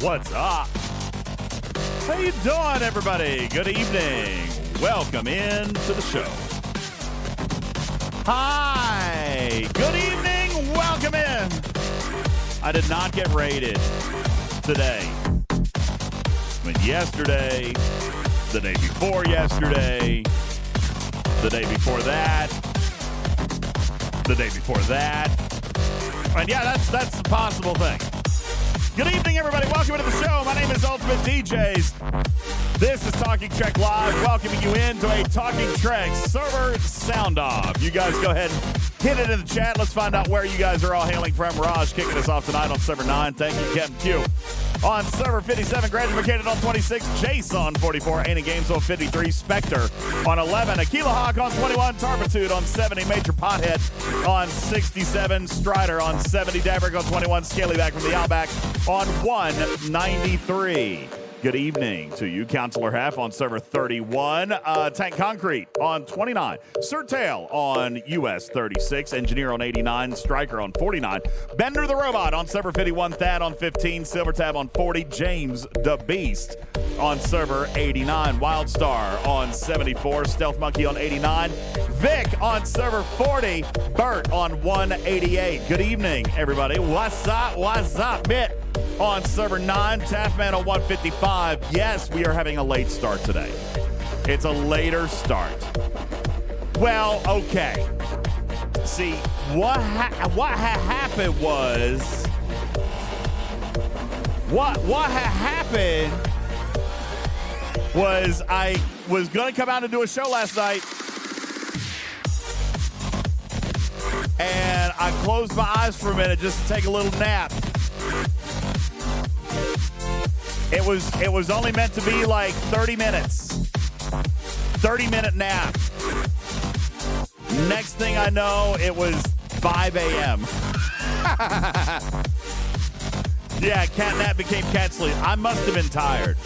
What's up? How you doing, everybody? Good evening. Welcome in to the show. Hi. Good evening. Welcome in. I did not get rated today. I mean, yesterday, the day before yesterday, the day before that, the day before that. And yeah, that's the possible thing. Good evening, everybody. Welcome to the show. My name is UltimatDJz. This is Talking Trek Live, welcoming you into a Talking Trek server sound off. You guys go ahead and hit it in the chat. Let's find out where you guys are all hailing from. Raj kicking us off tonight on server 9. Thank you, Captain Q. On server 57, Graduate McKinnon on 26, Jace on 44, Ain't Games on 53, Spectre on 11, Aquila Hawk on 21, Tarbitude on 70, Major Pothead on 67, Strider on 70, Daverick on 21, Scalyback from the Outback on 193. Good evening to you, Counselor Half on server 31, Tank Concrete on 29, Surtail on US 36, Engineer on 89, Striker on 49, Bender the Robot on server 51, Thad on 15, Silvertab on 40, James the Beast on server 89, Wildstar on 74, Stealth Monkey on 89, Vic on server 40, Bert on 188. Good evening, everybody. What's up, Mitt? On server 9, Taffman on 155. Yes, we are having a late start today. It's a later start. Well, okay. See, what happened was... What happened was I was going to come out and do a show last night, and I closed my eyes for a minute just to take a little nap. It was only meant to be like 30 minutes. 30-minute nap. Next thing I know, it was 5 a.m. Yeah, cat nap became cat sleep. I must have been tired.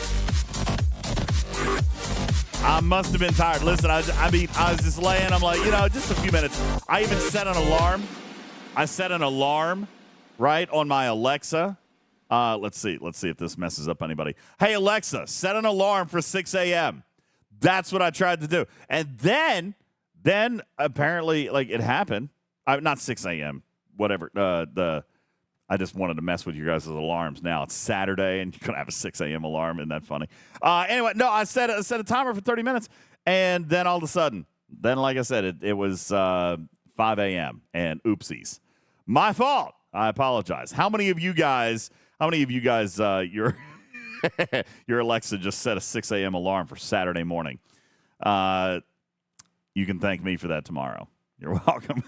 Listen, I was just laying. I'm like, just a few minutes. I even set an alarm. I set an alarm, right, on my Alexa. Let's see if this messes up anybody. Hey, Alexa, set an alarm for 6 a.m. That's what I tried to do. And then apparently, like, it happened. Not 6 a.m., whatever. I just wanted to mess with you guys' alarms. Now it's Saturday, and you're going to have a 6 a.m. alarm. Isn't that funny? Anyway, no, I set a timer for 30 minutes, and then all of a sudden, like I said, it was 5 a.m., and oopsies. My fault. I apologize. How many of you guys, your Alexa just set a 6 a.m. alarm for Saturday morning? You can thank me for that tomorrow. You're welcome.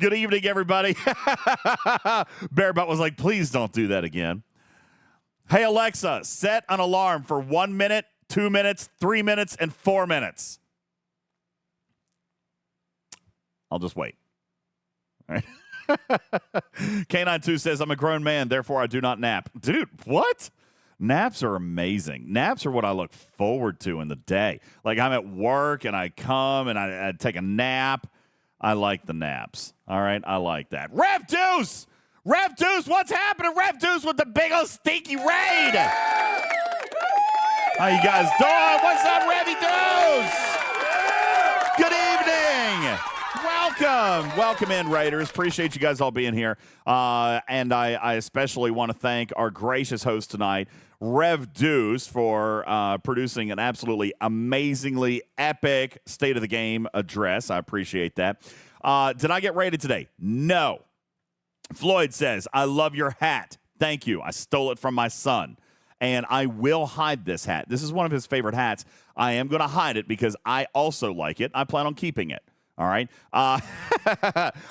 Good evening, everybody. Bearbutt was like, please don't do that again. Hey, Alexa, set an alarm for 1 minute, 2 minutes, 3 minutes, and 4 minutes. I'll just wait. All right. K92 says, I'm a grown man, therefore I do not nap. Dude, what? Naps are amazing. Naps are what I look forward to in the day. Like, I'm at work, and I come, and I take a nap. I like the naps. All right? I like that. Rev Deuce! Rev Deuce, what's happening? Rev Deuce with the big old stinky raid! How you guys doing? What's up, Revy Deuce? Good evening! Welcome in, Raiders. Appreciate you guys all being here. And I especially want to thank our gracious host tonight, Rev Deuce, for producing an absolutely amazingly epic State of the Game address. I appreciate that. Did I get rated today? No. Floyd says, I love your hat. Thank you. I stole it from my son. And I will hide this hat. This is one of his favorite hats. I am going to hide it because I also like it. I plan on keeping it. All right. I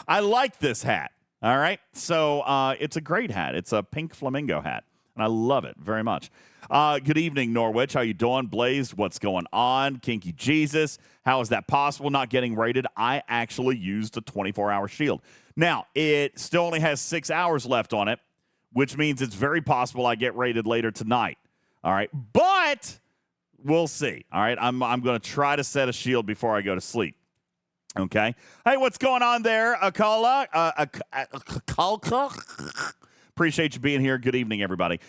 like this hat. All right. So it's a great hat. It's a pink flamingo hat, and I love it very much. Good evening, Norwich. How you doing? Blaze, what's going on? Kinky Jesus, how is that possible, not getting rated? I actually used a 24-hour shield. Now, it still only has 6 hours left on it, which means it's very possible I get rated later tonight. All right. But we'll see. All right. I'm going to try to set a shield before I go to sleep. Okay. Hey, what's going on there, Akala? Appreciate you being here. Good evening, everybody.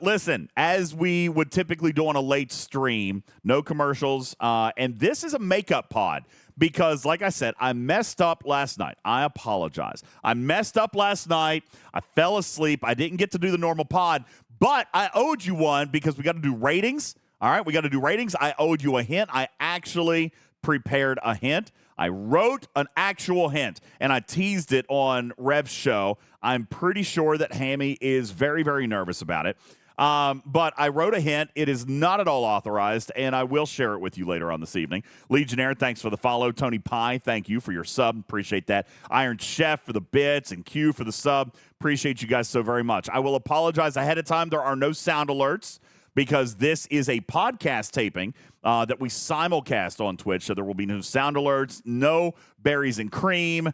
Listen, as we would typically do on a late stream, no commercials, and this is a makeup pod because, like I said, I messed up last night. I apologize. I messed up last night. I fell asleep. I didn't get to do the normal pod, but I owed you one because we got to do ratings. All right, we got to do ratings. I owed you a hint. I actually prepared a hint. I wrote an actual hint, and I teased it on Rev's show. I'm pretty sure that Hammy is very, very nervous about it. But I wrote a hint. It is not at all authorized, and I will share it with you later on this evening. Legionnaire, thanks for the follow. Tony Pie, thank you for your sub. Appreciate that. Iron Chef for the bits, and Q for the sub. Appreciate you guys so very much. I will apologize ahead of time. There are no sound alerts, because this is a podcast taping that we simulcast on Twitch, so there will be no sound alerts, no berries and cream.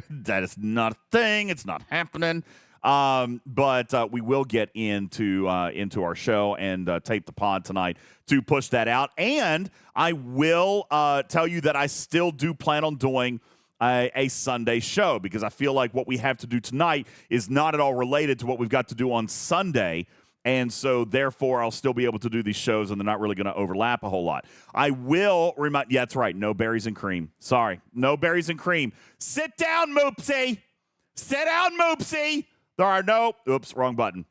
That is not a thing. It's not happening. But we will get into our show and tape the pod tonight to push that out. And I will tell you that I still do plan on doing a Sunday show, because I feel like what we have to do tonight is not at all related to what we've got to do on Sunday. And so, therefore, I'll still be able to do these shows, and they're not really going to overlap a whole lot. I will remind – yeah, that's right. No berries and cream. Sorry. No berries and cream. Sit down, Moopsy. Sit down, Moopsy. There are no – oops, wrong button.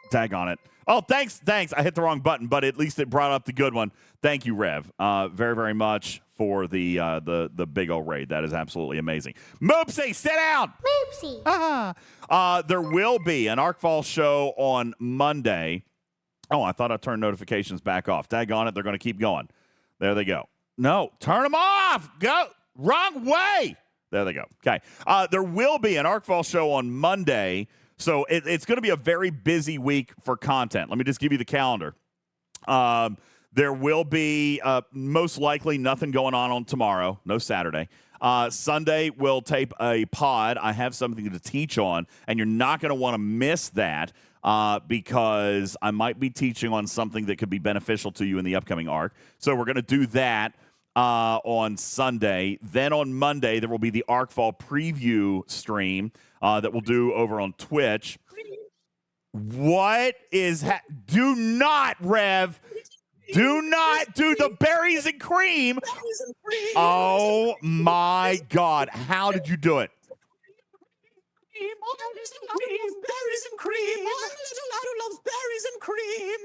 Tag on it. Oh, thanks. I hit the wrong button, but at least it brought up the good one. Thank you, Rev, very, very much for the big old raid. That is absolutely amazing. Moopsy, sit down. Moopsy. There will be an ArcFall show on Monday. Oh, I thought I turned notifications back off. Daggone it, they're going to keep going. There they go. No, turn them off. Go. Wrong way. There they go. Okay. There will be an ArcFall show on Monday. So it's going to be a very busy week for content. Let me just give you the calendar. There will be most likely nothing going on tomorrow. No Saturday. Sunday, we'll tape a pod. I have something to teach on, and you're not going to want to miss that because I might be teaching on something that could be beneficial to you in the upcoming arc. So we're going to do that on Sunday. Then on Monday, there will be the ArcFall preview stream that we'll do over on Twitch. What is do not, Rev. Do not do the berries and cream. Oh, my God. How did you do it? Berries and cream. I'm a little lad who loves berries and cream.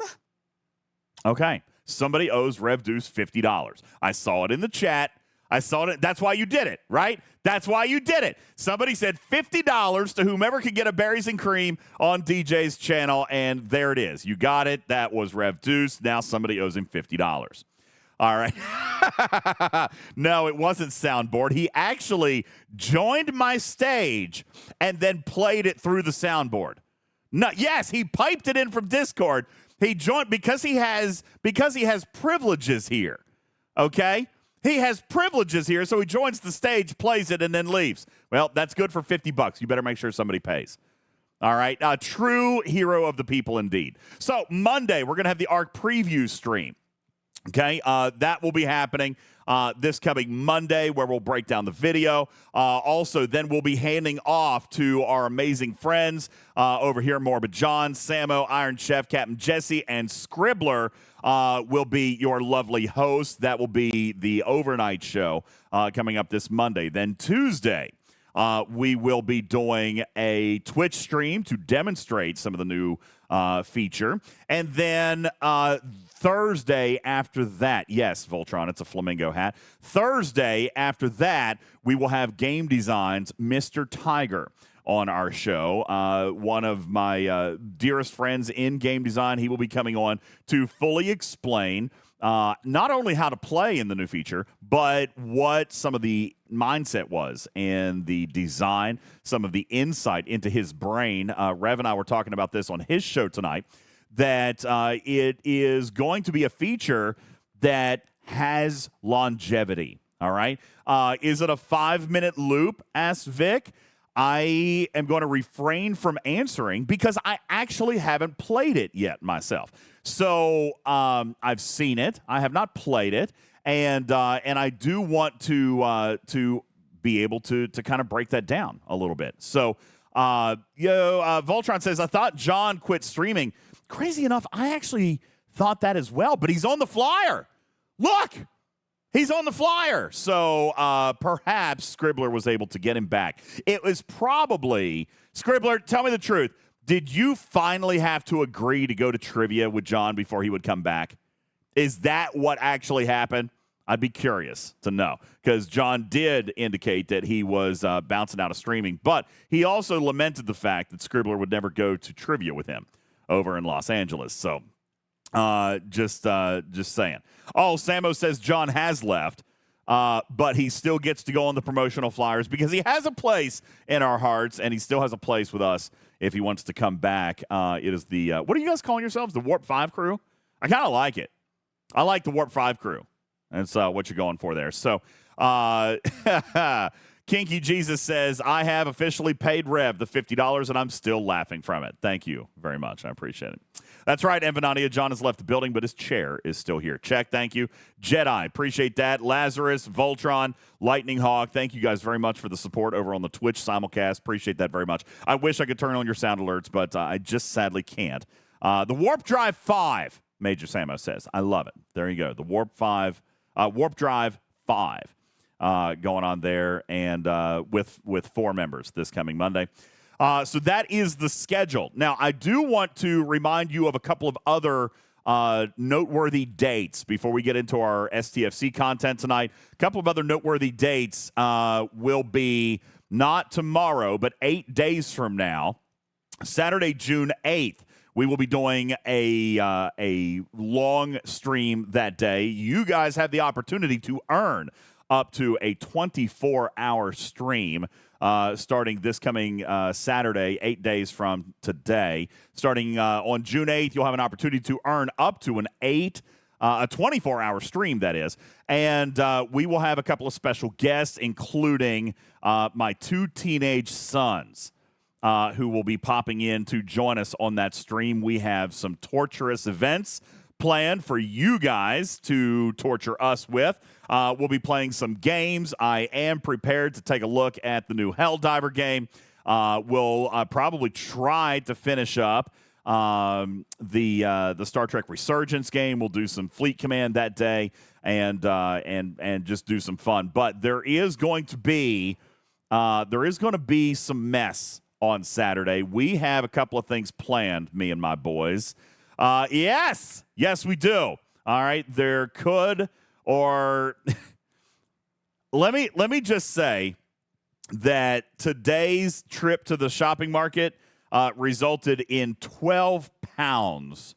Okay. Somebody owes Rev Deuce $50. I saw it in the chat. I saw it. That's why you did it, right? That's why you did it. Somebody said $50 to whomever could get a berries and cream on DJ's channel, and there it is. You got it. That was Rev Deuce. Now somebody owes him $50. All right. No, it wasn't soundboard. He actually joined my stage and then played it through the soundboard. No, yes, he piped it in from Discord. He joined because he has privileges here. Okay? He has privileges here, so he joins the stage, plays it, and then leaves. Well, that's good for $50. You better make sure somebody pays. All right? A true hero of the people indeed. So Monday, we're going to have the ARC preview stream. Okay? That will be happening this coming Monday, where we'll break down the video. Also, then we'll be handing off to our amazing friends over here, Morbid John, Samo, Iron Chef, Captain Jesse, and Scribbler will be your lovely hosts. That will be the overnight show coming up this Monday. Then Tuesday, we will be doing a Twitch stream to demonstrate some of the new feature. And then Thursday after that, yes, Voltron, it's a flamingo hat. Thursday after that, we will have Game Design's Mr. Tiger on our show. One of my dearest friends in game design, he will be coming on to fully explain not only how to play in the new feature, but what some of the mindset was and the design, some of the insight into his brain. Rev and I were talking about this on his show tonight, that it is going to be a feature that has longevity, all right? Is it a 5-minute loop, asked Vic. I am going to refrain from answering because I actually haven't played it yet myself. So I've seen it. I have not played it. And I do want to be able to kind of break that down a little bit. So Voltron says, I thought John quit streaming. Crazy enough, I actually thought that as well, but he's on the flyer. Look, he's on the flyer. So perhaps Scribbler was able to get him back. It was probably, Scribbler, tell me the truth. Did you finally have to agree to go to trivia with John before he would come back? Is that what actually happened? I'd be curious to know, because John did indicate that he was bouncing out of streaming, but he also lamented the fact that Scribbler would never go to trivia with him over in Los Angeles. So just saying. Oh, Samo says John has left, but he still gets to go on the promotional flyers because he has a place in our hearts, and he still has a place with us if he wants to come back. It is the, what are you guys calling yourselves? The Warp 5 crew? I kind of like it. I like the Warp 5 crew. That's what you're going for there. So, Kinky Jesus says, I have officially paid Rev the $50, and I'm still laughing from it. Thank you very much. I appreciate it. That's right, Envenonia. John has left the building, but his chair is still here. Check, thank you. Jedi, appreciate that. Lazarus, Voltron, Lightning Hawk, thank you guys very much for the support over on the Twitch simulcast. Appreciate that very much. I wish I could turn on your sound alerts, but I just sadly can't. The Warp Drive 5, Major Samo says. I love it. There you go. The Warp Drive 5 going on there, and with 4 members this coming Monday. So that is the schedule. Now, I do want to remind you of a couple of other noteworthy dates before we get into our STFC content tonight. A couple of other noteworthy dates will be not tomorrow, but 8 days from now, Saturday, June 8th. We will be doing a long stream that day. You guys have the opportunity to earn up to a 24-hour stream starting this coming Saturday, 8 days from today. Starting on June 8th, you'll have an opportunity to earn up to a 24-hour stream, that is. And we will have a couple of special guests, including my 2 teenage sons, who will be popping in to join us on that stream. We have some torturous events planned for you guys to torture us with. We'll be playing some games. I am prepared to take a look at the new Helldiver game. We'll probably try to finish up the Star Trek Resurgence game. We'll do some Fleet Command that day and just do some fun. But there is going to be some mess on Saturday. We have a couple of things planned, me and my boys. Yes, we do. All right, there could, or let me just say that today's trip to the shopping market resulted in 12 pounds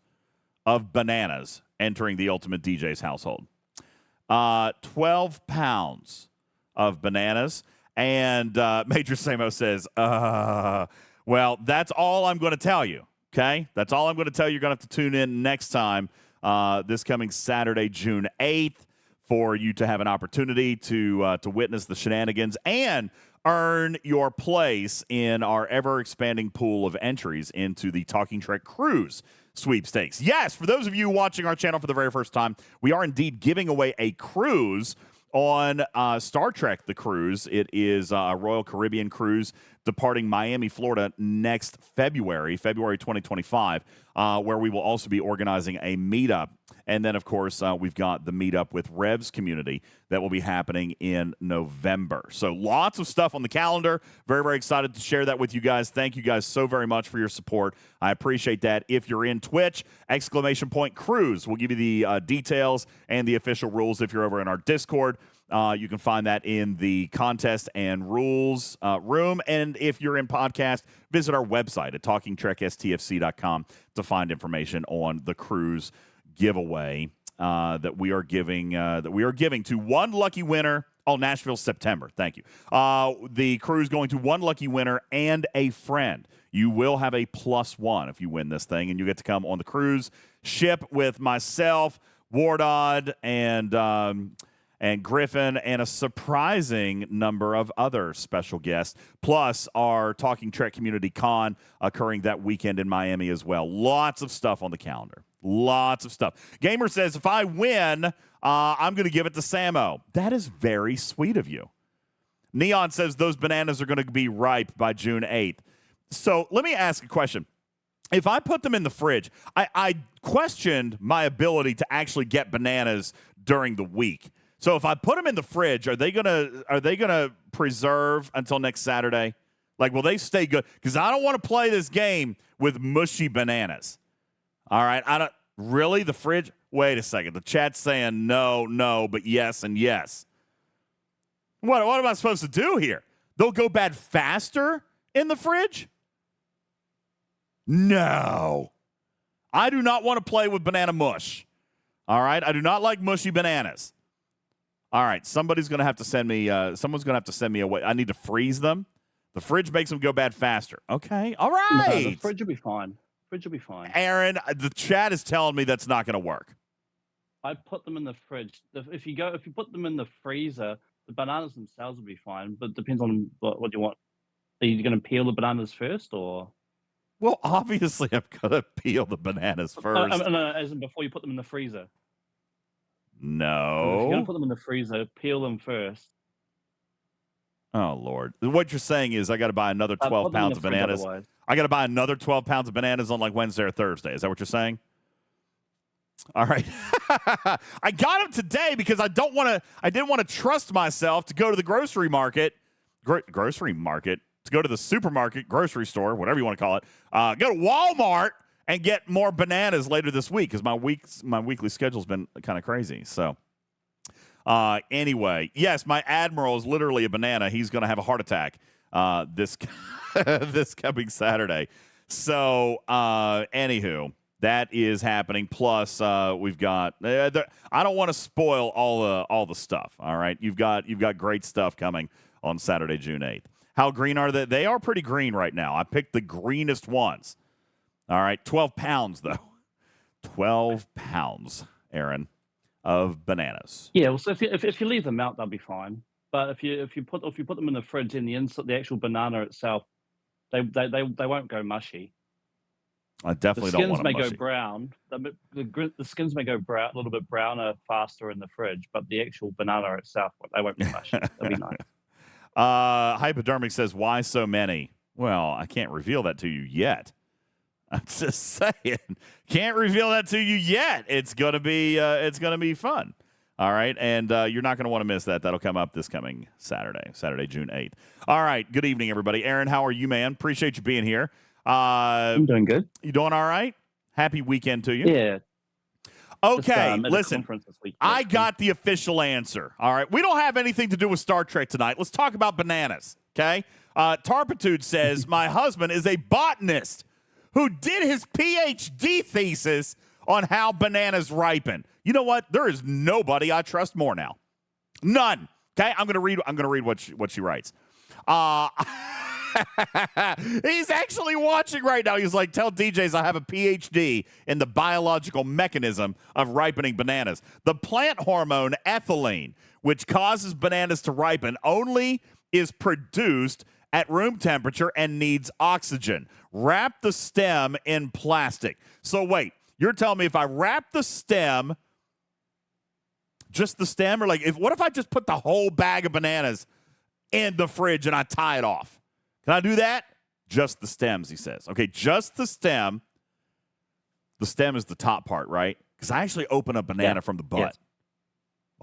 of bananas entering the UltimatDJz household. 12 pounds of bananas. And Major Samo says, well, that's all I'm going to tell you, okay? That's all I'm going to tell you. You're going to have to tune in next time, this coming Saturday, June 8th, for you to have an opportunity to witness the shenanigans and earn your place in our ever-expanding pool of entries into the Talking Trek Cruise sweepstakes. Yes, for those of you watching our channel for the very first time, we are indeed giving away a cruise on Star Trek The Cruise. It is a Royal Caribbean cruise departing Miami, Florida next February 2025, where we will also be organizing a meetup. And then, of course, we've got the meetup with Rev's community that will be happening in November. So lots of stuff on the calendar. Very, very excited to share that with you guys. Thank you guys so very much for your support. I appreciate that. If you're in Twitch, !Cruise. We'll give you the details and the official rules if you're over in our Discord. You can find that in the contest and rules room. And if you're in podcast, visit our website at talkingtrekstfc.com to find information on the cruise giveaway that we are giving to one lucky winner. Oh, Nashville, September. Thank you. The cruise going to one lucky winner and a friend. You will have a +1 if you win this thing, and you get to come on the cruise ship with myself, Wardod, and Griffin, and a surprising number of other special guests, plus our Talking Trek Community Con occurring that weekend in Miami as well. Lots of stuff on the calendar. Lots of stuff. Gamer says, if I win, I'm going to give it to Samo. That is very sweet of you. Neon says those bananas are going to be ripe by June 8th. So let me ask a question. If I put them in the fridge, I questioned my ability to actually get bananas during the week. So if I put them in the fridge, are they gonna preserve until next Saturday? Like, will they stay good? Because I don't want to play this game with mushy bananas. All right, I don't really the fridge. Wait a second. The chat's saying no, but yes and yes. What am I supposed to do here? They'll go bad faster in the fridge? No. I do not want to play with banana mush. All right? I do not like mushy bananas. All right, someone's going to have to send me a way. I need to freeze them. The fridge makes them go bad faster. Okay. All right. No, the fridge will be fine. Aaron, the chat is telling me that's not going to work. I put them in the fridge. If you put them in the freezer, the bananas themselves will be fine, but it depends on what you want. Are you going to peel the bananas first, or? Well, obviously, I'm going to peel the bananas first. No, as in before you put them in the freezer. No. If you're going to put them in the freezer, peel them first. Oh, Lord. What you're saying is I got to buy another 12 pounds of bananas. Otherwise. I got to buy another 12 pounds of bananas on like Wednesday or Thursday. Is that what you're saying? All right. I got them today because I didn't want to trust myself to go to the grocery market, to go to the supermarket, grocery store, whatever you want to call it, go to Walmart and get more bananas later this week because my weekly schedule's been kind of crazy. So anyway, yes, my Admiral is literally a banana. He's going to have a heart attack this coming Saturday. So anywho, that is happening. Plus, we've got. I don't want to spoil all the stuff. All right, you've got great stuff coming on Saturday, June 8th. How green are they? They are pretty green right now. I picked the greenest ones. All right, 12 pounds though. 12 pounds, Aaron, of bananas. Yeah. Well, so if you leave them out, they'll be fine. But if you put them in the fridge, in the actual banana itself, they won't go mushy. I definitely don't want them mushy. The skins may go brown. The skins may go brown, a little bit browner faster in the fridge, but the actual banana itself, they won't be mushy. They'll be nice. Hypodermic says, "Why so many?" Well, I can't reveal that to you yet. I'm just saying, can't reveal that to you yet. It's gonna be fun. All right, and you're not going to want to miss that. That'll come up this coming Saturday, June 8th. All right, good evening, everybody. Aaron, how are you, man? Appreciate you being here. I'm doing good. You doing all right? Happy weekend to you. Yeah. Okay, listen, I got the official answer. All right, we don't have anything to do with Star Trek tonight. Let's talk about bananas, okay? Tarpitude says, my husband is a botanist who did his PhD thesis on how bananas ripen. You know what? There is nobody I trust more now. None. Okay, I'm gonna read what she writes. He's actually watching right now. He's like, tell DJs I have a PhD in the biological mechanism of ripening bananas. The plant hormone ethylene, which causes bananas to ripen, only is produced at room temperature and needs oxygen. Wrap the stem in plastic. So wait, you're telling me if I wrap the stem, just the stem, or like what if I just put the whole bag of bananas in the fridge and I tie it off? Can I do that? Just the stems, he says. Okay, just the stem. The stem is the top part, right? Because I actually open a banana from the butt. Yes.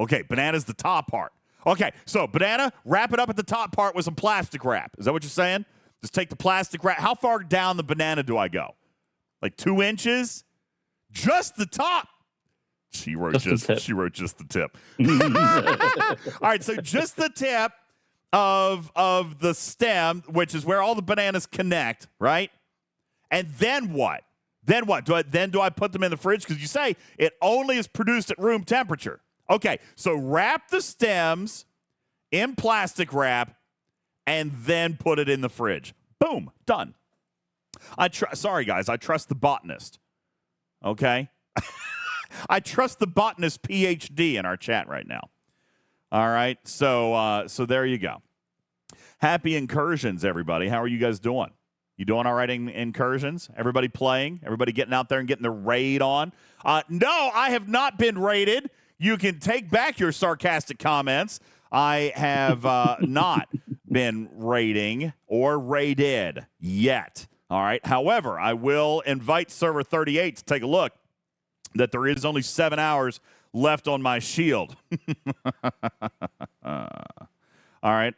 Okay, banana's the top part. Okay, so banana, wrap it up at the top part with some plastic wrap. Is that what you're saying? Just take the plastic wrap. How far down the banana do I go? Like 2 inches? Just the top. She wrote just the tip. All right, so just the tip of the stem, which is where all the bananas connect, right? And then what? Then what? Do I put them in the fridge? Because you say it only is produced at room temperature. Okay, so wrap the stems in plastic wrap and then put it in the fridge. Boom, done. Sorry, guys, I trust the botanist. Okay? I trust the botanist PhD in our chat right now. All right, so there you go. Happy incursions, everybody. How are you guys doing? You doing all right in incursions? Everybody playing? Everybody getting out there and getting the raid on? No, I have not been raided. You can take back your sarcastic comments. I have not been raiding or raided yet. All right. However, I will invite server 38 to take a look that there is only 7 hours left on my shield. All right,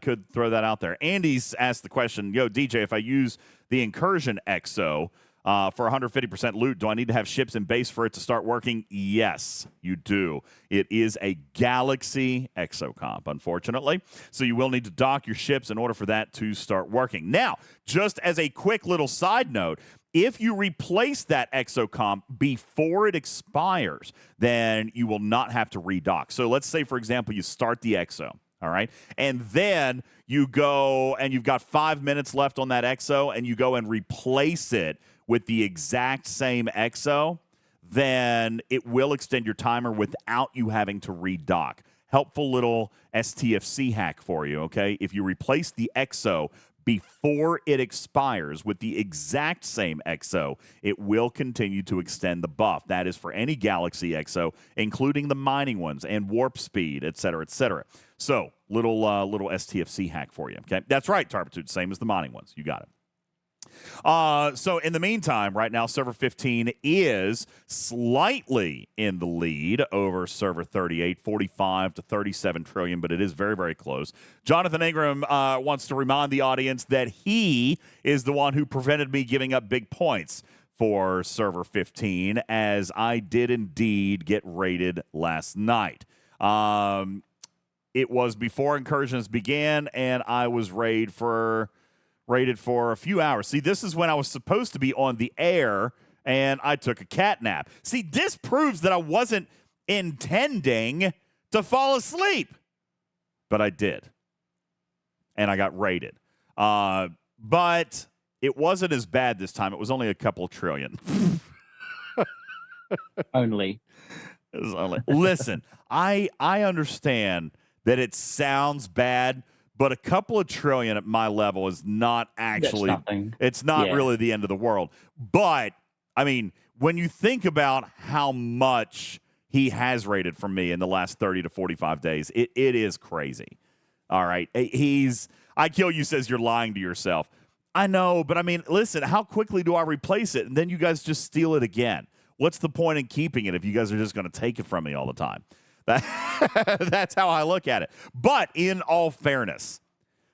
could throw that out there. Andy's asked the question, yo, DJ, if I use the Incursion EXO for 150% loot, do I need to have ships in base for it to start working? Yes, you do. It is a Galaxy EXO comp, unfortunately. So you will need to dock your ships in order for that to start working. Now, just as a quick little side note, if you replace that EXO comp before it expires, then you will not have to redock. So let's say, for example, you start the EXO. All right. And then you go and you've got 5 minutes left on that EXO and you go and replace it with the exact same EXO, then it will extend your timer without you having to redock. Helpful little STFC hack for you, okay? If you replace the EXO before it expires with the exact same EXO, it will continue to extend the buff. That is for any Galaxy EXO, including the mining ones and warp speed, et cetera, et cetera. So, little STFC hack for you, okay? That's right, Tarbitude, same as the mining ones. You got it. So in the meantime, right now, server 15 is slightly in the lead over server 38, 45 to 37 trillion, but it is very, very close. Jonathan Ingram wants to remind the audience that he is the one who prevented me giving up big points for server 15, as I did indeed get raided last night. It was before incursions began, and I was raided for a few hours. See, this is when I was supposed to be on the air, and I took a cat nap. See, this proves that I wasn't intending to fall asleep, but I did, and I got raided. But it wasn't as bad this time. It was only a couple trillion. Only. It was only. Listen, I understand that it sounds bad, but a couple of trillion at my level is not actually, it's not really the end of the world. But, I mean, when you think about how much he has rated from me in the last 30 to 45 days, it is crazy. All right. I Kill You says you're lying to yourself. I know, but I mean, listen, how quickly do I replace it? And then you guys just steal it again. What's the point in keeping it if you guys are just going to take it from me all the time? That's how I look at it. But in all fairness,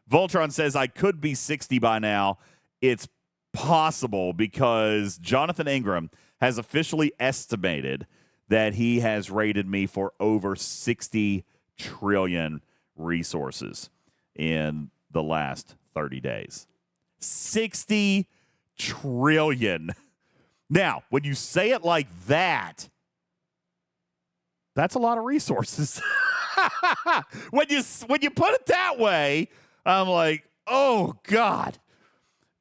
Voltron says I could be 60 by now. It's possible because Jonathan Ingram has officially estimated that he has rated me for over 60 trillion resources in the last 30 days. 60 trillion. Now, when you say it like that, that's a lot of resources. when you put it that way, I'm like, oh, God.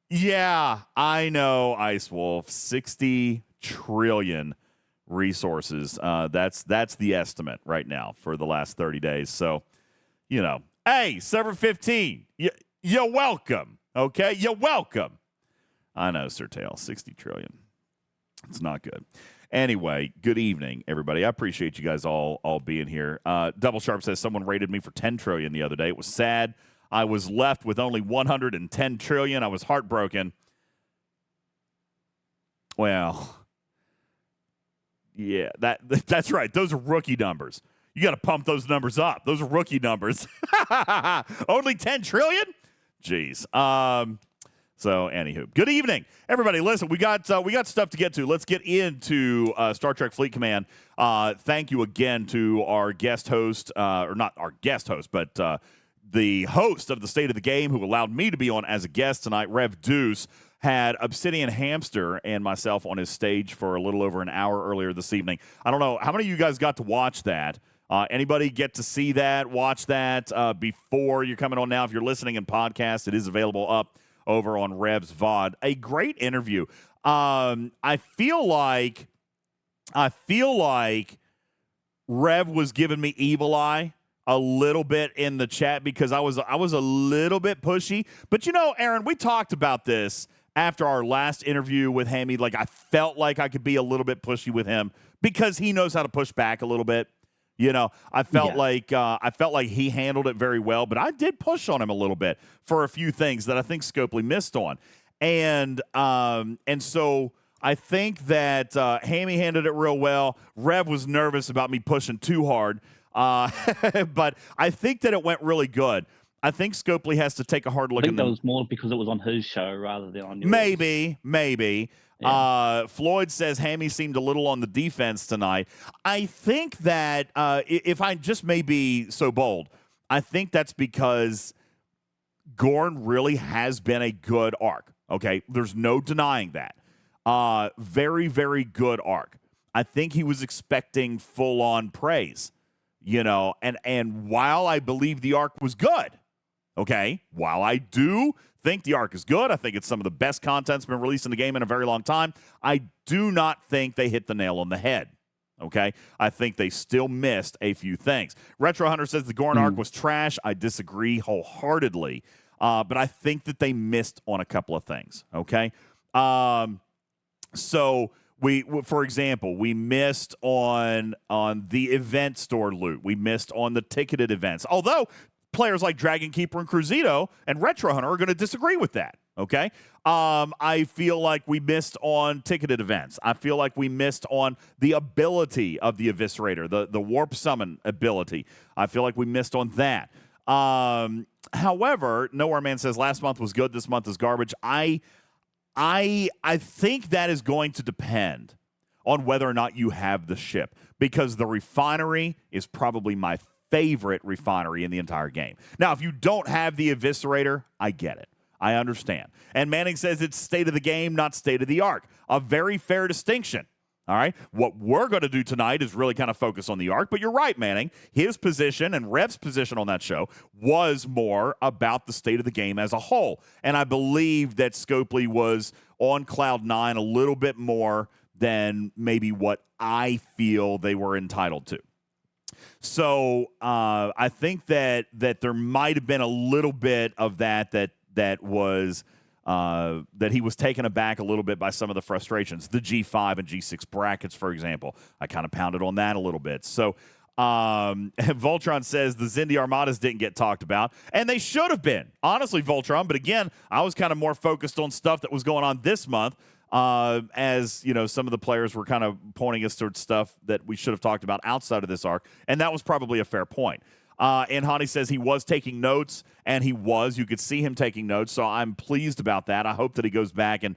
Yeah, I know, Ice Wolf. 60 trillion resources. That's the estimate right now for the last 30 days. So, you know, hey, server 15, you're welcome, okay? You're welcome. I know, Sir Tail, 60 trillion. It's not good. Anyway, good evening, everybody. I appreciate you guys all being here. Double Sharp says someone rated me for 10 trillion the other day. It was sad. I was left with only 110 trillion. I was heartbroken. Well, yeah, that's right. Those are rookie numbers. You got to pump those numbers up. Those are rookie numbers. Only 10 trillion? Jeez. So, anywho, good evening, everybody. Listen, we got stuff to get to. Let's get into Star Trek Fleet Command. Thank you again to our guest host, or not our guest host, but the host of the State of the Game, who allowed me to be on as a guest tonight. Rev Deuce had Obsidian Hamster and myself on his stage for a little over an hour earlier this evening. I don't know how many of you guys got to watch that. Anybody get to see that? Watch that before you're coming on now. If you're listening in podcast, it is available up over on Rev's VOD. A great interview. I feel like Rev was giving me evil eye a little bit in the chat because I was a little bit pushy. But you know, Aaron, we talked about this after our last interview with Hammy. Like, I felt like I could be a little bit pushy with him because he knows how to push back a little bit. You know, I felt Yeah. like he handled it very well, but I did push on him a little bit for a few things that I think Scopely missed on, and so I think that Hammy handled it real well. Rev was nervous about me pushing too hard, but I think that it went really good. I think Scopely has to take a hard I look think in that the was more because it was on his show rather than on yours. maybe. Yeah. Floyd says Hammy seemed a little on the defense tonight. I think that if I just may be so bold, I think that's because Gorn really has been a good arc. Okay, there's no denying that. Very, very good arc. I think he was expecting full-on praise, you know, and while I believe the arc was good, okay, while I do think the arc is good, I think it's some of the best content's been released in the game in a very long time, I do not think they hit the nail on the head. Okay, I think they still missed a few things. Retro Hunter says the Gorn arc was trash. I disagree wholeheartedly, but I think that they missed on a couple of things. Okay, so for example, we missed on the event store loot. We missed on the ticketed events. Although players like Dragon Keeper and Cruzito and Retro Hunter are going to disagree with that. Okay, I feel like we missed on ticketed events. I feel like we missed on the ability of the Eviscerator, the Warp Summon ability. I feel like we missed on that. However, Nowhere Man says last month was good. This month is garbage. I think that is going to depend on whether or not you have the ship, because the refinery is probably my favorite refinery in the entire game. Now, if you don't have the Eviscerator, I get it. I understand. And Manning says it's state of the game, not state of the arc. A very fair distinction. All right. What we're going to do tonight is really kind of focus on the arc. But you're right, Manning. His position and Rev's position on that show was more about the state of the game as a whole. And I believe that Scopely was on Cloud 9 a little bit more than maybe what I feel they were entitled to. So I think that there might have been a little bit of that was that he was taken aback a little bit by some of the frustrations. The G5 and G6 brackets, for example. I kind of pounded on that a little bit. So Voltron says the Zindi Armadas didn't get talked about, and they should have been. Honestly, Voltron, but again, I was kind of more focused on stuff that was going on this month. As you know, some of the players were kind of pointing us towards stuff that we should have talked about outside of this arc, and that was probably a fair point. And Hani says he was taking notes, and he was. You could see him taking notes, so I'm pleased about that. I hope that he goes back and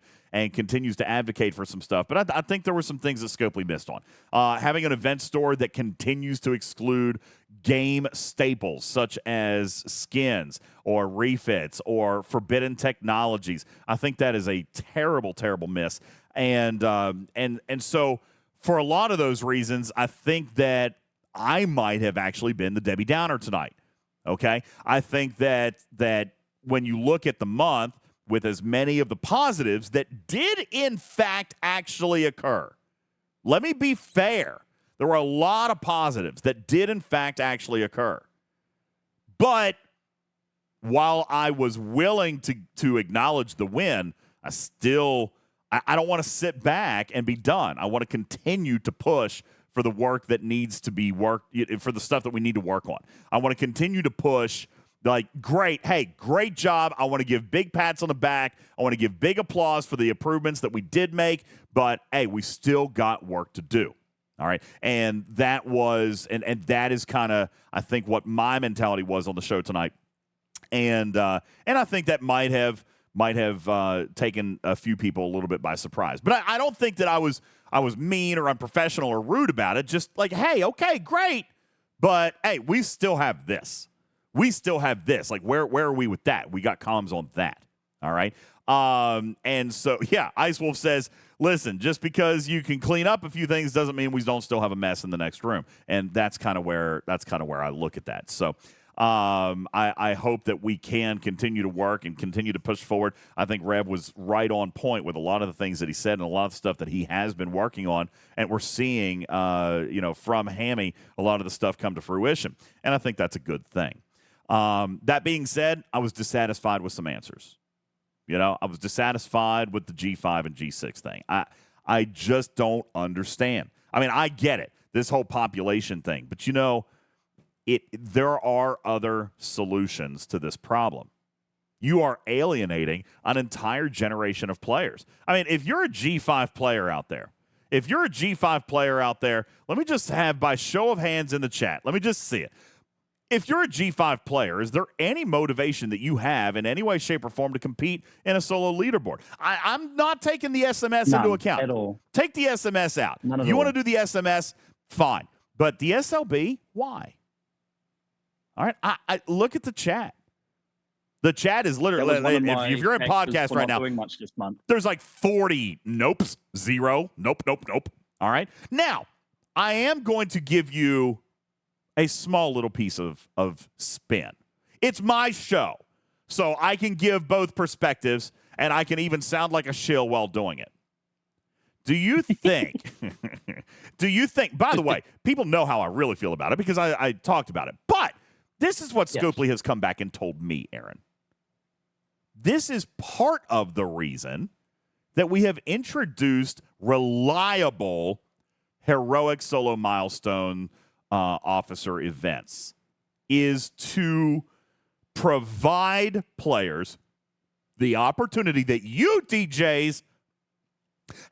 continues to advocate for some stuff. But I think there were some things that Scopely missed on. Having an event store that continues to exclude game staples such as skins or refits or forbidden technologies, I think that is a terrible, terrible miss. And so for a lot of those reasons, I think that I might have actually been the Debbie Downer tonight. Okay? I think that when you look at the month with as many of the positives that did in fact actually occur. Let me be fair. There were a lot of positives that did in fact actually occur. But while I was willing to acknowledge the win, I don't want to sit back and be done. I want to continue to push for the work that needs to be worked, for the stuff that we need to work on. I want to continue to push, like, great job. I want to give big pats on the back. I want to give big applause for the improvements that we did make, but, hey, we still got work to do. All right, and that was, and that is kind of, I think, what my mentality was on the show tonight, and I think that might have taken a few people a little bit by surprise. But I don't think that I was mean or unprofessional or rude about it. Just like, hey, okay, great, but hey, we still have this. We still have this. Like, where are we with that? We got comms on that. All right. And so, yeah, Ice Wolf says, listen, just because you can clean up a few things doesn't mean we don't still have a mess in the next room. And that's kind of where I look at that. So I hope that we can continue to work and continue to push forward. I think Rev was right on point with a lot of the things that he said and a lot of the stuff that he has been working on. And we're seeing, from Hammy, a lot of the stuff come to fruition. And I think that's a good thing. That being said, I was dissatisfied with some answers. I was dissatisfied with the G5 and G6 thing. I just don't understand. I mean, I get it. this whole population thing. But, you know, there are other solutions to this problem. You are alienating an entire generation of players. I mean, if you're a G5 player out there, let me just have, by show of hands in the chat, let me just see it. If you're a G5 player, is there any motivation that you have in any way, shape, or form to compete in a solo leaderboard? I'm not taking the SMS into account. At all. Take the SMS out. You want to do the SMS? Fine. But the SLB? Why? All right. I look at the chat. The chat is literally, if you're in podcast right now, doing much this month. There's like 40 nopes, 0, nope. All right. Now, I am going to give you a small little piece of spin. It's my show, so I can give both perspectives, and I can even sound like a shill while doing it. Do you think, by the way, people know how I really feel about it because I talked about it, but this is what Scopely has come back and told me, Aaron. This is part of the reason that we have introduced reliable heroic solo milestone officer events, is to provide players the opportunity that you DJs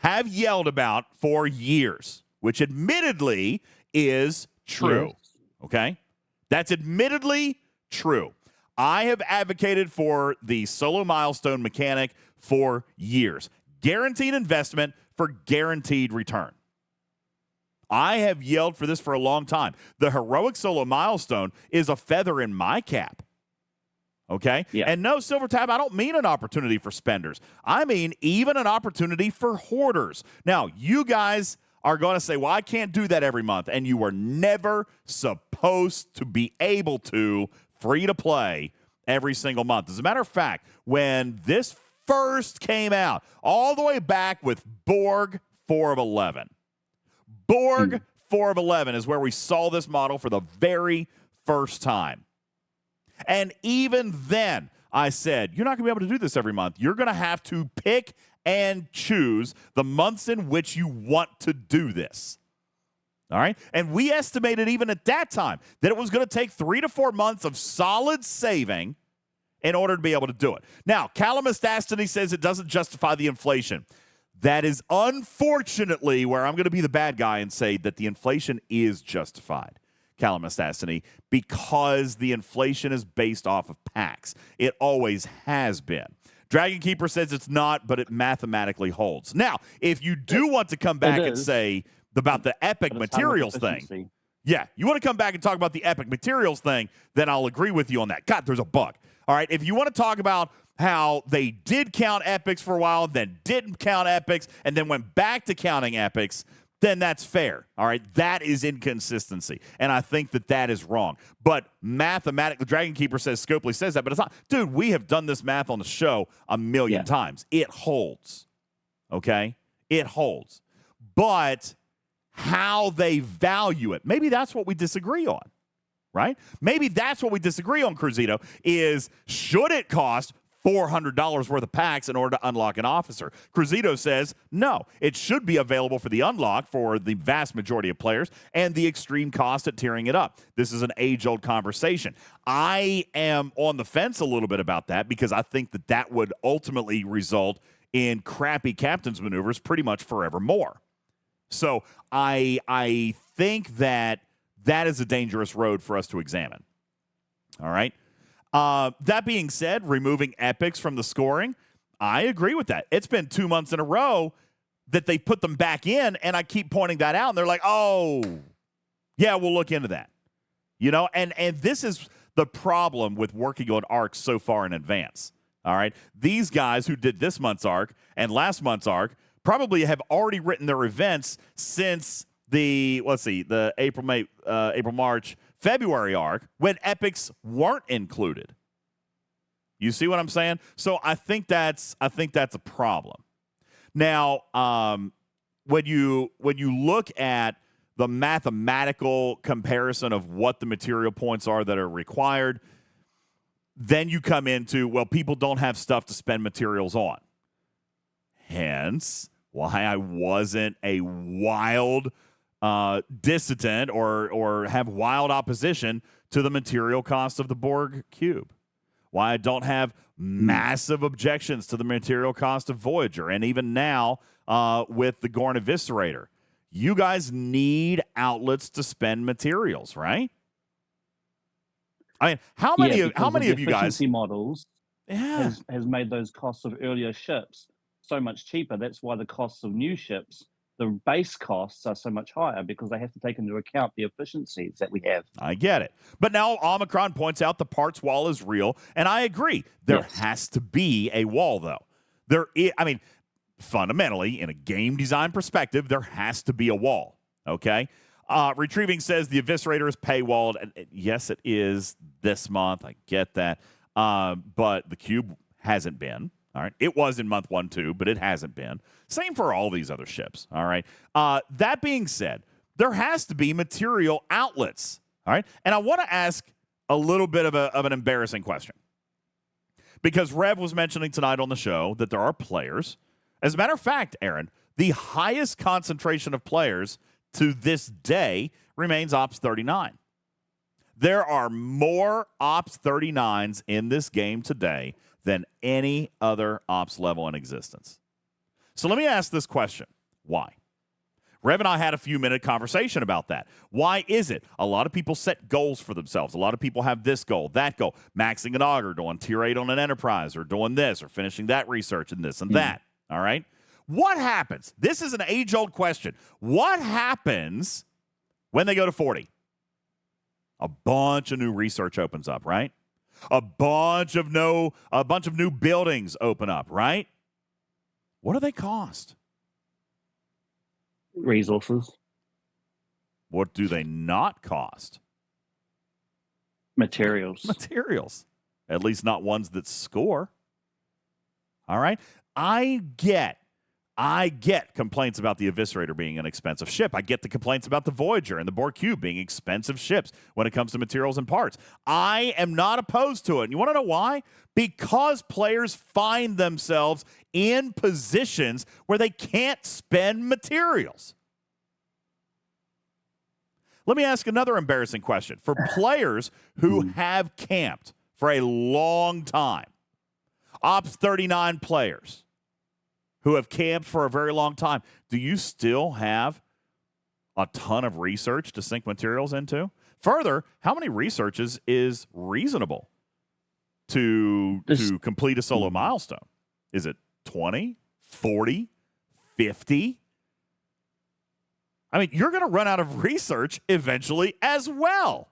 have yelled about for years, which admittedly is true. Yes. Okay? That's admittedly true. I have advocated for the solo milestone mechanic for years. Guaranteed investment for guaranteed return. I have yelled for this for a long time. The heroic solo milestone is a feather in my cap. Okay? Yeah. And no, Silver Tab, I don't mean an opportunity for spenders. I mean even an opportunity for hoarders. Now, you guys are going to say, well, I can't do that every month. And you were never supposed to be able to free to play every single month. As a matter of fact, when this first came out, all the way back with Borg 4 of 11, Borg 4 of 11 is where we saw this model for the very first time. And even then, I said, you're not going to be able to do this every month. You're going to have to pick and choose the months in which you want to do this. All right? And we estimated even at that time that it was going to take 3 to 4 months of solid saving in order to be able to do it. Now, Calamastastany says it doesn't justify the inflation. That is unfortunately where I'm going to be the bad guy and say that the inflation is justified, Calamastastany, because the inflation is based off of packs. It always has been. Dragon Keeper says it's not, but it mathematically holds. Now, if you do want to come back and say about the epic materials thing, yeah, you want to come back and talk about the epic materials thing, then I'll agree with you on that. God, there's a bug. All right, if you want to talk about how they did count epics for a while, then didn't count epics, and then went back to counting epics, then that's fair. All right, that is inconsistency, and I think that that is wrong. But mathematically, Dragon Keeper says, Scopely says that, but it's not. Dude, we have done this math on the show a million times. It holds, okay? It holds. But how they value it, maybe that's what we disagree on, right? Maybe that's what we disagree on, Cruzito, is should it cost $400 worth of packs in order to unlock an officer? Cruzito says, no, it should be available for the unlock for the vast majority of players and the extreme cost at tiering it up. This is an age-old conversation. I am on the fence a little bit about that because I think that that would ultimately result in crappy captain's maneuvers pretty much forevermore. So I think that that is a dangerous road for us to examine. All right? That being said, removing epics from the scoring, I agree with that. It's been 2 months in a row that they put them back in, and I keep pointing that out, and they're like, oh, yeah, we'll look into that. You know, and this is the problem with working on arcs so far in advance. All right? These guys who did this month's arc and last month's arc probably have already written their events since the April, March, February arc when epics weren't included. You see what I'm saying? So I think that's a problem. Now, when you look at the mathematical comparison of what the material points are that are required, then you come into, well, people don't have stuff to spend materials on. Hence, why I wasn't a wild dissident or have wild opposition to the material cost of the Borg cube. Why I don't have massive objections to the material cost of Voyager, and even now with the Gorn Eviscerator. You guys need outlets to spend materials, right? I mean, how many of you guys? Efficiency models has made those costs of earlier ships so much cheaper. That's why the costs of new ships, the base costs, are so much higher, because they have to take into account the efficiencies that we have. I get it. But now Omicron points out the parts wall is real, and I agree. There has to be a wall, though. Fundamentally, in a game design perspective, there has to be a wall, okay? Retrieving says the Eviscerator is paywalled. And yes, it is this month. I get that. But the cube hasn't been. All right. It was in month 1, 2, but it hasn't been. Same for all these other ships. All right. That being said, there has to be material outlets. All right. And I want to ask a little bit of an embarrassing question. Because Rev was mentioning tonight on the show that there are players. As a matter of fact, Aaron, the highest concentration of players to this day remains Ops 39. There are more Ops 39s in this game today than any other Ops level in existence. So let me ask this question. Why? Rev and I had a few-minute conversation about that. Why is it? A lot of people set goals for themselves. A lot of people have this goal, that goal, maxing an auger, doing tier 8 on an enterprise, or doing this, or finishing that research and this and that. All right? What happens? This is an age-old question. What happens when they go to 40? A bunch of new research opens up, right? A bunch of new buildings open up, right? What do they cost? Resources. What do they not cost? Materials. Materials. At least not ones that score. All right? I get complaints about the Eviscerator being an expensive ship. I get the complaints about the Voyager and the Borg Cube being expensive ships when it comes to materials and parts. I am not opposed to it. And you want to know why? Because players find themselves in positions where they can't spend materials. Let me ask another embarrassing question. For players who have camped for a long time, Ops 39 players who have camped for a very long time, do you still have a ton of research to sink materials into? Further, how many researches is reasonable to complete a solo milestone? Is it 20, 40, 50? I mean, you're going to run out of research eventually as well.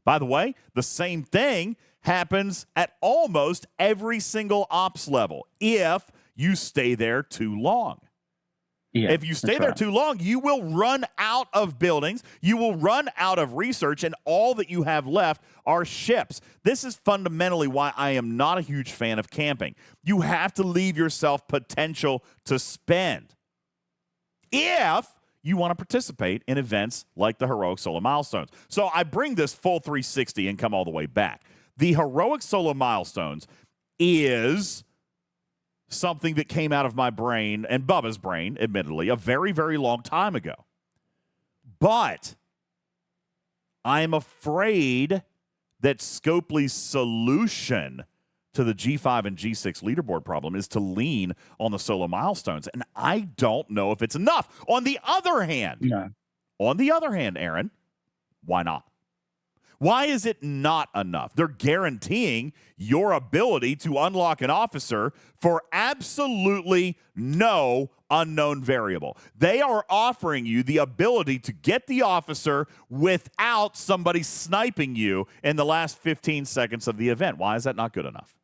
By the way, the same thing happens at almost every single ops level if you stay there too long. Yeah, if you stay there too long, you will run out of buildings, you will run out of research, and all that you have left are ships. This is fundamentally why I am not a huge fan of camping. You have to leave yourself potential to spend if you want to participate in events like the Heroic Solo Milestones. So I bring this full 360 and come all the way back. The Heroic Solo Milestones is something that came out of my brain and Bubba's brain, admittedly, a very, very long time ago. But I'm afraid that Scopely's solution to the G5 and G6 leaderboard problem is to lean on the solo milestones. And I don't know if it's enough. On the other hand, Aaron, why not? Why is it not enough? They're guaranteeing your ability to unlock an officer for absolutely no unknown variable. They are offering you the ability to get the officer without somebody sniping you in the last 15 seconds of the event. Why is that not good enough?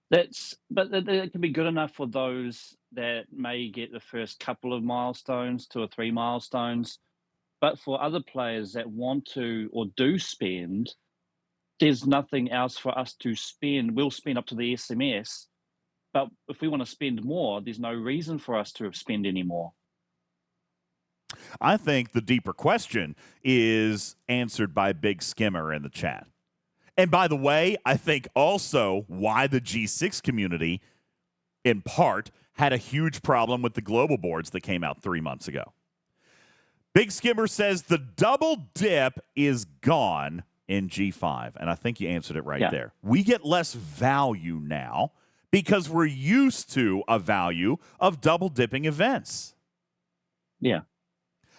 But it can be good enough for those that may get the first couple of milestones, 2 or 3 milestones. But for other players that want to or do spend, there's nothing else for us to spend. We'll spend up to the SMS. But if we want to spend more, there's no reason for us to spend any more. I think the deeper question is answered by Big Skimmer in the chat. And by the way, I think also why the G6 community in part, had a huge problem with the global boards that came out 3 months ago. Big Skimmer says the double dip is gone in G5, and I think you answered it right there. We get less value now because we're used to a value of double dipping events. Yeah.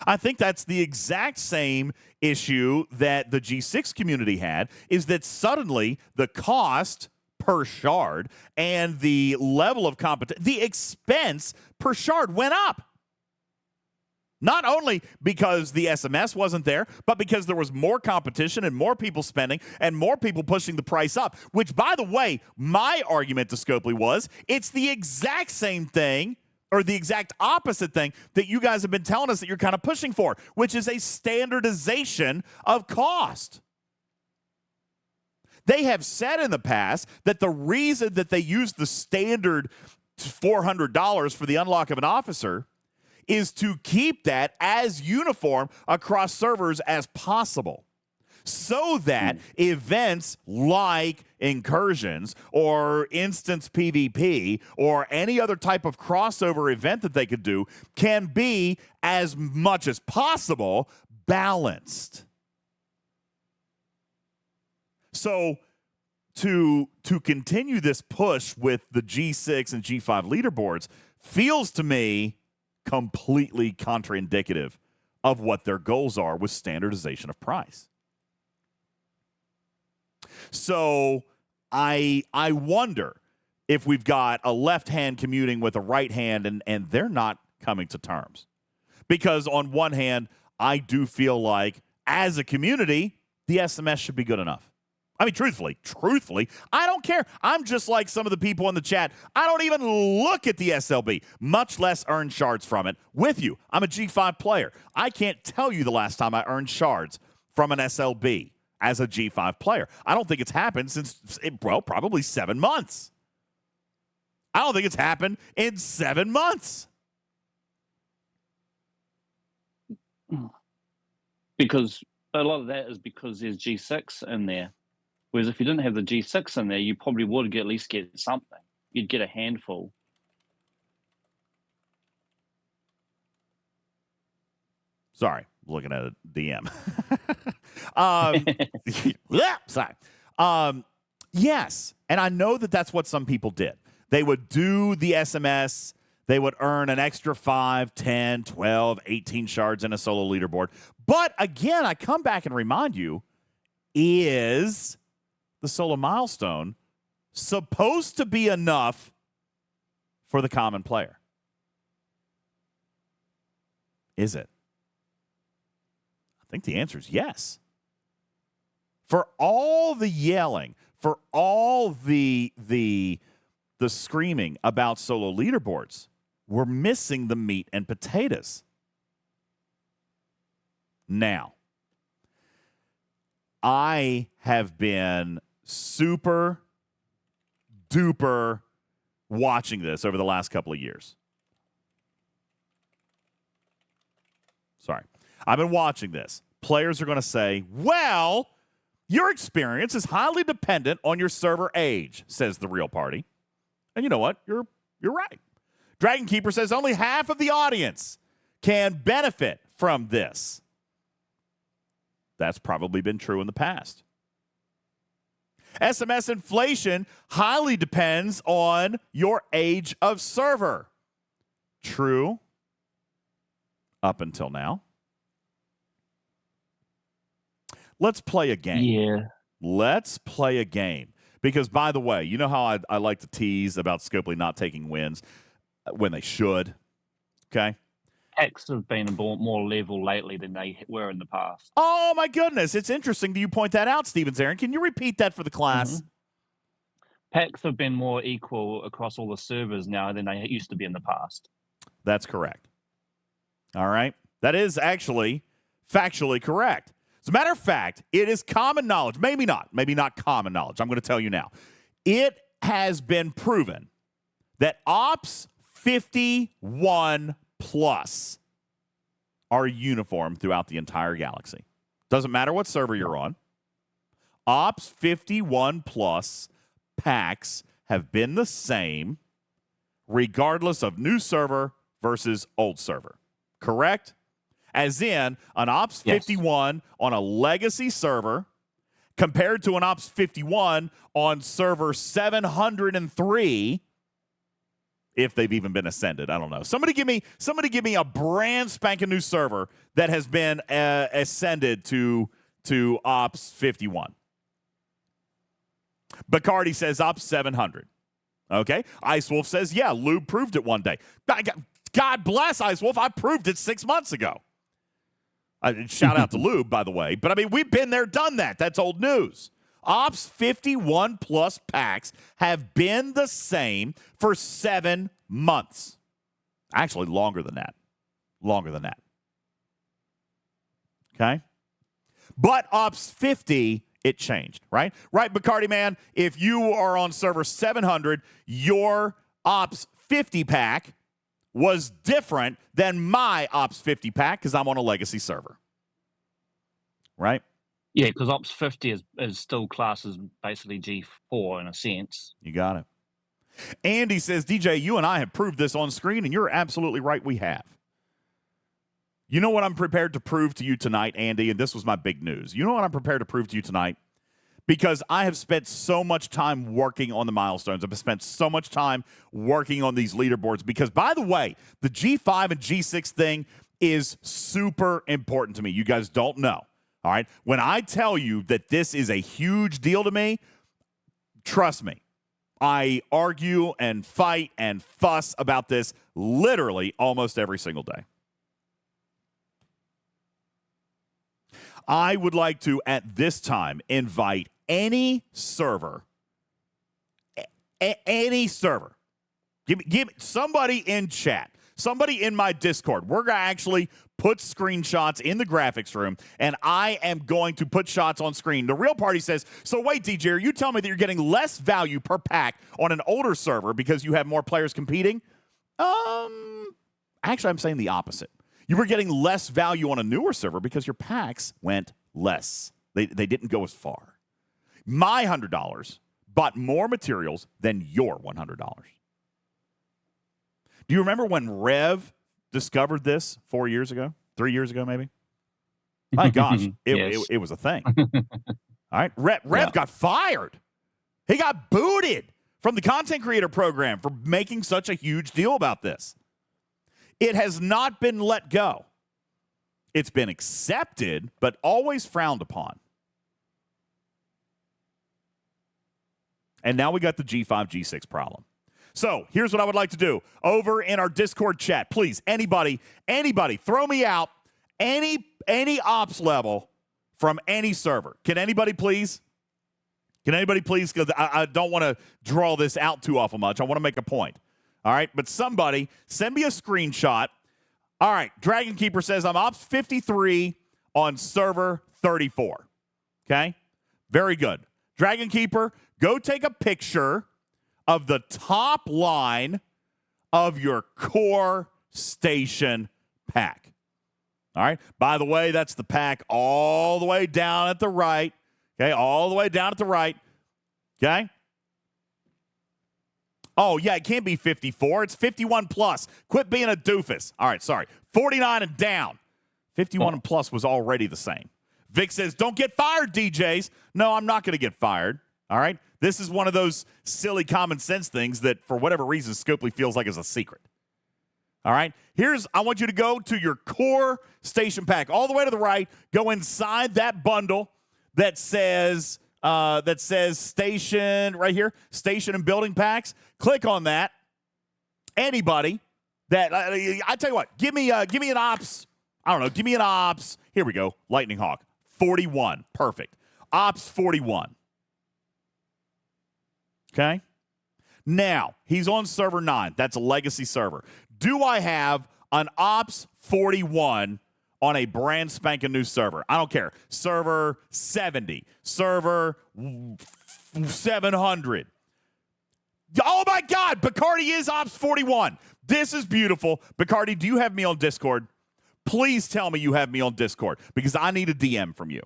I think that's the exact same issue that the G6 community had, is that suddenly the cost per shard and the level of competition, the expense per shard went up. Not only because the SMS wasn't there, but because there was more competition and more people spending and more people pushing the price up, which, by the way, my argument to Scopely was it's the exact same thing, or the exact opposite thing that you guys have been telling us that you're kind of pushing for, which is a standardization of cost. They have said in the past that the reason that they use the standard $400 for the unlock of an officer is to keep that as uniform across servers as possible, so that events like incursions or instance PvP or any other type of crossover event that they could do can be, as much as possible, balanced. So to continue this push with the G6 and G5 leaderboards feels to me completely contraindicative of what their goals are with standardization of price. So I wonder if we've got a left hand commuting with a right hand and they're not coming to terms. Because on one hand, I do feel like as a community, the SMS should be good enough. I mean, truthfully, I don't care. I'm just like some of the people in the chat. I don't even look at the SLB, much less earn shards from it with you. I'm a G5 player. I can't tell you the last time I earned shards from an SLB as a G5 player. I don't think it's happened since, probably 7 months. I don't think it's happened in 7 months. Because a lot of that is because there's G6 in there. Whereas if you didn't have the G6 in there, you probably would at least get something. You'd get a handful. Sorry, looking at a DM. Sorry. Yes, and I know that that's what some people did. They would do the SMS. They would earn an extra 5, 10, 12, 18 shards in a solo leaderboard. But again, I come back and remind you, is the solo milestone supposed to be enough for the common player? Is it? I think the answer is yes. For all the yelling, for all the screaming about solo leaderboards, we're missing the meat and potatoes. Now, I have been super duper watching this over the last couple of years. Sorry. I've been watching this. Players are going to say, well, your experience is highly dependent on your server age, says the real party. And you know what? You're right. Dragon Keeper says only half of the audience can benefit from this. That's probably been true in the past. SMS inflation highly depends on your age of server. True. Up until now. Let's play a game. Yeah. Let's play a game. Because, by the way, you know how I like to tease about Scopely not taking wins when they should? Okay? Packs have been more level lately than they were in the past. Oh, my goodness. It's interesting that you point that out, Stevens Aaron. Can you repeat that for the class? Mm-hmm. Packs have been more equal across all the servers now than they used to be in the past. That's correct. All right. That is actually factually correct. As a matter of fact, it is common knowledge. Maybe not common knowledge. I'm going to tell you now. It has been proven that Ops 51 plus are uniform throughout the entire galaxy. Doesn't matter what server you're on. Ops 51 plus packs have been the same regardless of new server versus old server. Correct? As in, an Ops 51 on a legacy server compared to an Ops 51 on server 703, if they've even been ascended. I don't know. Somebody give me a brand spanking new server that has been ascended to Ops 51. Bacardi says Ops 700. Okay. Ice Wolf says, yeah, Lube proved it one day. God bless Ice Wolf. I proved it 6 months ago. Shout out to Lube, by the way. But, I mean, we've been there, done that. That's old news. Ops 51 plus packs have been the same for 7 months. Actually, longer than that. Okay? But Ops 50, it changed, right? Right, Bacardi man, if you are on server 700, your Ops 50 pack was different than my Ops 50 pack because I'm on a legacy server. Right? Yeah, because Ops 50 is still classed as basically G4 in a sense. You got it. Andy says, DJ, you and I have proved this on screen, and you're absolutely right, we have. You know what I'm prepared to prove to you tonight, Andy, and this was my big news. You know what I'm prepared to prove to you tonight? Because I have spent so much time working on the milestones. I've spent so much time working on these leaderboards because, by the way, the G5 and G6 thing is super important to me. You guys don't know, all right? When I tell you that this is a huge deal to me, trust me. I argue and fight and fuss about this literally almost every single day. I would like to, at this time, invite any server, give me somebody in chat, somebody in my Discord. We're going to actually put screenshots in the graphics room, and I am going to put shots on screen. The Real Party says, so wait, DJ, are you telling me that you're getting less value per pack on an older server because you have more players competing? Actually, I'm saying the opposite. You were getting less value on a newer server because your packs went less. They didn't go as far. My $100 bought more materials than your $100. Do you remember when Rev discovered this 4 years ago? 3 years ago, maybe? My gosh, it was a thing. All right, Rev got fired. He got booted from the content creator program for making such a huge deal about this. It has not been let go. It's been accepted, but always frowned upon. And now we got the G5, G6 problem. So here's what I would like to do. Over in our Discord chat, please, anybody, throw me out any ops level from any server. Can anybody please? Because I don't want to draw this out too awful much. I want to make a point. All right, but somebody send me a screenshot. All right, Dragon Keeper says I'm Ops 53 on server 34. Okay, very good. Dragon Keeper, go take a picture of the top line of your core station pack. All right, by the way, that's the pack all the way down at the right. Okay, all the way down at the right. Okay. Oh, yeah, it can't be 54. It's 51 plus. Quit being a doofus. All right, sorry. 49 and down. 51 and plus was already the same. Vic says, don't get fired, DJs. No, I'm not going to get fired. All right? This is one of those silly common sense things that, for whatever reason, Scopely feels like is a secret. All right? I want you to go to your core station pack all the way to the right. Go inside that bundle that says station right here, station and building packs. Click on that. Anybody that I tell you what, give me an ops. I don't know. Give me an ops. Here we go. Lightning Hawk 41. Perfect. Ops 41. Okay. Now he's on server 9. That's a legacy server. Do I have an Ops 41 on a brand spanking new server? I don't care. Server 70, server 700. Oh my God, Bacardi is Ops 41. This is beautiful. Bacardi, do you have me on Discord? Please tell me you have me on Discord because I need a DM from you.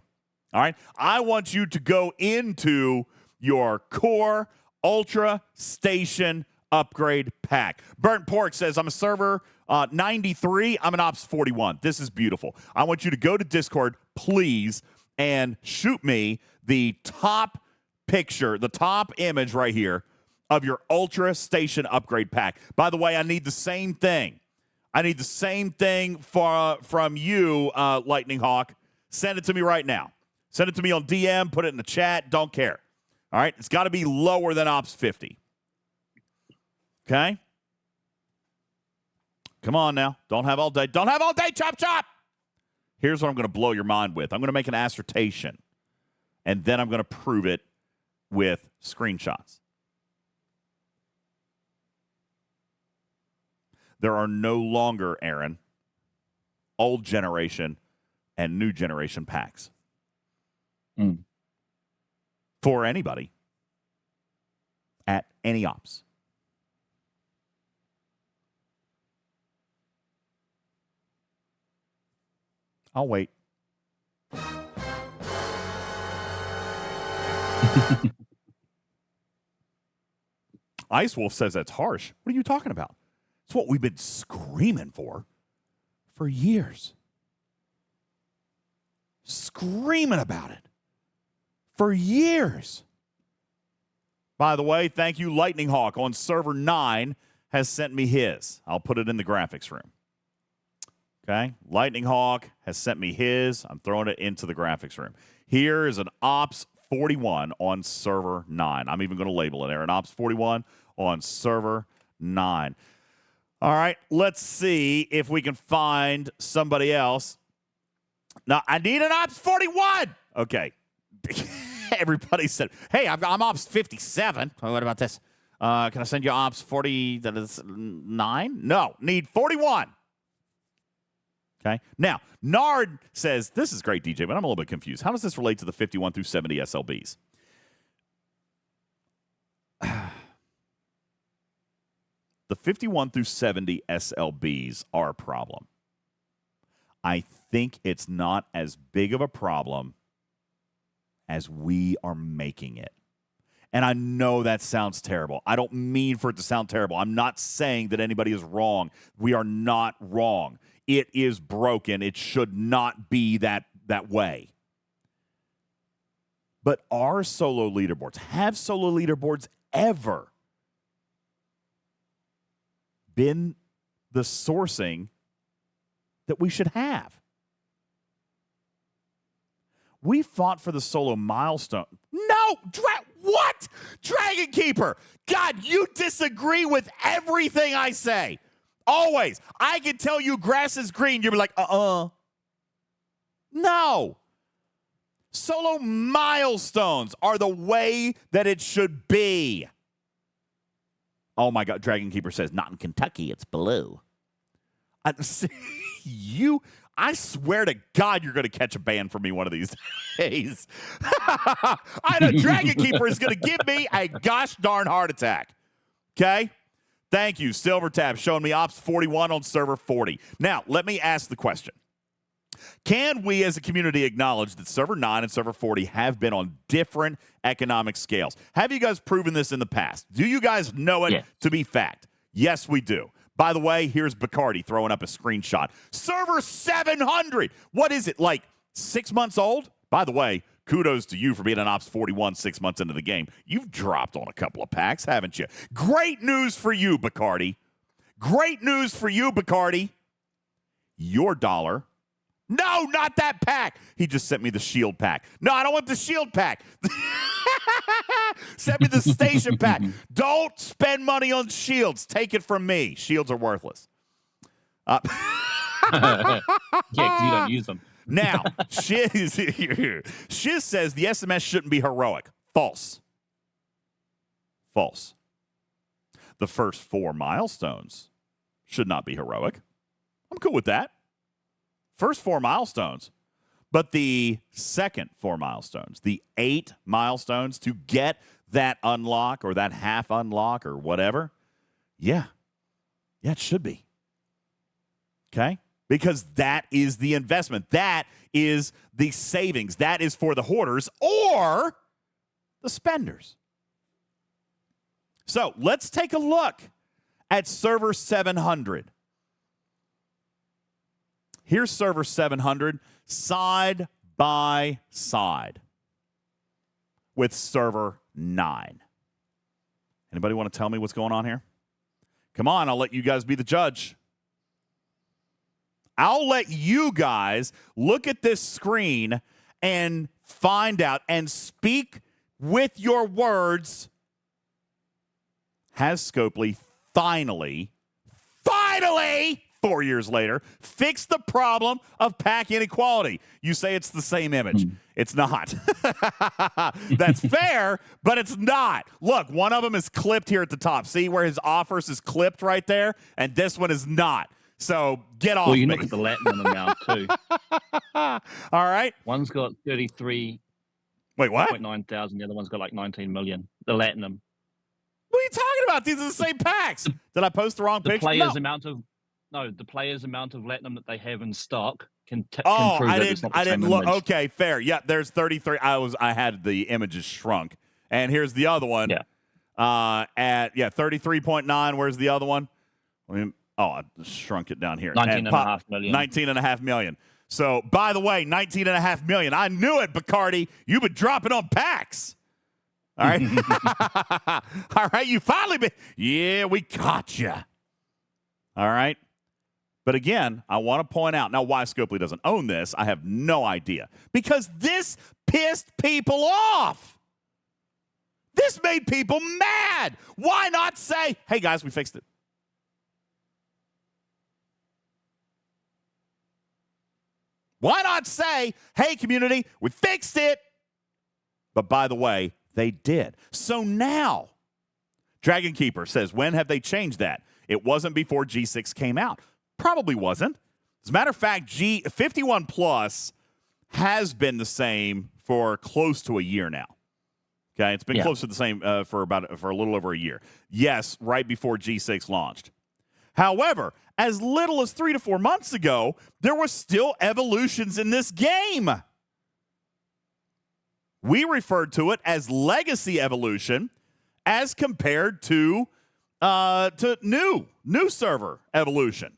All right? I want you to go into your core ultra station upgrade pack. Burnt Pork says, I'm a server 93. I'm an ops 41. This is beautiful. I want you to go to Discord, please, and shoot me the top picture, the top image right here of your Ultra Station upgrade pack. By the way, I need the same thing. I need the same thing from you, Lightning Hawk. Send it to me right now. Send it to me on DM. Put it in the chat. Don't care. All right? It's got to be lower than Ops 50. Okay? Come on now. Don't have all day. Don't have all day, chop, chop. Here's what I'm going to blow your mind with. I'm going to make an assertion, and then I'm going to prove it with screenshots. There are no longer, Aaron, old generation and new generation packs. For anybody at any ops. I'll wait. Ice Wolf says that's harsh. What are you talking about? It's what we've been screaming for years. Screaming about it for years. By the way, thank you, Lightning Hawk on server 9 has sent me his. I'll put it in the graphics room. Okay? Lightning Hawk has sent me his. I'm throwing it into the graphics room. Here is an Ops 41 on server 9. I'm even going to label it, Aaron. Ops 41 on server 9. All right, let's see if we can find somebody else. Now, I need an Ops 41. Okay. Everybody said, hey, I'm Ops 57. Oh, what about this? Can I send you Ops 49? No, need 41. Okay. Now, Nard says, this is great, DJ, but I'm a little bit confused. How does this relate to the 51 through 70 SLBs? The 51 through 70 SLBs are a problem. I think it's not as big of a problem as we are making it. And I know that sounds terrible. I don't mean for it to sound terrible. I'm not saying that anybody is wrong. We are not wrong. It is broken. It should not be that way. But are solo leaderboards, have solo leaderboards ever been the sourcing that we should have? We fought for the solo milestone. No! What? Dragon Keeper! God, you disagree with everything I say. Always. I can tell you grass is green. You'll be like, No. Solo milestones are the way that it should be. Oh, my God. Dragon Keeper says, not in Kentucky. It's blue. I swear to God, you're going to catch a ban from me one of these days. I know Dragon Keeper is going to give me a gosh darn heart attack. Okay? Thank you, Silver Tab, showing me Ops 41 on server 40. Now, let me ask the question. Can we as a community acknowledge that server 9 and server 40 have been on different economic scales? Have you guys proven this in the past? Do you guys know it to be fact? Yes, we do. By the way, here's Bacardi throwing up a screenshot. Server 700. What is it, like 6 months old? By the way, kudos to you for being an Ops 41 6 months into the game. You've dropped on a couple of packs, haven't you? Great news for you, Bacardi. Great news for you, Bacardi. Your dollar. No, not that pack. He just sent me the shield pack. No, I don't want the shield pack. Send me the station pack. Don't spend money on shields. Take it from me. Shields are worthless. Yeah, because you don't use them. Now, Shiz says the SMS shouldn't be heroic. False. False. The first 4 milestones should not be heroic. I'm cool with that. First 4 milestones. But the second 4 milestones, the 8 milestones to get that unlock or that half unlock or whatever, yeah, it should be. Okay? Because that is the investment. That is the savings. That is for the hoarders or the spenders. So let's take a look at server 700. Here's server 700 side by side with server 9. Anybody want to tell me what's going on here? Come on, I'll let you guys be the judge. I'll let you guys look at this screen and find out and speak with your words. Has Scopely finally, 4 years later, fixed the problem of pack inequality? You say it's the same image. It's not. That's fair, but it's not. Look, one of them is clipped here at the top. See where his offers is clipped right there? And this one is not. So get off. Well, you me. look at the Latin amount too. All right. One's got 33. Wait, what? 9 thousand. The other one's got like 19 million. The Latinum. What are you talking about? These are the same packs. Did I post the wrong picture? The player's amount of Latinum that they have in stock can prove I that it's not the I same didn't look. image. Okay, fair. Yeah, there's 33. I had the images shrunk, and here's the other one. Yeah. At 33.9. Where's the other one? I shrunk it down here. 19.5 million. 19.5 million. So, by the way, 19.5 million. I knew it, Bacardi. You've been dropping on packs. All right. All right. You finally been. Yeah, we caught you. All right. But again, I want to point out now why Scopely doesn't own this. I have no idea. Because this pissed people off. This made people mad. Why not say, hey, guys, we fixed it? Why not say, hey, community, we fixed it? But by the way, they did. So now, Dragon Keeper says, when have they changed that? It wasn't before G6 came out. Probably wasn't. As a matter of fact, G51 Plus has been the same for close to a year now. Okay, it's been close to the same for a little over a year. Yes, right before G6 launched. However, as little as 3 to 4 months ago, there were still evolutions in this game. We referred to it as legacy evolution as compared to new server evolution.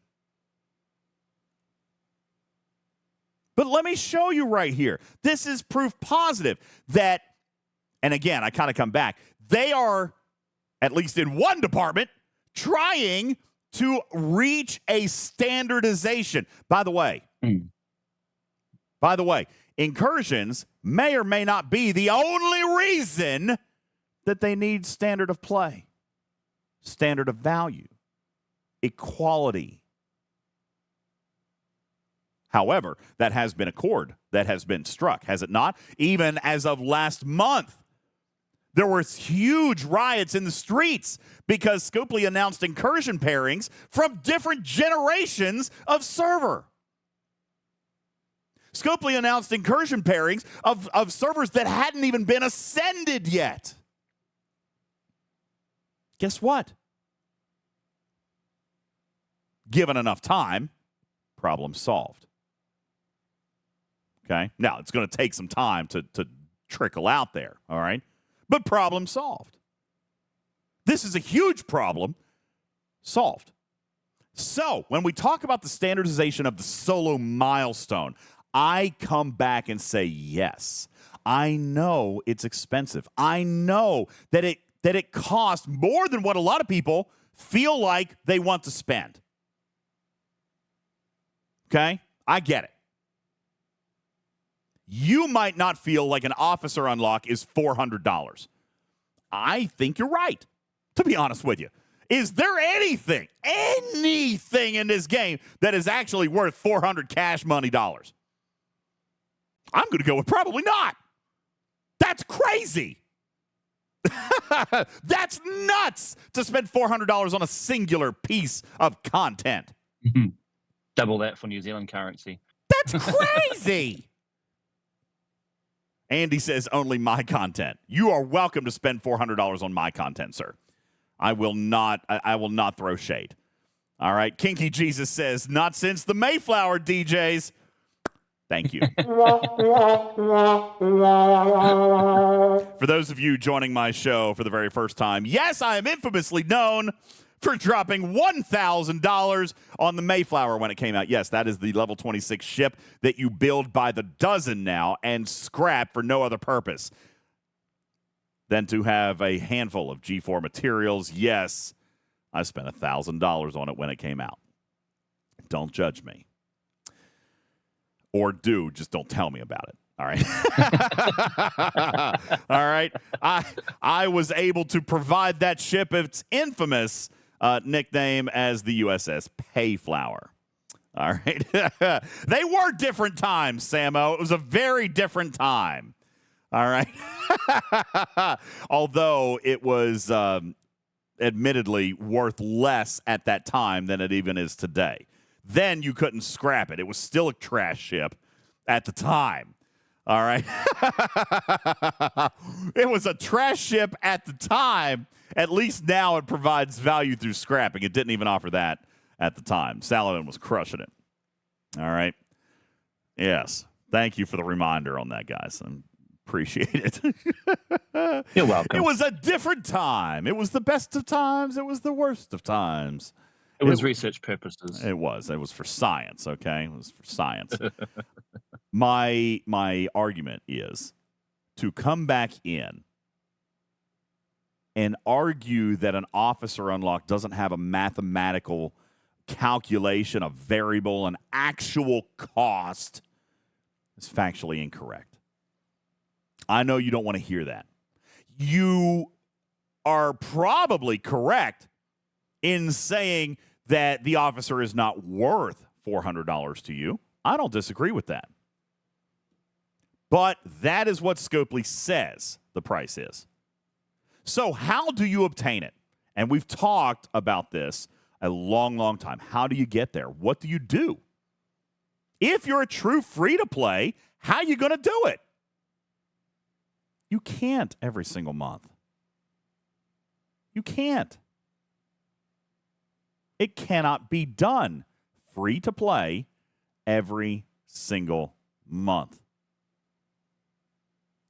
But let me show you right here. This is proof positive that, and again, I kind of come back, they are, at least in one department, trying to reach a standardization. By the way, incursions may or may not be the only reason that they need standard of play, standard of value, equality. However, that has been a chord that has been struck, has it not? Even as of last month, there were huge riots in the streets because Scopely announced incursion pairings from different generations of server. Scopely announced incursion pairings of servers that hadn't even been ascended yet. Guess what? Given enough time, problem solved. Okay? Now, it's going to take some time to trickle out there, all right? But problem solved. This is a huge problem solved. So, when we talk about the standardization of the solo milestone, I come back and say, yes, I know it's expensive. I know that it costs more than what a lot of people feel like they want to spend. Okay? I get it. You might not feel like an officer unlock is $400. I think you're right, to be honest with you. Is there anything in this game that is actually worth 400 cash money dollars? I'm going to go with probably not. That's crazy. That's nuts to spend $400 on a singular piece of content. Double that for New Zealand currency. That's crazy. Andy says only my content. You are welcome to spend $400 on my content, sir. I will not throw shade. All right. Kinky Jesus says, not since the Mayflower DJs. Thank you. For those of you joining my show for the very first time, yes, I am infamously known for dropping $1,000 on the Mayflower when it came out. Yes, that is the level 26 ship that you build by the dozen now and scrap for no other purpose than to have a handful of G4 materials. Yes, I spent $1,000 on it when it came out. Don't judge me. Or do, just don't tell me about it. All right. All right. I was able to provide that ship its infamous nickname as the USS Payflower. All right. They were different times, Samo. It was a very different time. All right. Although it was admittedly worth less at that time than it even is today. Then you couldn't scrap it. It was still a trash ship at the time. All right. It was a trash ship at the time. At least now it provides value through scrapping. It didn't even offer that at the time. Saladin was crushing it. All right. Yes. Thank you for the reminder on that, guys. I appreciate it. You're welcome. It was a different time. It was the best of times. It was the worst of times. It was research purposes. It was. It was for science, okay? It was for science. My argument is to come back in and argue that an officer unlock doesn't have a mathematical calculation, a variable, an actual cost is factually incorrect. I know you don't want to hear that. You are probably correct in saying that the officer is not worth $400 to you. I don't disagree with that. But that is what Scopely says the price is. So how do you obtain it? And we've talked about this a long, long time. How do you get there? What do you do? If you're a true free-to-play, how are you going to do it? You can't every single month. You can't. It cannot be done free to play every single month.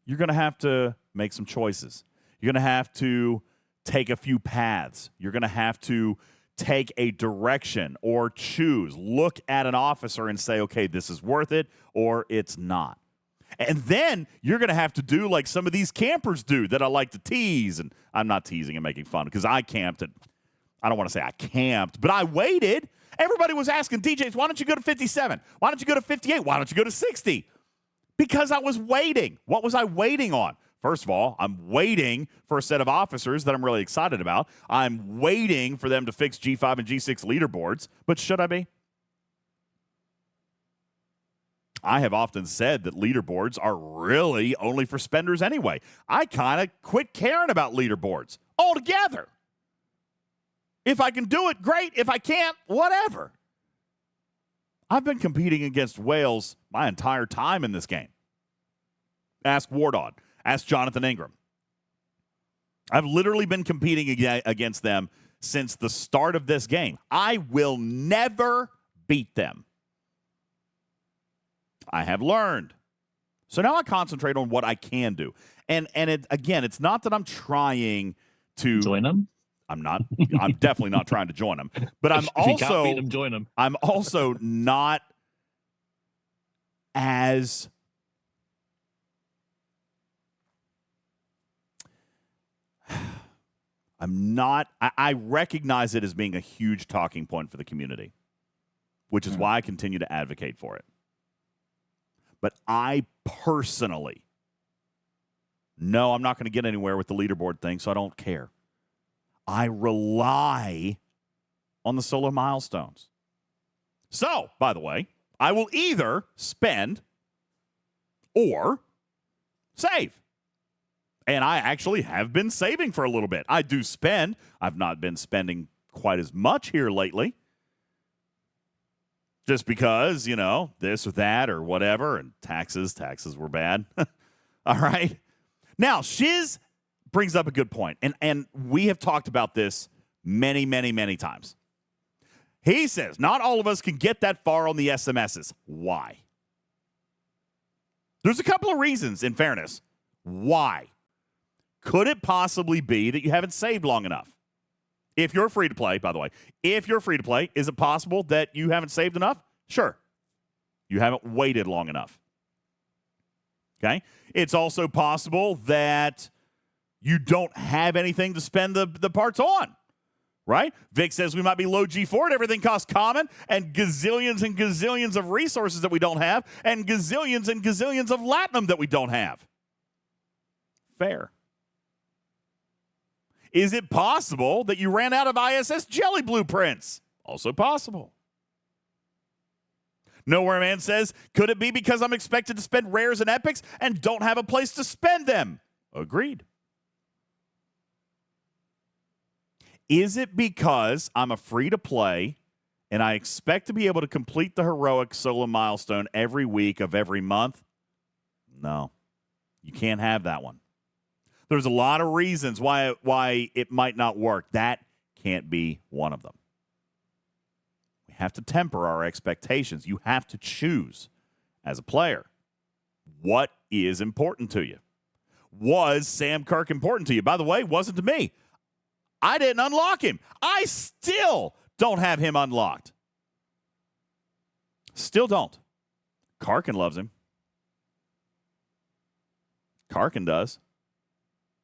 You're going to have to make some choices. You're going to have to take a few paths. You're going to have to take a direction or choose. Look at an officer and say, okay, this is worth it or it's not. And then you're going to have to do like some of these campers do that I like to tease. And I'm not teasing and making fun because I camped at I don't want to say I camped, but I waited. Everybody was asking, DJs, why don't you go to 57? Why don't you go to 58? Why don't you go to 60? Because I was waiting. What was I waiting on? First of all, I'm waiting for a set of officers that I'm really excited about. I'm waiting for them to fix G5 and G6 leaderboards. But should I be? I have often said that leaderboards are really only for spenders anyway. I kind of quit caring about leaderboards altogether. If I can do it, great. If I can't, whatever. I've been competing against whales my entire time in this game. Ask Wardon. Ask Jonathan Ingram. I've literally been competing against them since the start of this game. I will never beat them. I have learned. So now I concentrate on what I can do. And it's not that I'm trying to join them. I'm definitely not trying to join them. But I'm if you can't beat them, join them. I'm also not as I recognize it as being a huge talking point for the community, which is why I continue to advocate for it. But I personally, no, I'm not going to get anywhere with the leaderboard thing, so I don't care. I rely on the solo milestones. So, by the way, I will either spend or save. And I actually have been saving for a little bit. I do spend. I've not been spending quite as much here lately. Just because, this or that or whatever. And taxes were bad. All right. Now, Shiz brings up a good point. And we have talked about this many, many, many times. He says, not all of us can get that far on the SMSs. Why? There's a couple of reasons, in fairness. Why? Could it possibly be that you haven't saved long enough? If you're free to play, by the way, if you're free to play, is it possible that you haven't saved enough? Sure. You haven't waited long enough. Okay? It's also possible that you don't have anything to spend the parts on, right? Vic says we might be low G4 and everything costs common and gazillions of resources that we don't have and gazillions of latinum that we don't have. Fair. Is it possible that you ran out of ISS jelly blueprints? Also possible. Nowhere Man says, could it be because I'm expected to spend rares and epics and don't have a place to spend them? Agreed. Is it because I'm a free-to-play and I expect to be able to complete the heroic solo milestone every week of every month? No. You can't have that one. There's a lot of reasons why it might not work. That can't be one of them. We have to temper our expectations. You have to choose as a player. What is important to you? Was Sam Kirk important to you? By the way, wasn't to me. I didn't unlock him. I still don't have him unlocked. Still don't. Karkin loves him. Karkin does.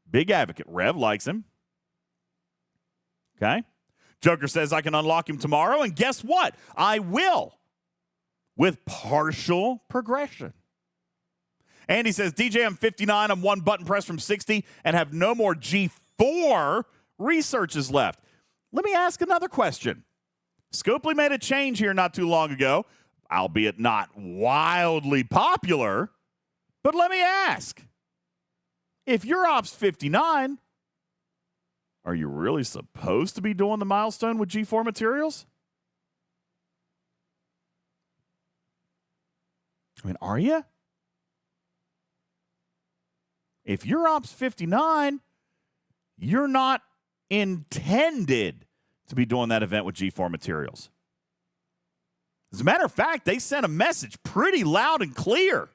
Big advocate. Rev likes him. Okay? Joker says I can unlock him tomorrow, and guess what? I will. With partial progression. Andy says, DJ, I'm 59. I'm one button press from 60 and have no more G4 researches left. Let me ask another question. Scopely made a change here not too long ago, albeit not wildly popular, but let me ask. If you're Ops 59, are you really supposed to be doing the milestone with G4 materials? I mean, are you? If you're Ops 59, you're not intended to be doing that event with G4 materials. As a matter of fact, they sent a message pretty loud and clear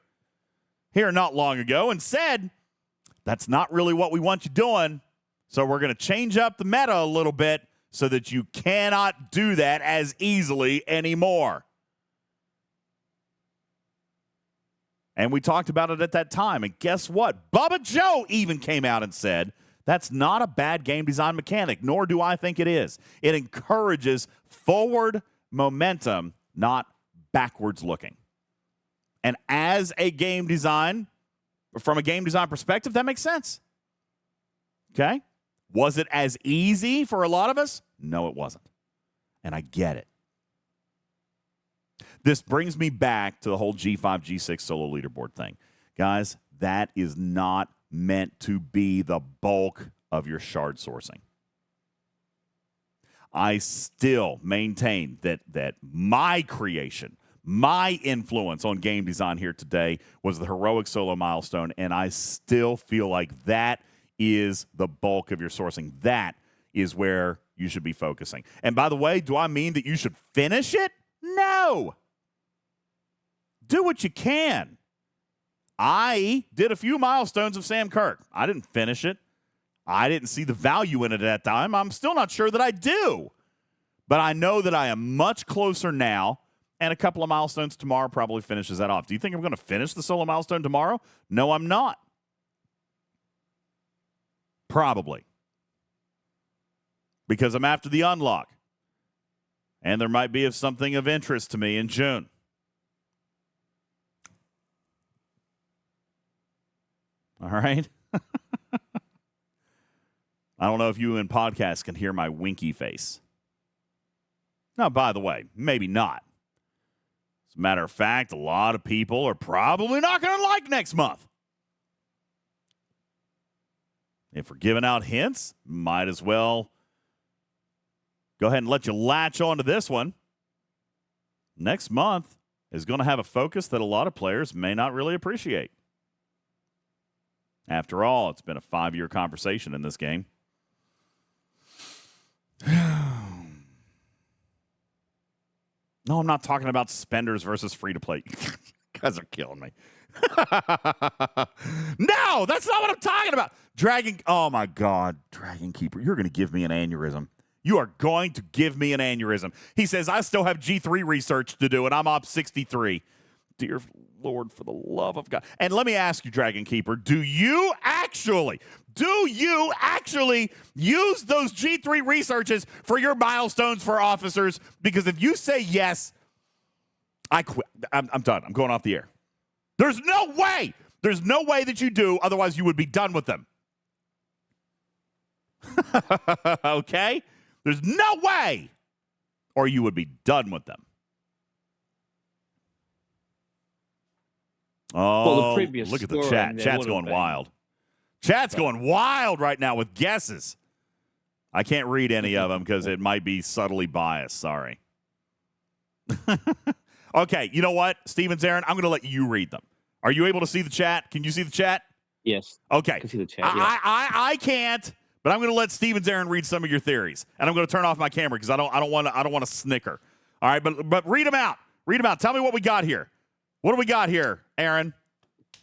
here not long ago and said, that's not really what we want you doing, so we're going to change up the meta a little bit so that you cannot do that as easily anymore. And we talked about it at that time, and guess what? Bubba Joe even came out and said, that's not a bad game design mechanic, nor do I think it is. It encourages forward momentum, not backwards looking. And as a game design, from a game design perspective, that makes sense. Okay? Was it as easy for a lot of us? No, it wasn't. And I get it. This brings me back to the whole G5, G6 solo leaderboard thing. Guys, that is not meant to be the bulk of your shard sourcing. I still maintain that my creation, my influence on game design here today was the heroic solo milestone, and I still feel like that is the bulk of your sourcing. That is where you should be focusing. And by the way, do I mean that you should finish it? No. Do what you can. I did a few milestones of Sam Kirk. I didn't finish it. I didn't see the value in it at that time. I'm still not sure that I do. But I know that I am much closer now, and a couple of milestones tomorrow probably finishes that off. Do you think I'm going to finish the solo milestone tomorrow? No, I'm not. Probably. Because I'm after the unlock. And there might be something of interest to me in June. All right? I don't know if you in podcasts can hear my winky face. Now, by the way, maybe not. As a matter of fact, a lot of people are probably not going to like next month. If we're giving out hints, might as well go ahead and let you latch on to this one. Next month is going to have a focus that a lot of players may not really appreciate. After all, it's been a 5-year conversation in this game. No, I'm not talking about spenders versus free-to-play. You guys are killing me. No, that's not what I'm talking about. Dragon. Oh, my God. Dragon Keeper, you're going to give me an aneurysm. You are going to give me an aneurysm. He says, I still have G3 research to do, and I'm up 63. Dear Lord, for the love of God. And let me ask you, Dragon Keeper, do you actually use those G3 researches for your milestones for officers? Because if you say yes, I quit. I'm done. I'm going off the air. There's no way. There's no way that you do. Otherwise, you would be done with them. Okay? There's no way. Or you would be done with them. Oh, well, the previous look at the chat. Chat's going wild. Chat's going wild right now with guesses. I can't read any of them because it might be subtly biased. Sorry. Okay, you know what, Stevens, Aaron? I'm going to let you read them. Are you able to see the chat? Can you see the chat? Yes. Okay. I can see the chat. I can't, but I'm going to let Stevens, Aaron read some of your theories, and I'm going to turn off my camera because I don't want to snicker. All right, but read them out. Read them out. Tell me what we got here. What do we got here, Aaron?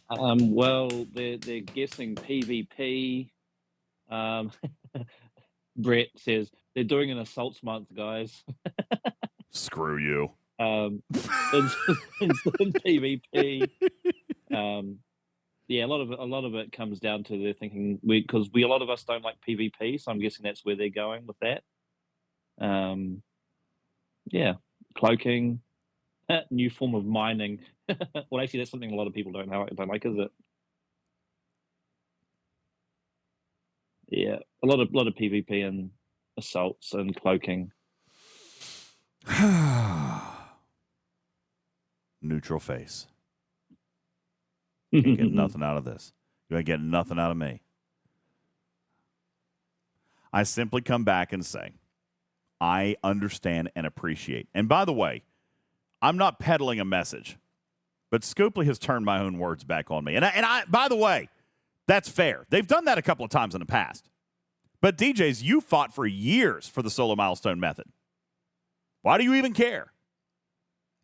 Well, they're guessing PvP. Brett says they're doing an assaults month, guys. Screw you. In PvP. Yeah, a lot of it comes down to they're thinking because a lot of us don't like PvP, so I'm guessing that's where they're going with that. Yeah, cloaking, new form of mining. Well, actually, that's something a lot of people don't like, is it? Yeah, a lot of PvP and assaults and cloaking. Neutral face. You ain't getting nothing out of this. You ain't getting nothing out of me. I simply come back and say, I understand and appreciate. And by the way, I'm not peddling a message, but Scopely has turned my own words back on me. And I by the way, that's fair. They've done that a couple of times in the past. But DJs, you fought for years for the solo milestone method. Why do you even care?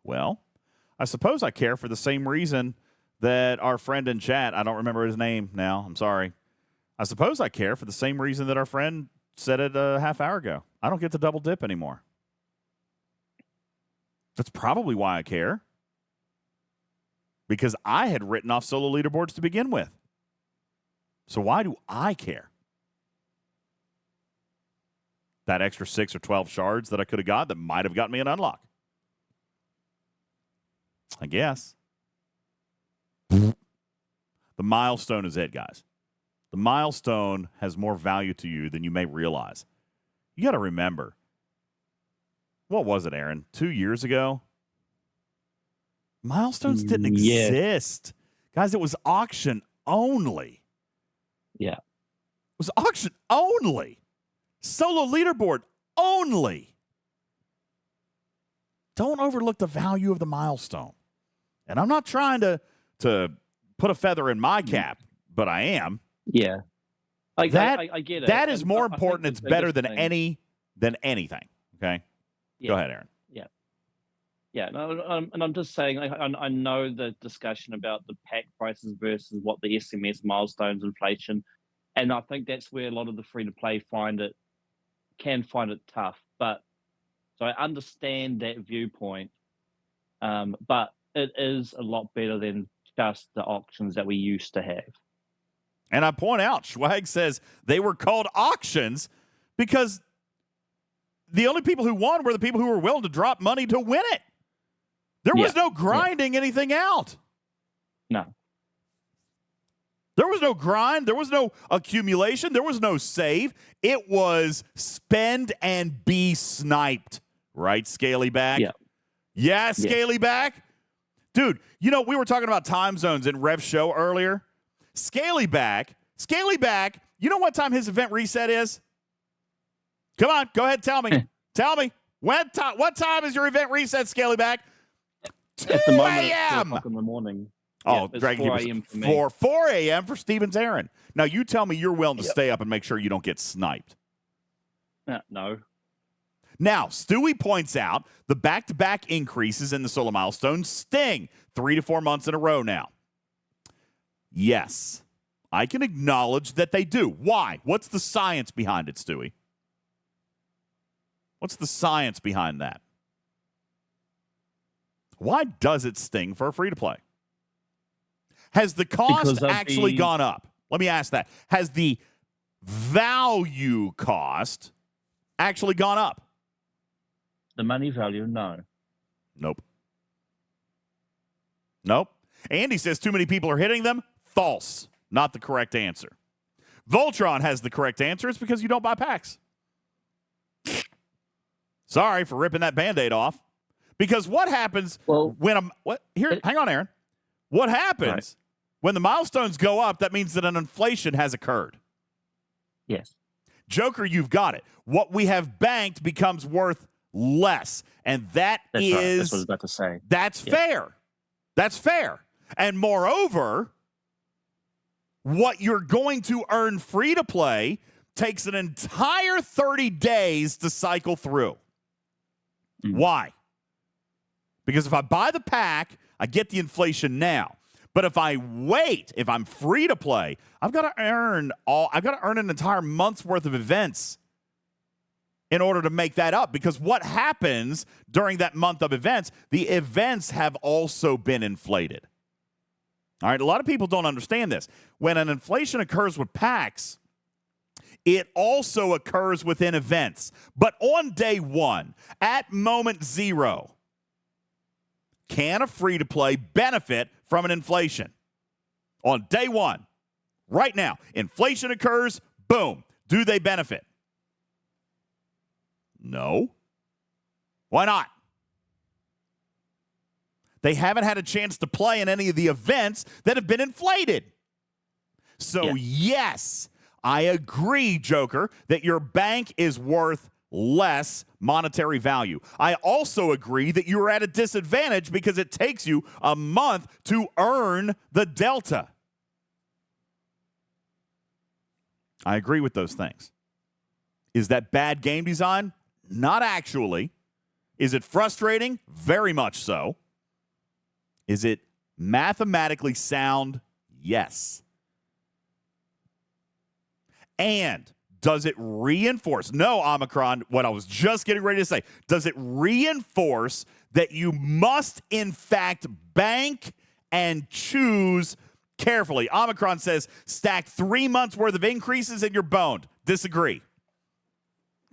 Well, I suppose I care for the same reason that our friend in chat, I don't remember his name now, I'm sorry. I suppose I care for the same reason that our friend said it a half hour ago. I don't get to double dip anymore. That's probably why I care. Because I had written off solo leaderboards to begin with. So why do I care? That extra 6 or 12 shards that I could have got that might have gotten me an unlock. I guess. The milestone is it, guys. The milestone has more value to you than you may realize. You got to remember. What was it, Aaron? 2 years ago? Milestones didn't exist. Guys, it was auction only. Yeah. It was auction only. Solo leaderboard only. Don't overlook the value of the milestone. And I'm not trying to put a feather in my cap, but I am. Yeah. I get it. That is more important. It's better than anything. Okay? Yeah. Go ahead, Aaron. Yeah, no, and I'm just saying, I know the discussion about the pack prices versus what the SMS milestones inflation, and I think that's where a lot of the free-to-play can find it tough. But so I understand that viewpoint, but it is a lot better than just the auctions that we used to have. And I point out, Schwag says they were called auctions because the only people who won were the people who were willing to drop money to win it. There was no grinding anything out. No. There was no grind. There was no accumulation. There was no save. It was spend and be sniped. Right, Scalyback? Yeah. Yeah, Scalyback? Dude, you know, we were talking about time zones in Rev's show earlier. Scalyback, you know what time his event reset is? Come on, go ahead, tell me. Tell me. What time is your event reset, Scalyback? 2 At the moment, it's 4 a.m. o'clock in the morning. Oh, it's Dragon 4 Keeper, a.m. for me. 4 a.m. for Stevens Aaron. Now, you tell me you're willing to stay up and make sure you don't get sniped. No. Now, Stewie points out the back-to-back increases in the solo milestone sting 3 to 4 months in a row now. Yes, I can acknowledge that they do. Why? What's the science behind it, Stewie? What's the science behind that? Why does it sting for a free-to-play? Has the cost actually gone up? Let me ask that. Has the value cost actually gone up? The money value, no. Nope. Andy says too many people are hitting them. False. Not the correct answer. Voltron has the correct answer. It's because you don't buy packs. Sorry for ripping that Band-Aid off. Because what happens when hang on, Aaron. What happens when the milestones go up, that means that an inflation has occurred. Yes. Joker, you've got it. What we have banked becomes worth less. And that's right. That's what I was about to say. That's fair. That's fair. And moreover, what you're going to earn free to play takes an entire 30 days to cycle through. Why? Because if I buy the pack, I get the inflation now. But if I wait, if I'm free to play, I've got to earn an entire month's worth of events in order to make that up. Because what happens during that month of events, the events have also been inflated. All right, a lot of people don't understand this. When an inflation occurs with packs, it also occurs within events. But on day one, at moment zero, can a free-to-play benefit from an inflation? On day one, right now, inflation occurs, boom. Do they benefit? No. Why not? They haven't had a chance to play in any of the events that have been inflated. So, yes, I agree, Joker, that your bank is worth less monetary value. I also agree that you're at a disadvantage because it takes you a month to earn the delta. I agree with those things. Is that bad game design? Not actually. Is it frustrating? Very much so. Is it mathematically sound? Yes. And does it reinforce? No, Omicron, what I was just getting ready to say. Does it reinforce that you must, in fact, bank and choose carefully? Omicron says stack 3 months worth of increases and you're boned. Disagree.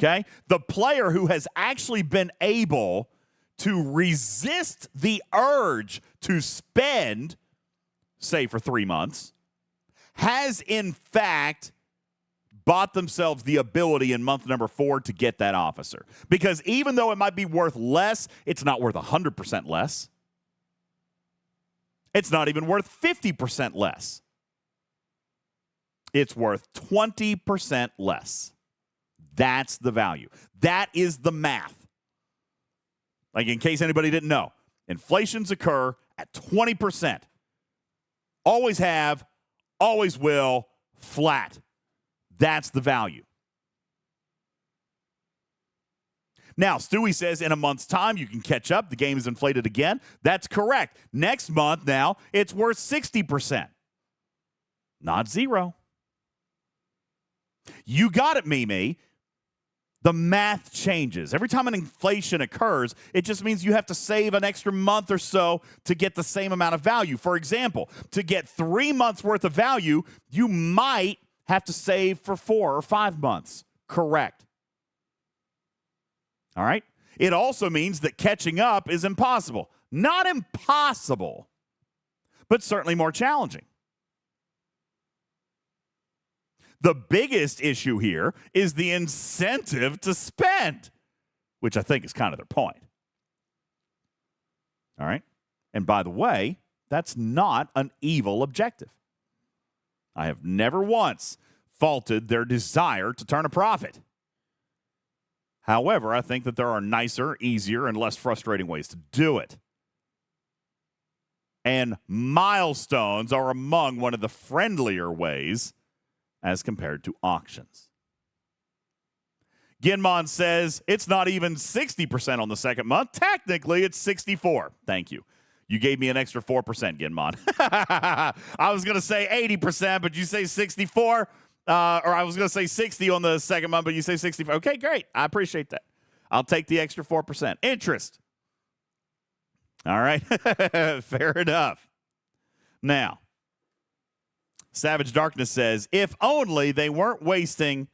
Okay? The player who has actually been able to resist the urge to spend, say, for 3 months, has, in fact, bought themselves the ability in month number 4 to get that officer. Because even though it might be worth less, it's not worth 100% less. It's not even worth 50% less. It's worth 20% less. That's the value. That is the math. Like, in case anybody didn't know, inflations occur at 20%. Always have, always will, flat. That's the value. Now, Stewie says in a month's time, you can catch up. The game is inflated again. That's correct. Next month now, it's worth 60%. Not zero. You got it, Mimi. The math changes. Every time an inflation occurs, it just means you have to save an extra month or so to get the same amount of value. For example, to get 3 months worth of value, you might have to save for 4 or 5 months. Correct. All right? It also means that catching up is impossible. Not impossible, but certainly more challenging. The biggest issue here is the incentive to spend, which I think is kind of their point. All right? And by the way, that's not an evil objective. I have never once faulted their desire to turn a profit. However, I think that there are nicer, easier, and less frustrating ways to do it. And milestones are among one of the friendlier ways as compared to auctions. Ginmon says it's not even 60% on the second month. Technically, it's 64%. Thank you. You gave me an extra 4%, Ginmon. I was going to say 80%, but you say 64. Or I was going to say 60 on the second month, but you say 64. Okay, great. I appreciate that. I'll take the extra 4%. Interest. All right. Fair enough. Now, Savage Darkness says, if only they weren't wasting.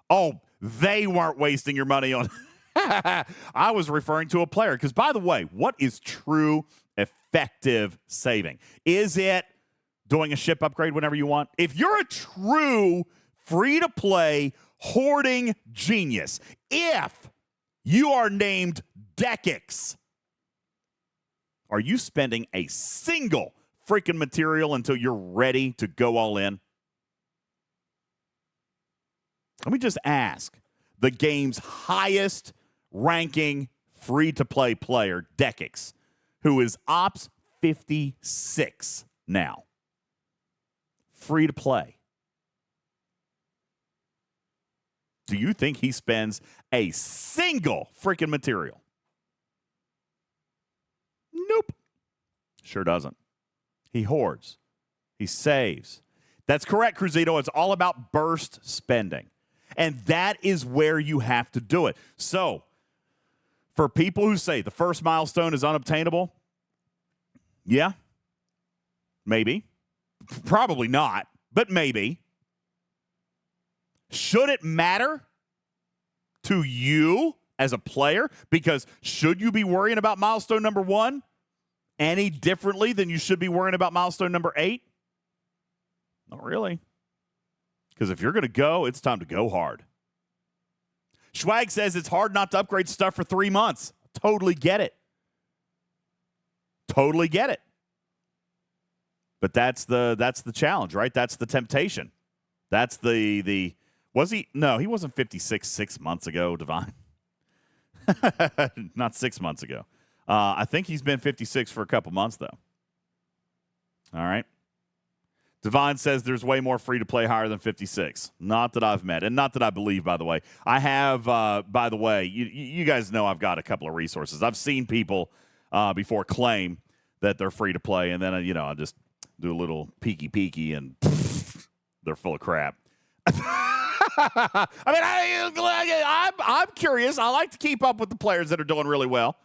Oh, they weren't wasting your money on. I was referring to a player. Because, by the way, what is true effective saving? Is it doing a ship upgrade whenever you want? If you're a true free-to-play hoarding genius, if you are named Dekix, are you spending a single freaking material until you're ready to go all in? Let me just ask the game's highest ranking free-to-play player, Dekix, who is Ops 56 now. Free-to-play. Do you think he spends a single freaking material? Nope. Sure doesn't. He hoards. He saves. That's correct, Cruzito. It's all about burst spending. And that is where you have to do it. So, for people who say the first milestone is unobtainable, yeah, maybe. Probably not, but maybe. Should it matter to you as a player? Because should you be worrying about milestone number 1 any differently than you should be worrying about milestone number 8? Not really. Because if you're going to go, it's time to go hard. Schwag says it's hard not to upgrade stuff for 3 months. Totally get it. Totally get it. But that's the challenge, right? That's the temptation. That's the was he? No, he wasn't 56 6 months ago, Divine. Not 6 months ago. I think he's been 56 for a couple months, though. All right. Divine says there's way more free-to-play higher than 56. Not that I've met, and not that I believe, by the way. I have, by the way, you guys know I've got a couple of resources. I've seen people before claim that they're free-to-play, and then, I just do a little peeky, and they're full of crap. I mean, I'm curious. I like to keep up with the players that are doing really well.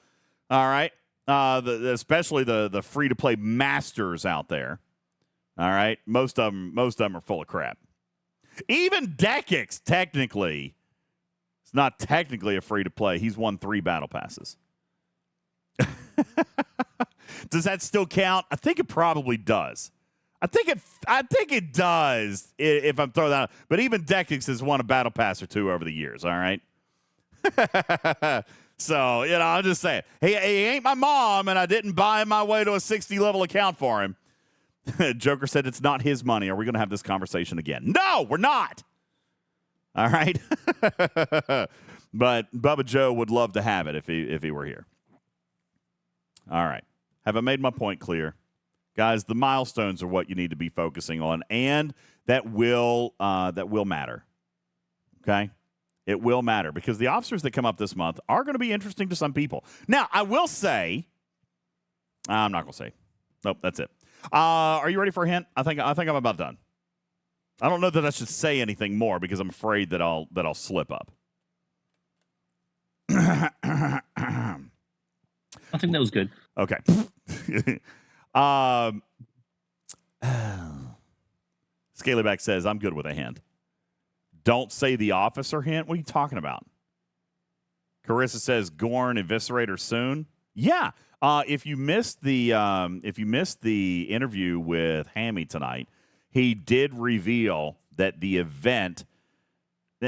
All right? Especially the free-to-play masters out there. All right, most of them are full of crap. Even Dekix, technically, is not technically a free to play. He's won 3 battle passes. Does that still count? I think it probably does. I think it does if I'm throwing that out. But even Dekix has won a battle pass or 2 over the years. All right. So I'm just saying, he ain't my mom, and I didn't buy my way to a 60 level account for him. Joker said it's not his money. Are we going to have this conversation again? No, we're not. All right. But Bubba Joe would love to have it if he were here. All right. Have I made my point clear? Guys, the milestones are what you need to be focusing on, and that will matter. Okay? It will matter because the officers that come up this month are going to be interesting to some people. Now, I will say, I'm not going to say. Nope, that's it. Are you ready for a hint? I think I'm about done. I don't know that I should say anything more because I'm afraid that I'll slip up. I think that was good. Okay. Scalyback says, I'm good with a hint. Don't say the officer hint. What are you talking about? Carissa says, Gorn eviscerator soon. Yeah. If you missed the interview with Hammy tonight, he did reveal that the event,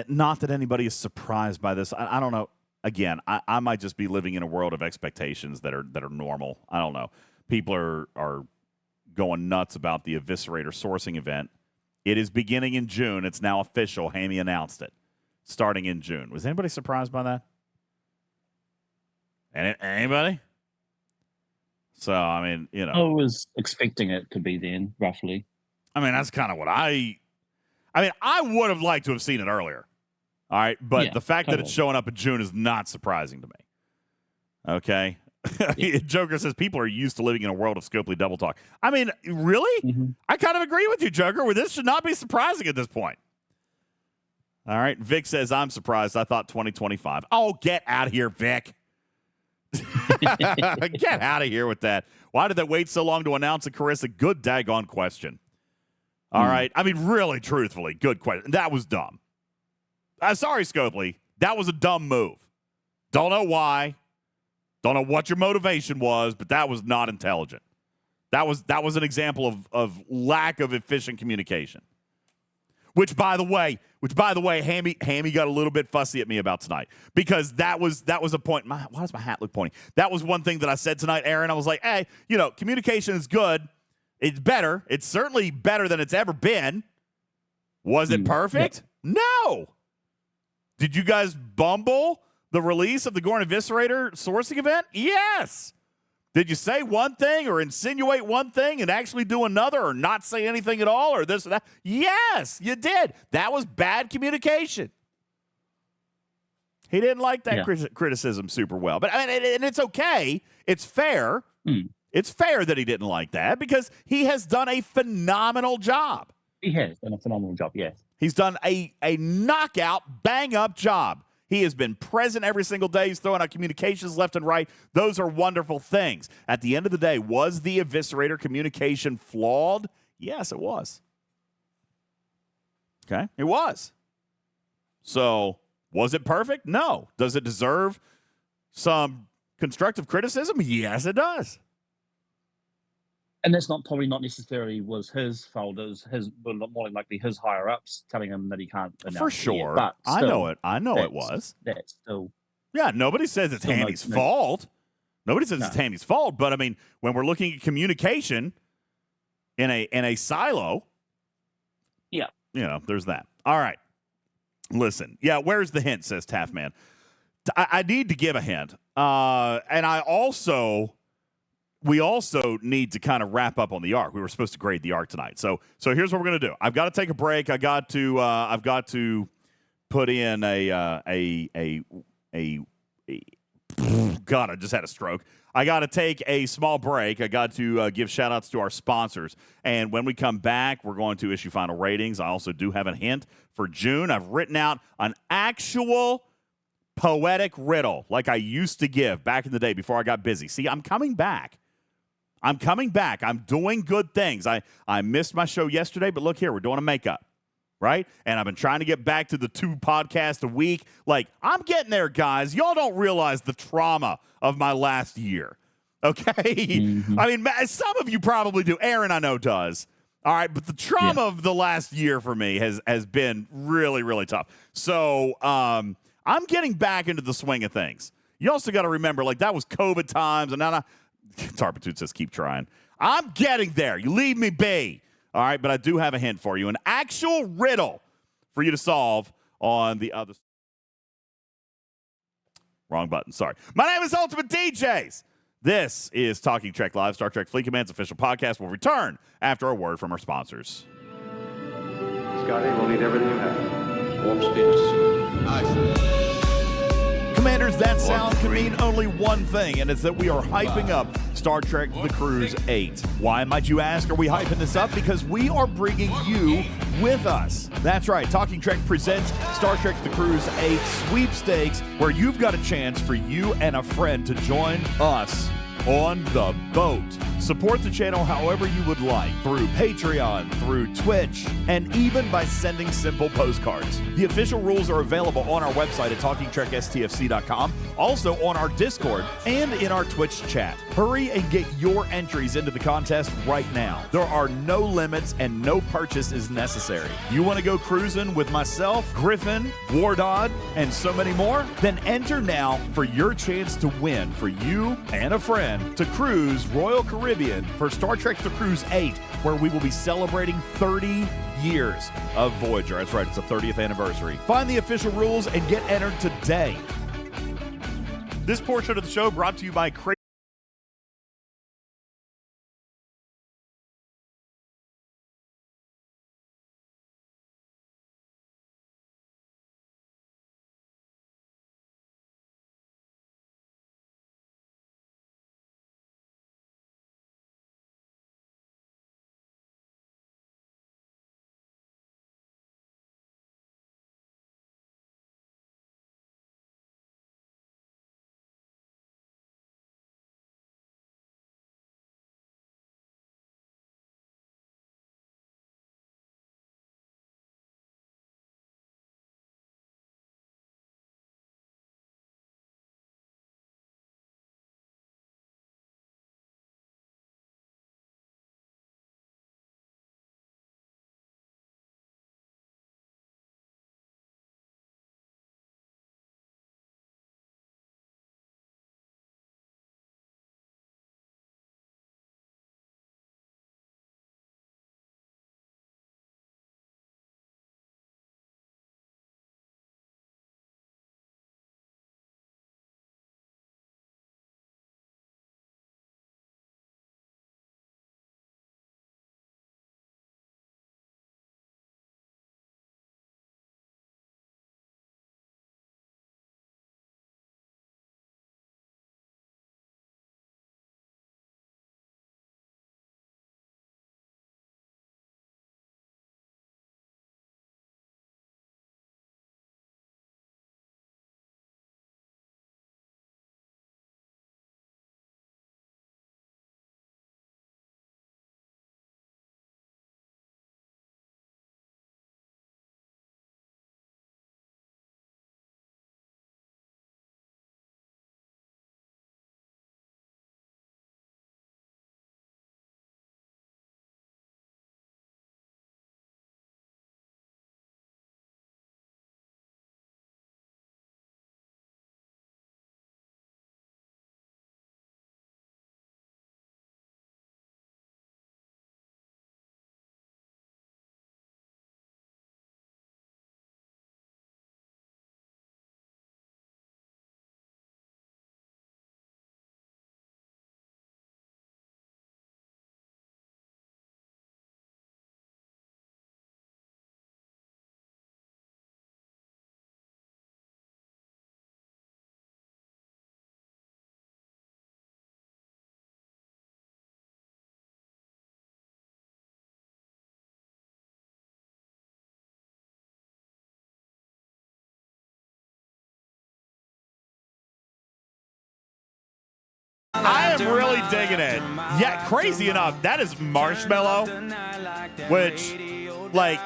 not that anybody is surprised by this. I don't know. Again, I might just be living in a world of expectations that are normal. I don't know. People are going nuts about the eviscerator sourcing event. It is beginning in June. It's now official. Hammy announced it, starting in June. Was anybody surprised by that? Anybody? So, I mean, I was expecting it to be then, roughly. I mean, that's kind of what I would have liked to have seen it earlier. All right. But the fact that it's showing up in June is not surprising to me. Okay. Joker says people are used to living in a world of Scopely double talk. I mean, really? Mm-hmm. I kind of agree with you, Joker, where this should not be surprising at this point. All right. Vic says, I'm surprised. I thought 2025. Oh, get out of here, Vic. Get out of here with that. Why did they wait so long to announce a Carissa? Good daggone question. All right. I mean, really, truthfully, good question. That was dumb. Sorry, Scopely. That was a dumb move. Don't know why. Don't know what your motivation was, but that was not intelligent. That was an example of lack of efficient communication. Which, by the way, Hammy got a little bit fussy at me about tonight because that was a point. Why does my hat look pointy? That was one thing that I said tonight, Aaron. I was like, hey, communication is good. It's better. It's certainly better than it's ever been. Was it perfect? No. Did you guys bumble the release of the Gorn Eviscerator sourcing event? Yes. Did you say one thing or insinuate one thing and actually do another or not say anything at all or this or that? Yes, you did. That was bad communication. He didn't like that criticism super well. But I mean, and it's okay. It's fair. It's fair that he didn't like that because he has done a phenomenal job. He has done a phenomenal job, yes. He's done a knockout, bang-up job. He has been present every single day. He's throwing out communications left and right. Those are wonderful things. At the end of the day, was the Eviscerator communication flawed? Yes, it was. Okay, it was. So, was it perfect? No. Does it deserve some constructive criticism? Yes, it does. And that's probably not necessarily was his fault. It was more than likely his higher ups telling him that he can't announce For sure. But still, I know it was. That's still. Yeah, nobody says it's Hammy's fault. Nobody says it's Hammy's fault. But I mean, when we're looking at communication in a silo, there's that. All right. Listen. Yeah, where's the hint, says Taffman. I need to give a hint. And we also need to kind of wrap up on the arc. We were supposed to grade the arc tonight. So here's what we're going to do. I've got to take a break. I've got to put in God, I just had a stroke. I got to take a small break. I got to give shout-outs to our sponsors. And when we come back, we're going to issue final ratings. I also do have a hint for June. I've written out an actual poetic riddle like I used to give back in the day before I got busy. See, I'm coming back. I'm doing good things. I missed my show yesterday, but look here, we're doing a makeup, right? And I've been trying to get back to the 2 podcasts a week. Like, I'm getting there, guys. Y'all don't realize the trauma of my last year, okay? Mm-hmm. I mean, some of you probably do. Aaron, I know, does. All right, but the trauma of the last year for me has been really, really tough. So I'm getting back into the swing of things. You also got to remember, like, that was COVID times, and now Tarpitude says, keep trying. I'm getting there. You leave me be. All right, but I do have a hint for you, an actual riddle for you to solve on the other. Wrong button, sorry. My name is UltimatDJz. This is Talking Trek Live, Star Trek Fleet Command's official podcast. Will return after a word from our sponsors. Scotty, we'll need everything you have. Warp speed. Aye, sir. Commanders, that sound can mean only one thing, and it's that we are hyping up Star Trek The Cruise 8. Why, might you ask, are we hyping this up? Because we are bringing you with us. That's right, Talking Trek presents Star Trek The Cruise 8 Sweepstakes, where you've got a chance for you and a friend to join us on the boat. Support the channel however you would like, through Patreon, through Twitch, and even by sending simple postcards. The official rules are available on our website at TalkingTrekSTFC.com, also on our Discord, and in our Twitch chat. Hurry and get your entries into the contest right now. There are no limits and no purchase is necessary. You want to go cruising with myself, Griffin, Wardod, and so many more? Then enter now for your chance to win for you and a friend to cruise Royal Caribbean for Star Trek The Cruise 8, where we will be celebrating 30 years of Voyager. That's right, it's the 30th anniversary. Find the official rules and get entered today. This portion of the show brought to you by I am really digging it. Yeah, crazy enough, that is Marshmello, which, like,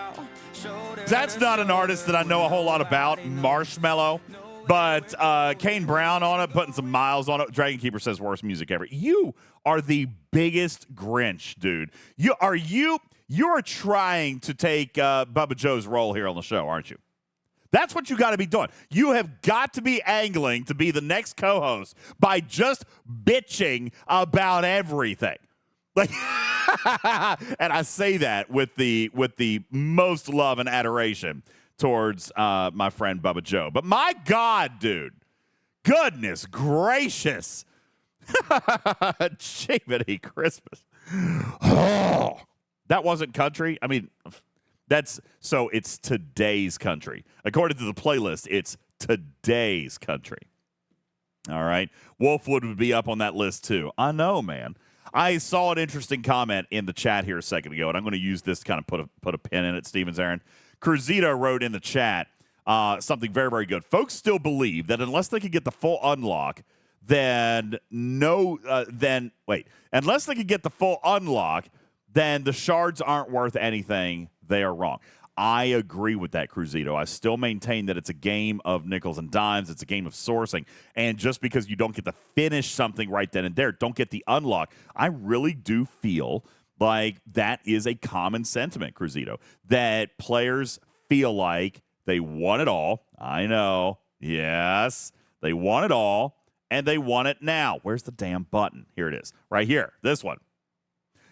that's not an artist that I know a whole lot about, Marshmello. But Kane Brown on it, putting some miles on it. Dragon Keeper says worst music ever. You are the biggest Grinch, dude. You're trying to take Bubba Joe's role here on the show, aren't you? That's what you got to be doing. You have got to be angling to be the next co-host by just bitching about everything. Like, and I say that with the most love and adoration towards my friend Bubba Joe. But my God, dude, goodness gracious. Jiminy Christmas. Oh, that wasn't country. I mean, it's today's country. According to the playlist, it's today's country. All right. Wolfwood would be up on that list too. I know, man. I saw an interesting comment in the chat here a second ago, and I'm going to use this to kind of put a pin in it, Stevens Aaron. Cruzito wrote in the chat something very, very good. Folks still believe that unless they can get the full unlock, unless they can get the full unlock, then the shards aren't worth anything. They are wrong. I agree with that, Cruzito. I still maintain that it's a game of nickels and dimes. It's a game of sourcing. And just because you don't get to finish something right then and there, don't get the unlock, I really do feel like that is a common sentiment, Cruzito, that players feel like they want it all. I know. Yes. They want it all, and they want it now. Where's the damn button? Here it is. Right here. This one.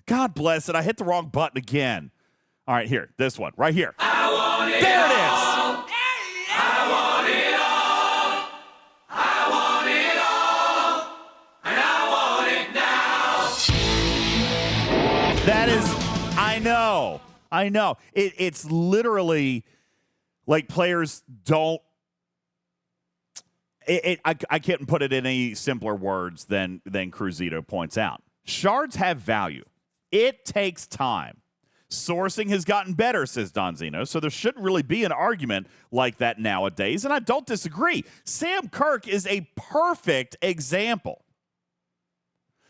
God bless it. I hit the wrong button again. All right, here. This one. Right here. I want it there all. It is. I want it all. I want it all. And I want it now. That is, I know. It's literally like players don't. I can't put it in any simpler words than Cruzito points out. Shards have value. It takes time. Sourcing has gotten better, says Donzino, so there shouldn't really be an argument like that nowadays, and I don't disagree. Sam Kirk is a perfect example.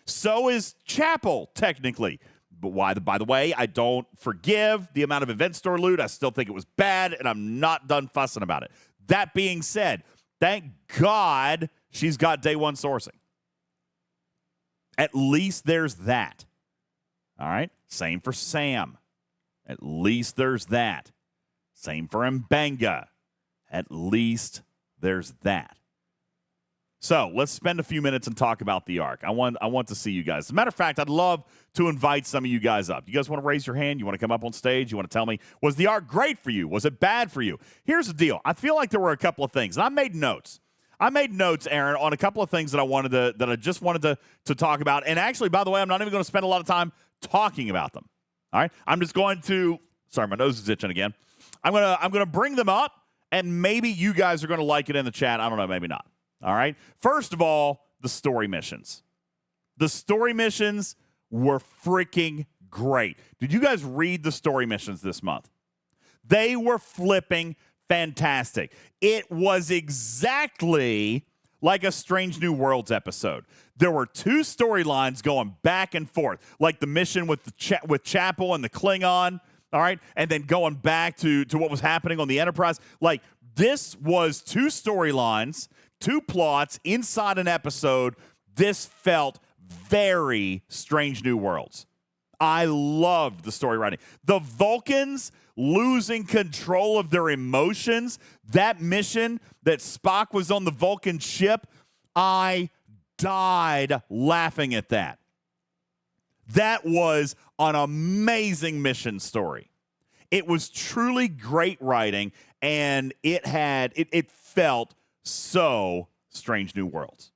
So is Chapel, technically. But by the way, I don't forgive the amount of event store loot. I still think it was bad, and I'm not done fussing about it. That being said, thank God she's got day one sourcing. At least there's that. All right? Same for Sam. At least there's that. Same for Mbenga. At least there's that. So let's spend a few minutes and talk about the Ark. I want to see you guys. As a matter of fact, I'd love to invite some of you guys up. You guys want to raise your hand? You want to come up on stage? You want to tell me, was the Ark great for you? Was it bad for you? Here's the deal. I feel like there were a couple of things, and I made notes. Aaron, on a couple of things that I just wanted to talk about. And actually, by the way, I'm not even going to spend a lot of time talking about them. All right? I'm just going to, sorry, my nose is itching again. I'm going to bring them up, and maybe you guys are going to like it in the chat. I don't know, maybe not. All right? First of all, the story missions. The story missions were freaking great. Did you guys read the story missions this month? They were flipping fantastic. It was exactly like a Strange New Worlds episode. There were two storylines going back and forth, like the mission with with Chapel and the Klingon, all right, and then going back to what was happening on the Enterprise. Like, this was two storylines, two plots inside an episode. This felt very Strange New Worlds. I loved the story writing. The Vulcans losing control of their emotions, that mission that Spock was on the Vulcan ship, I died laughing at that. That was an amazing mission story. It was truly great writing, and it felt so Strange New Worlds.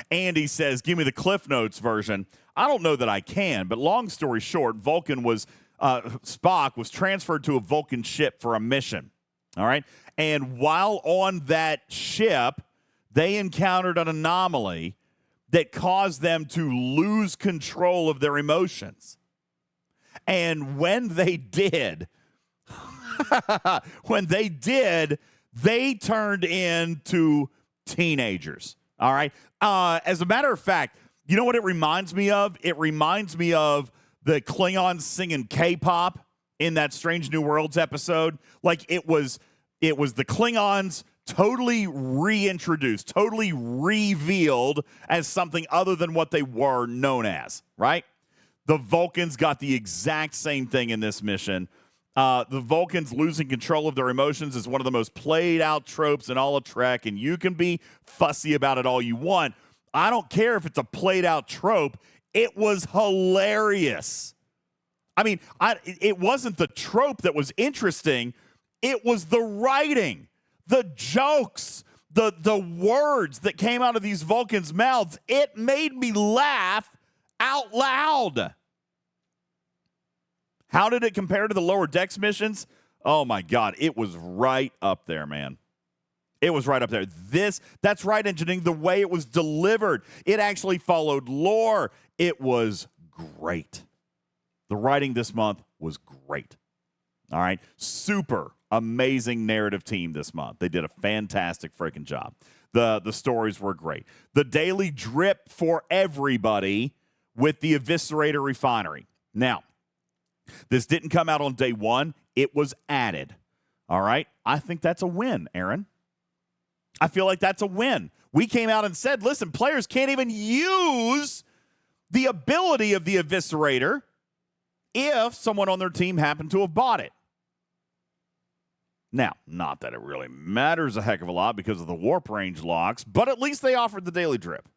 Andy says, give me the Cliff Notes version. I don't know that I can, but long story short, Spock was transferred to a Vulcan ship for a mission. All right. And while on that ship, they encountered an anomaly that caused them to lose control of their emotions. And when they did, they turned into teenagers. All right. As a matter of fact, you know what it reminds me of? It reminds me of the Klingons singing K-pop in that Strange New Worlds episode. Like it was the Klingons totally reintroduced, totally revealed as something other than what they were known as, right? The Vulcans got the exact same thing in this mission. The Vulcans losing control of their emotions is one of the most played out tropes in all of Trek, and you can be fussy about it all you want. I don't care if it's a played out trope. It was hilarious. I mean, it wasn't the trope that was interesting. It was the writing, the jokes, the words that came out of these Vulcans' mouths. It made me laugh out loud. How did it compare to the lower decks missions? Oh, my God. It was right up there, man. It was right up there. That's right engineering, the way it was delivered. It actually followed lore. It was great. The writing this month was great. All right. Super amazing narrative team this month. They did a fantastic freaking job. The stories were great. The daily drip for everybody with the Eviscerator Refinery. Now, this didn't come out on day one. It was added. All right. I think that's a win, Aaron. I feel like that's a win. We came out and said, listen, players can't even use the ability of the Eviscerator if someone on their team happened to have bought it. Now, not that it really matters a heck of a lot because of the warp range locks, but at least they offered the daily drip.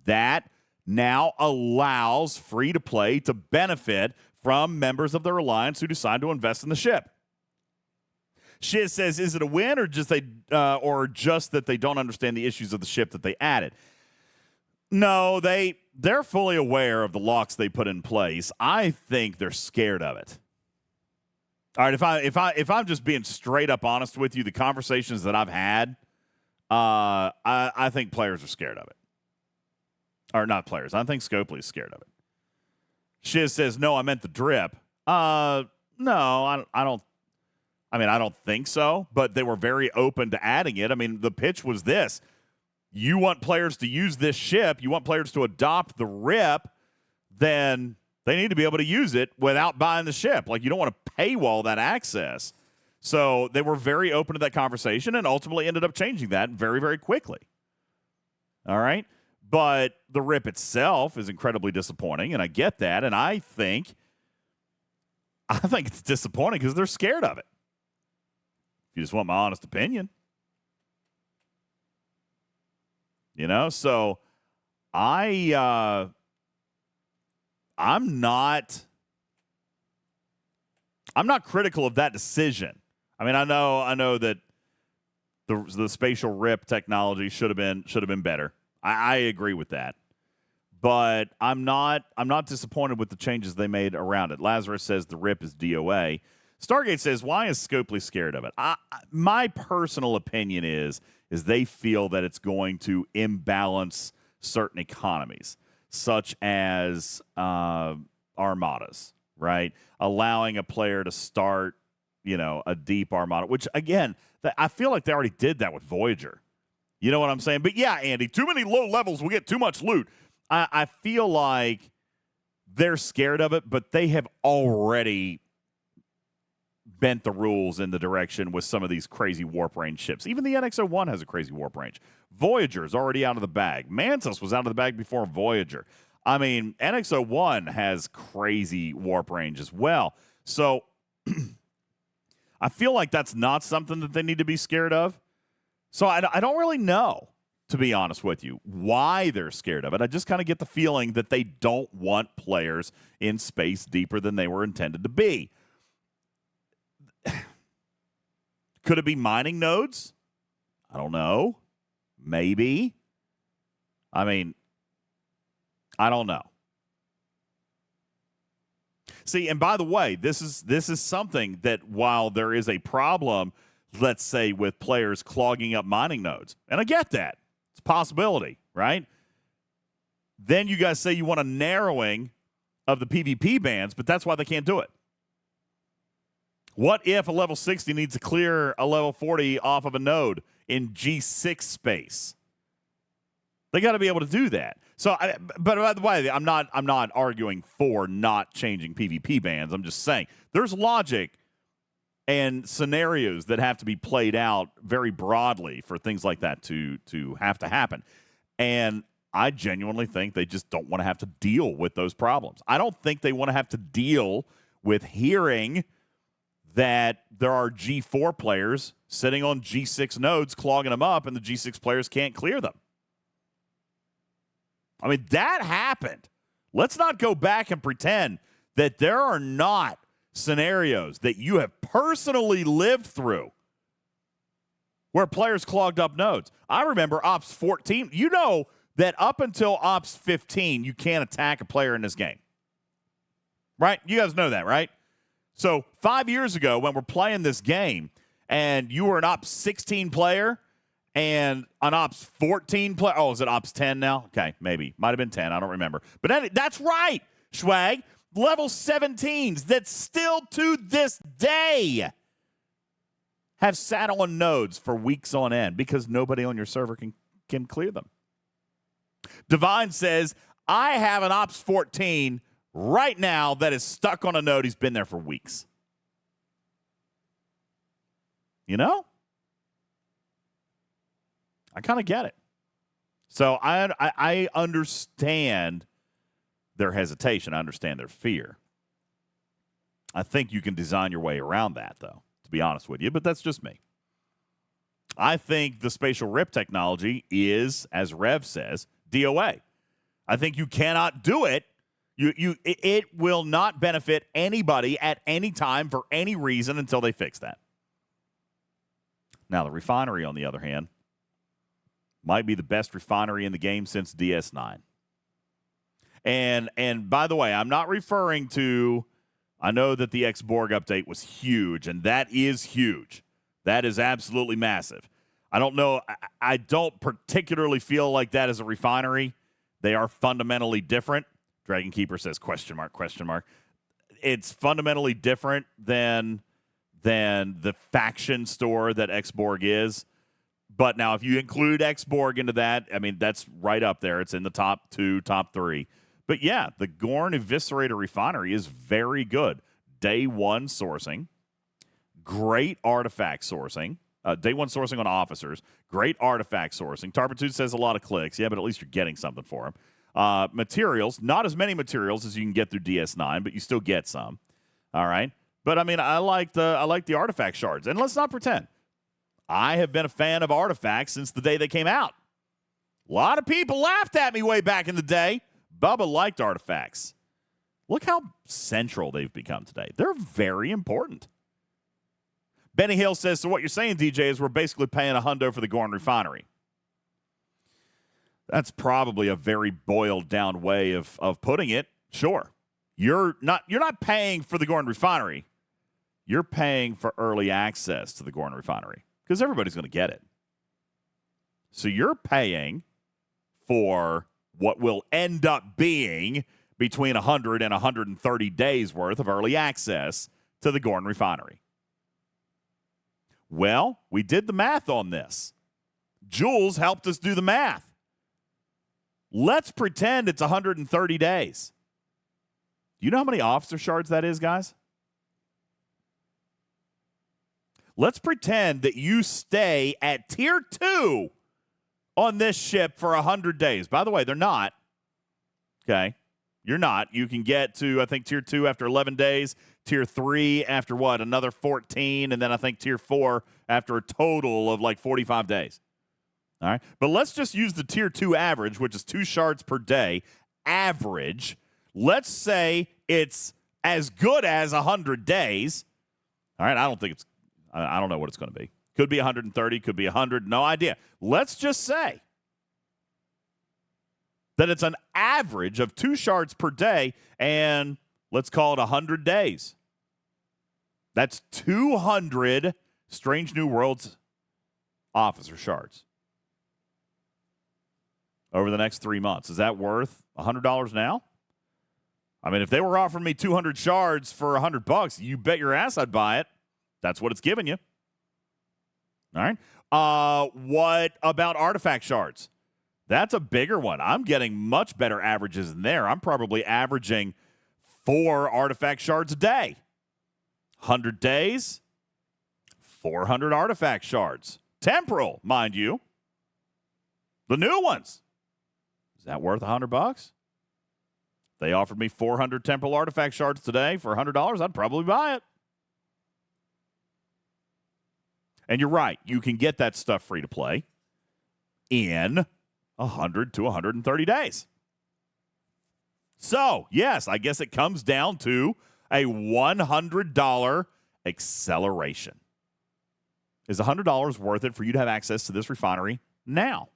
That now allows free-to-play to benefit from members of the Alliance who decide to invest in the ship. Shiz says, is it a win or just that they don't understand the issues of the ship that they added? No, they're fully aware of the locks they put in place. I think they're scared of it. All right, if I'm just being straight up honest with you, the conversations that I've had, I think players are scared of it. Or not players. I think Scopely is scared of it. Shiz says, no, I meant the drip. No, I don't. I mean, I don't think so, but they were very open to adding it. I mean, the pitch was this. You want players to use this ship, you want players to adopt the RIP, then they need to be able to use it without buying the ship. Like, you don't want to paywall that access. So they were very open to that conversation and ultimately ended up changing that very, very quickly. All right? But the RIP itself is incredibly disappointing, and I get that, and I think it's disappointing because they're scared of it. If you just want my honest opinion. You know, so I'm not critical of that decision. I mean, I know that the spatial RIP technology should have been better. I agree with that. But I'm not disappointed with the changes they made around it. Lazarus says the RIP is DOA. Stargate says, why is Scopely scared of it? My personal opinion is they feel that it's going to imbalance certain economies, such as armadas, right? Allowing a player to start, a deep armada, which, again, I feel like they already did that with Voyager. You know what I'm saying? But, yeah, Andy, too many low levels will get too much loot. I feel like they're scared of it, but they have already bent the rules in the direction with some of these crazy warp range ships. Even the NX-01 has a crazy warp range. Voyager is already out of the bag. Mantis was out of the bag before Voyager. I mean, NX-01 has crazy warp range as well. So I feel like that's not something that they need to be scared of. So I don't really know, to be honest with you, why they're scared of it. I just kind of get the feeling that they don't want players in space deeper than they were intended to be. Could it be mining nodes? I don't know. Maybe. I mean, I don't know. See, and by the way, this is something that while there is a problem, let's say, with players clogging up mining nodes, and I get that. It's a possibility, right? Then you guys say you want a narrowing of the PvP bans, but that's why they can't do it. What if a level 60 needs to clear a level 40 off of a node in G6 space. They got to be able to do that. So, but by the way, I'm not arguing for not changing PvP bans. I'm just saying there's logic and scenarios that have to be played out very broadly for things like that to have to happen. And I genuinely think they just don't want to have to deal with those problems. I don't think they want to have to deal with hearing that there are G4 players sitting on G6 nodes clogging them up and the G6 players can't clear them. I mean, that happened. Let's not go back and pretend that there are not scenarios that you have personally lived through where players clogged up nodes. I remember Ops 14. You know that up until Ops 15, you can't attack a player in this game. Right? You guys know that, right? So 5 years ago when we're playing this game and you were an Ops 16 player and an Ops 14 player. Oh, is it Ops 10 now? Okay, maybe. Might have been 10. I don't remember. But that's right, Schwag. Level 17s that still to this day have sat on nodes for weeks on end because nobody on your server can clear them. Divine says, I have an Ops 14 right now that is stuck on a node. He's been there for weeks. You know? I kind of get it. So I understand their hesitation. I understand their fear. I think you can design your way around that, though, to be honest with you, but that's just me. I think the spatial rip technology is, as Rev says, DOA. I think you cannot do it. It will not benefit anybody at any time for any reason until they fix that. Now, the refinery, on the other hand, might be the best refinery in the game since DS9. And by the way, I'm not referring to, I know that the X-Borg update was huge, and that is huge. That is absolutely massive. I don't know, I don't particularly feel like that is a refinery. They are fundamentally different. Dragon Keeper says, question mark. It's fundamentally different than the faction store that X-Borg is. But now, if you include X-Borg into that, I mean, that's right up there. It's in the top 2, top 3. But yeah, the Gorn Eviscerator Refinery is very good. Day 1 sourcing, great artifact sourcing. Day 1 sourcing on officers, great artifact sourcing. Tarpitude says a lot of clicks. Yeah, but at least you're getting something for them. Materials, not as many materials as you can get through DS9, but you still get some. All right? But, I mean, I like the artifact shards. And let's not pretend. I have been a fan of artifacts since the day they came out. A lot of people laughed at me way back in the day. Bubba liked artifacts. Look how central they've become today. They're very important. Benny Hill says, so what you're saying, DJ, is we're basically paying $100 for the Gorn refinery. That's probably a very boiled down way of putting it. Sure. You're not paying for the Gorn refinery. You're paying for early access to the Gorn refinery because everybody's going to get it. So you're paying for what will end up being between 100 and 130 days worth of early access to the Gorn refinery. Well, we did the math on this. Jules helped us do the math. Let's pretend it's 130 days. Do you know how many officer shards that is, guys? Let's pretend that you stay at Tier 2 on this ship for 100 days. By the way, they're not. Okay? You're not. You can get to, I think, Tier 2 after 11 days. Tier 3 after what? Another 14. And then I think Tier 4 after a total of like 45 days. All right? But let's just use the Tier 2 average, which is 2 shards per day. Average. Let's say it's as good as 100 days. All right? I don't know what it's going to be. Could be 130, could be 100, no idea. Let's just say that it's an average of 2 shards per day, and let's call it 100 days. That's 200 Strange New Worlds officer shards over the next 3 months. Is that worth $100 now? I mean, if they were offering me 200 shards for $100, you bet your ass I'd buy it. That's what it's giving you. All right. What about artifact shards? That's a bigger one. I'm getting much better averages in there. I'm probably averaging 4 artifact shards a day. 100 days, 400 artifact shards. Temporal, mind you. The new ones. Is that worth $100? They offered me 400 temporal artifact shards today for $100. I'd probably buy it. And you're right. You can get that stuff free to play in 100 to 130 days. So, yes, I guess it comes down to a $100 acceleration. Is $100 worth it for you to have access to this refinery now?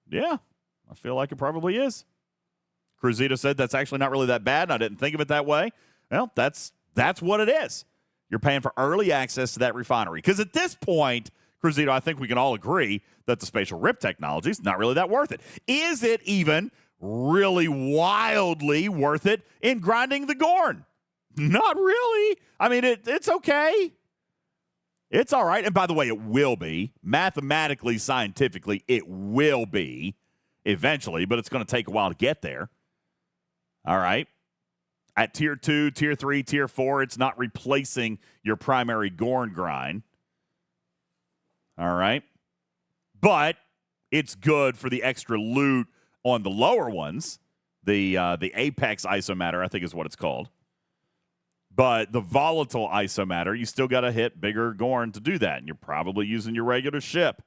Yeah, I feel like it probably is. Cruzito said that's actually not really that bad, and I didn't think of it that way. Well, that's what it is. You're paying for early access to that refinery. Because at this point, Cruzito, I think we can all agree that the spatial rip technology is not really that worth it. Is it even really wildly worth it in grinding the Gorn? Not really. I mean, it's okay. It's all right. And by the way, it will be. Mathematically, scientifically, it will be eventually, but it's going to take a while to get there. All right. At Tier 2, Tier 3, Tier 4, it's not replacing your primary Gorn grind. All right. But it's good for the extra loot on the lower ones. The Apex Isomatter, I think is what it's called. But the volatile Isomatter, you still got to hit bigger Gorn to do that, and you're probably using your regular ship.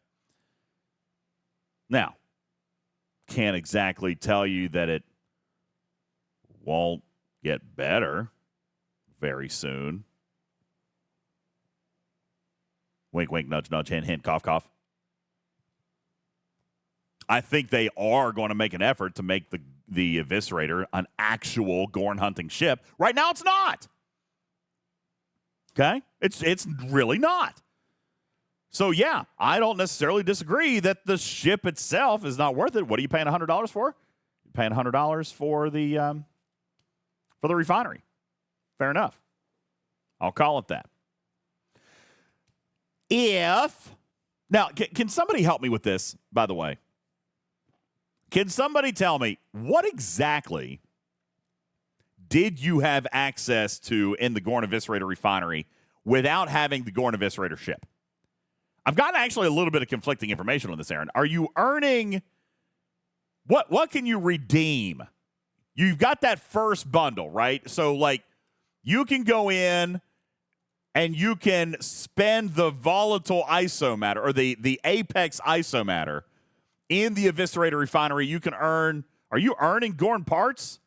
Now, can't exactly tell you that it won't get better very soon. Wink, wink, nudge, nudge, hint, hint, cough, cough. I think they are going to make an effort to make the Eviscerator an actual Gorn hunting ship. Right now, it's not. Okay? It's really not. So, yeah, I don't necessarily disagree that the ship itself is not worth it. What are you paying $100 for? You're paying $100 for the refinery. Fair enough. I'll call it that. Now, can somebody help me with this, by the way? Can somebody tell me what exactly did you have access to in the Gorn Eviscerator refinery without having the Gorn Eviscerator ship? I've gotten actually a little bit of conflicting information on this, Aaron. Are you earning what can you redeem? You've got that first bundle, right? So, like, you can go in and you can spend the volatile isomatter or the Apex isomatter in the Eviscerator refinery. You can earn. Are you earning Gorn parts?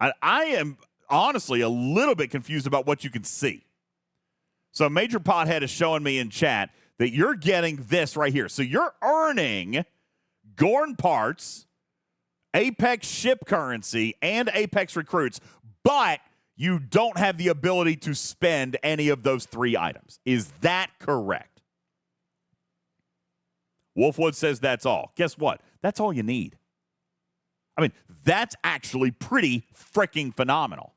I am honestly a little bit confused about what you can see. So Major Pothead is showing me in chat that you're getting this right here. So you're earning Gorn parts, Apex ship currency, and Apex recruits, but you don't have the ability to spend any of those 3 items. Is that correct? Wolfwood says that's all. Guess what? That's all you need. I mean, that's actually pretty freaking phenomenal.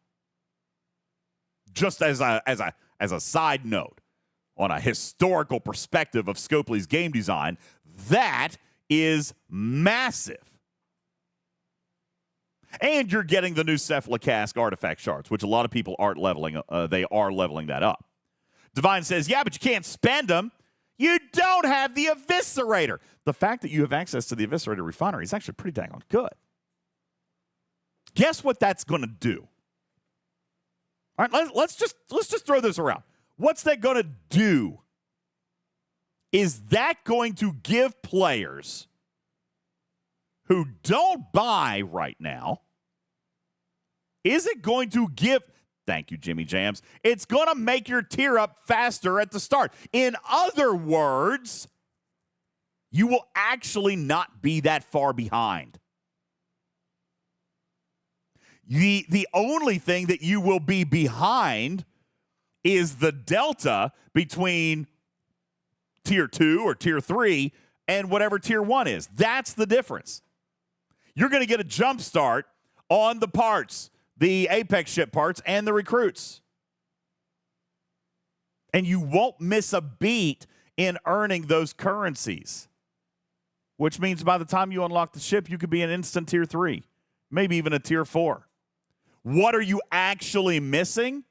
Just as a side note, on a historical perspective of Scopely's game design, that is massive. And you're getting the new Cephalocask artifact shards, which a lot of people aren't leveling. They are leveling that up. Divine says, yeah, but you can't spend them. You don't have the Eviscerator. The fact that you have access to the Eviscerator refinery is actually pretty dang on good. Guess what that's going to do? All right, let's just throw this around. What's that going to do? Is that going to give players who don't buy right now, is it going to give, thank you, Jimmy Jams, it's going to make your tier up faster at the start. In other words, you will actually not be that far behind. The only thing that you will be behind is the delta between Tier 2 or Tier 3 and whatever Tier 1 is. That's the difference. You're going to get a jump start on the parts, the Apex ship parts, and the recruits. And you won't miss a beat in earning those currencies, which means by the time you unlock the ship, you could be an instant tier 3, maybe even a tier 4. What are you actually missing?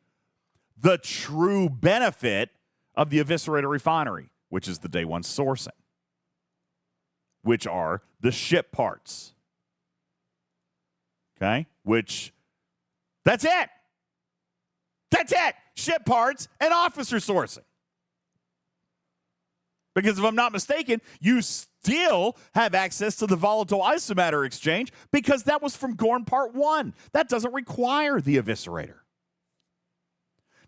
The true benefit of the Eviscerator Refinery, which is the day one sourcing, which are the ship parts. Okay? Which, that's it. That's it. Ship parts and officer sourcing. Because if I'm not mistaken, you still have access to the volatile isomatter exchange because that was from Gorn Part 1. That doesn't require the Eviscerator.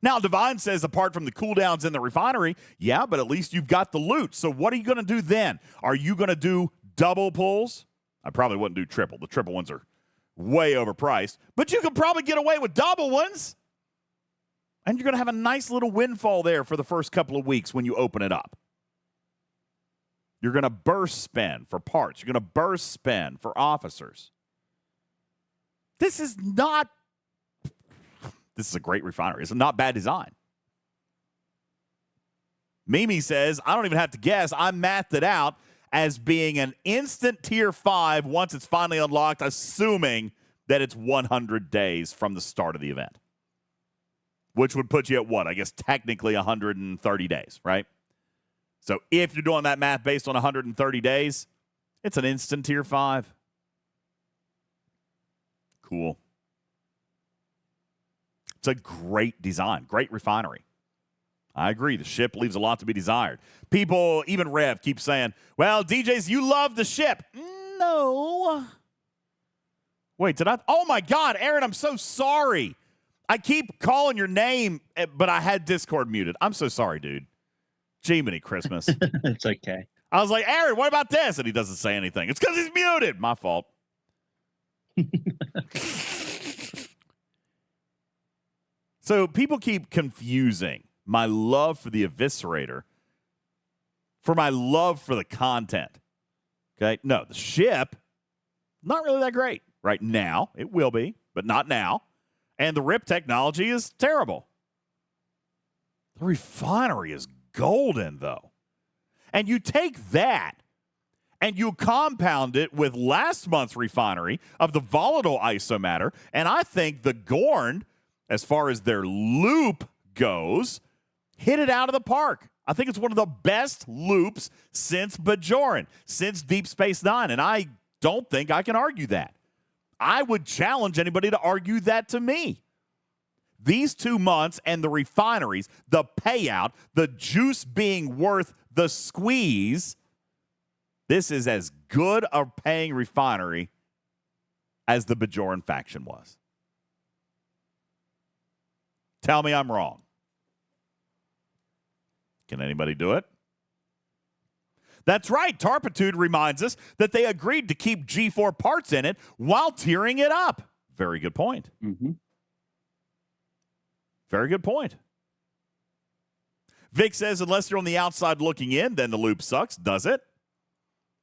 Now, Divine says apart from the cooldowns in the refinery, yeah, but at least you've got the loot. So what are you going to do then? Are you going to do double pulls? I probably wouldn't do triple. The triple ones are way overpriced. But you could probably get away with double ones. And you're going to have a nice little windfall there for the first couple of weeks when you open it up. You're going to burst spend for parts. You're going to burst spend for officers. This is a great refinery. It's not bad design. Mimi says, I don't even have to guess. I mathed it out as being an instant tier 5 once it's finally unlocked, assuming that it's 100 days from the start of the event. Which would put you at what? I guess technically 130 days, right? So if you're doing that math based on 130 days, it's an instant tier 5. Cool. It's a great design, great refinery. I agree. The ship leaves a lot to be desired. People, even Rev, keep saying, well, DJs, you love the ship. No. Wait, did I? Oh, my God, Aaron, I'm so sorry. I keep calling your name, but I had Discord muted. I'm so sorry, dude. Jiminy Christmas. It's okay. I was like, Aaron, what about this? And he doesn't say anything. It's because he's muted. My fault. So people keep confusing my love for the Eviscerator for my love for the content. Okay? No, the ship, not really that great right now. It will be, but not now. And the RIP technology is terrible. The refinery is golden, though. And you take that and you compound it with last month's refinery of the volatile isomatter, and I think the Gorn, as far as their loop goes, hit it out of the park. I think it's one of the best loops since Bajoran, since Deep Space Nine, and I don't think I can argue that. I would challenge anybody to argue that to me. These 2 months and the refineries, the payout, the juice being worth the squeeze, this is as good a paying refinery as the Bajoran faction was. Tell me I'm wrong. Can anybody do it? That's right. Tarpitude reminds us that they agreed to keep G4 parts in it while tiering it up. Very good point. Mm-hmm. Very good point. Vic says, unless you're on the outside looking in, then the loop sucks. Does it?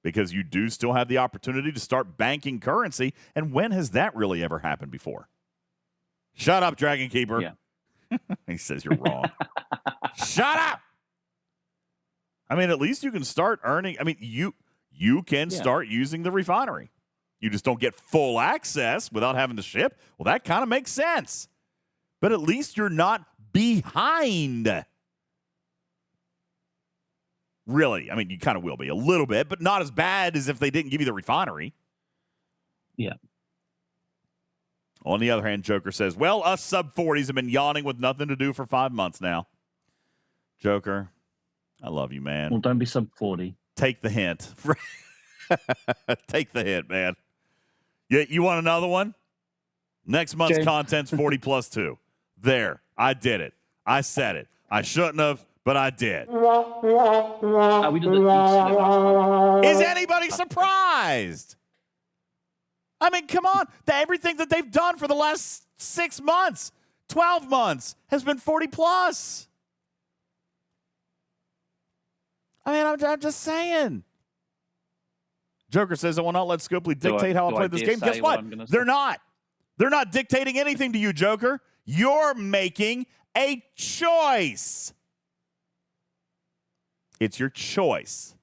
Because you do still have the opportunity to start banking currency. And when has that really ever happened before? Shut up, Dragon Keeper. Yeah. He says you're wrong. Shut up. I mean, at least you can start earning. I mean, you can start using the refinery. You just don't get full access without having to ship. Well, that kind of makes sense. But at least you're not behind. Really. I mean, you kind of will be a little bit, but not as bad as if they didn't give you the refinery. Yeah. On the other hand, Joker says, well, us sub-40s have been yawning with nothing to do for 5 months now. Joker, I love you, man. Well, don't be sub-40. Take the hint. Take the hint, man. You want another one? Next month's content's 40 plus 2. There. I did it. I said it. I shouldn't have, but I did. We did the last Is anybody surprised? I mean, come on. Everything that they've done for the last 6 months, 12 months, has been 40 plus. I mean, I'm just saying. Joker says, I will not let Scopely dictate how I play this game. Guess what? They're not. They're not dictating anything to you, Joker. You're making a choice. It's your choice.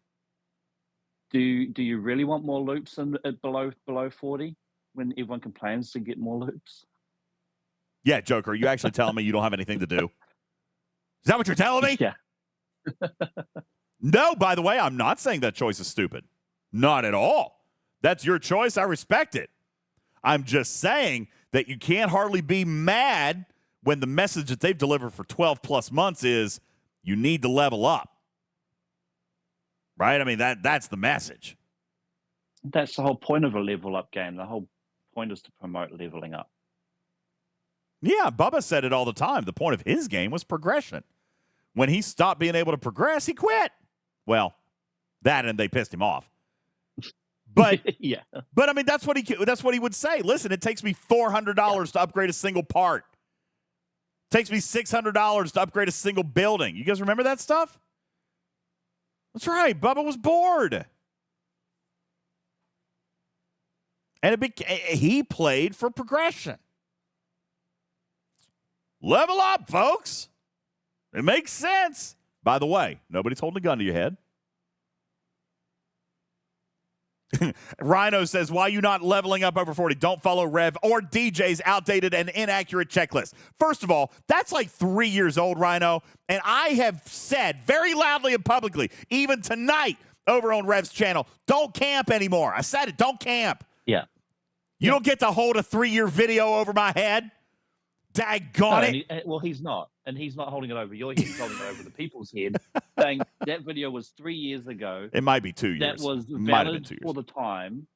Do you really want more loops at below 40 when everyone complains to get more loops? Yeah, Joker, are you actually telling me you don't have anything to do? Is that what you're telling me? Yeah. No, by the way, I'm not saying that choice is stupid. Not at all. That's your choice. I respect it. I'm just saying that you can't hardly be mad when the message that they've delivered for 12 plus months is you need to level up. Right? I mean, that's the message. That's the whole point of a level up game. The whole point is to promote leveling up. Yeah, Bubba said it all the time. The point of his game was progression. When he stopped being able to progress, he quit. Well, that and they pissed him off. But yeah. But I mean, that's what he would say. Listen, it takes me $400 to upgrade a single part. It takes me $600 to upgrade a single building. You guys remember that stuff? That's right. Bubba was bored. And he played for progression. Level up, folks. It makes sense. By the way, nobody's holding a gun to your head. Rhino says, why are you not leveling up over 40? Don't follow Rev or DJ's outdated and inaccurate checklist. First of all, that's like 3 years old, Rhino. And I have said very loudly and publicly, even tonight over on Rev's channel, don't camp anymore. I said it, don't camp. Yeah. You don't get to hold a 3-year video over my head. Daggone it. Well, he's not. And he's not holding it over your head. He's holding it over the people's head. Saying that video was 3 years ago. It might be 2 years. That was valid for the time.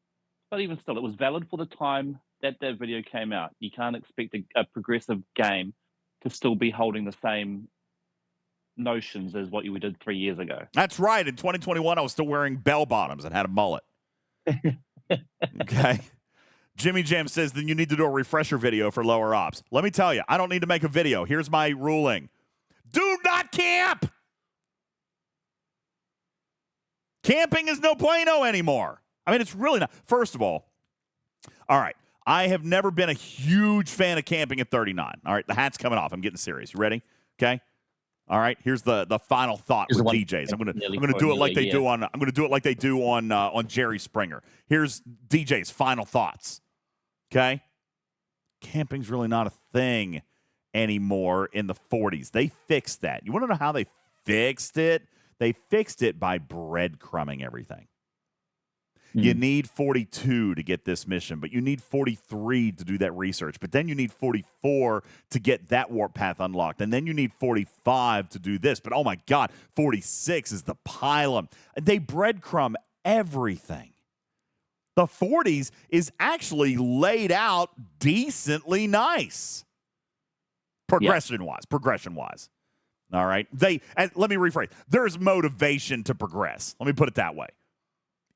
But even still, it was valid for the time that video came out. You can't expect a progressive game to still be holding the same notions as what you did 3 years ago. That's right. In 2021, I was still wearing bell bottoms and had a mullet. Okay. Jimmy Jam says, then you need to do a refresher video for lower ops. Let me tell you, I don't need to make a video. Here's my ruling. Do not camp. Camping is no bueno anymore. I mean, it's really not. First of all right, I have never been a huge fan of camping at 39. All right, the hat's coming off. I'm getting serious. You ready? Okay. All right. Here's the final thought with DJs. I'm gonna do it like they do on. I'm gonna do it like they do on Jerry Springer. Here's DJ's final thoughts. Okay. Camping's really not a thing anymore in the 40s. They fixed that. You want to know how they fixed it? They fixed it by breadcrumbing everything. You need 42 to get this mission, but you need 43 to do that research. But then you need 44 to get that warp path unlocked. And then you need 45 to do this. But oh my God, 46 is the pylon. They breadcrumb everything. The 40s is actually laid out decently nice. Progression-wise. All right? Let me rephrase. There's motivation to progress. Let me put it that way.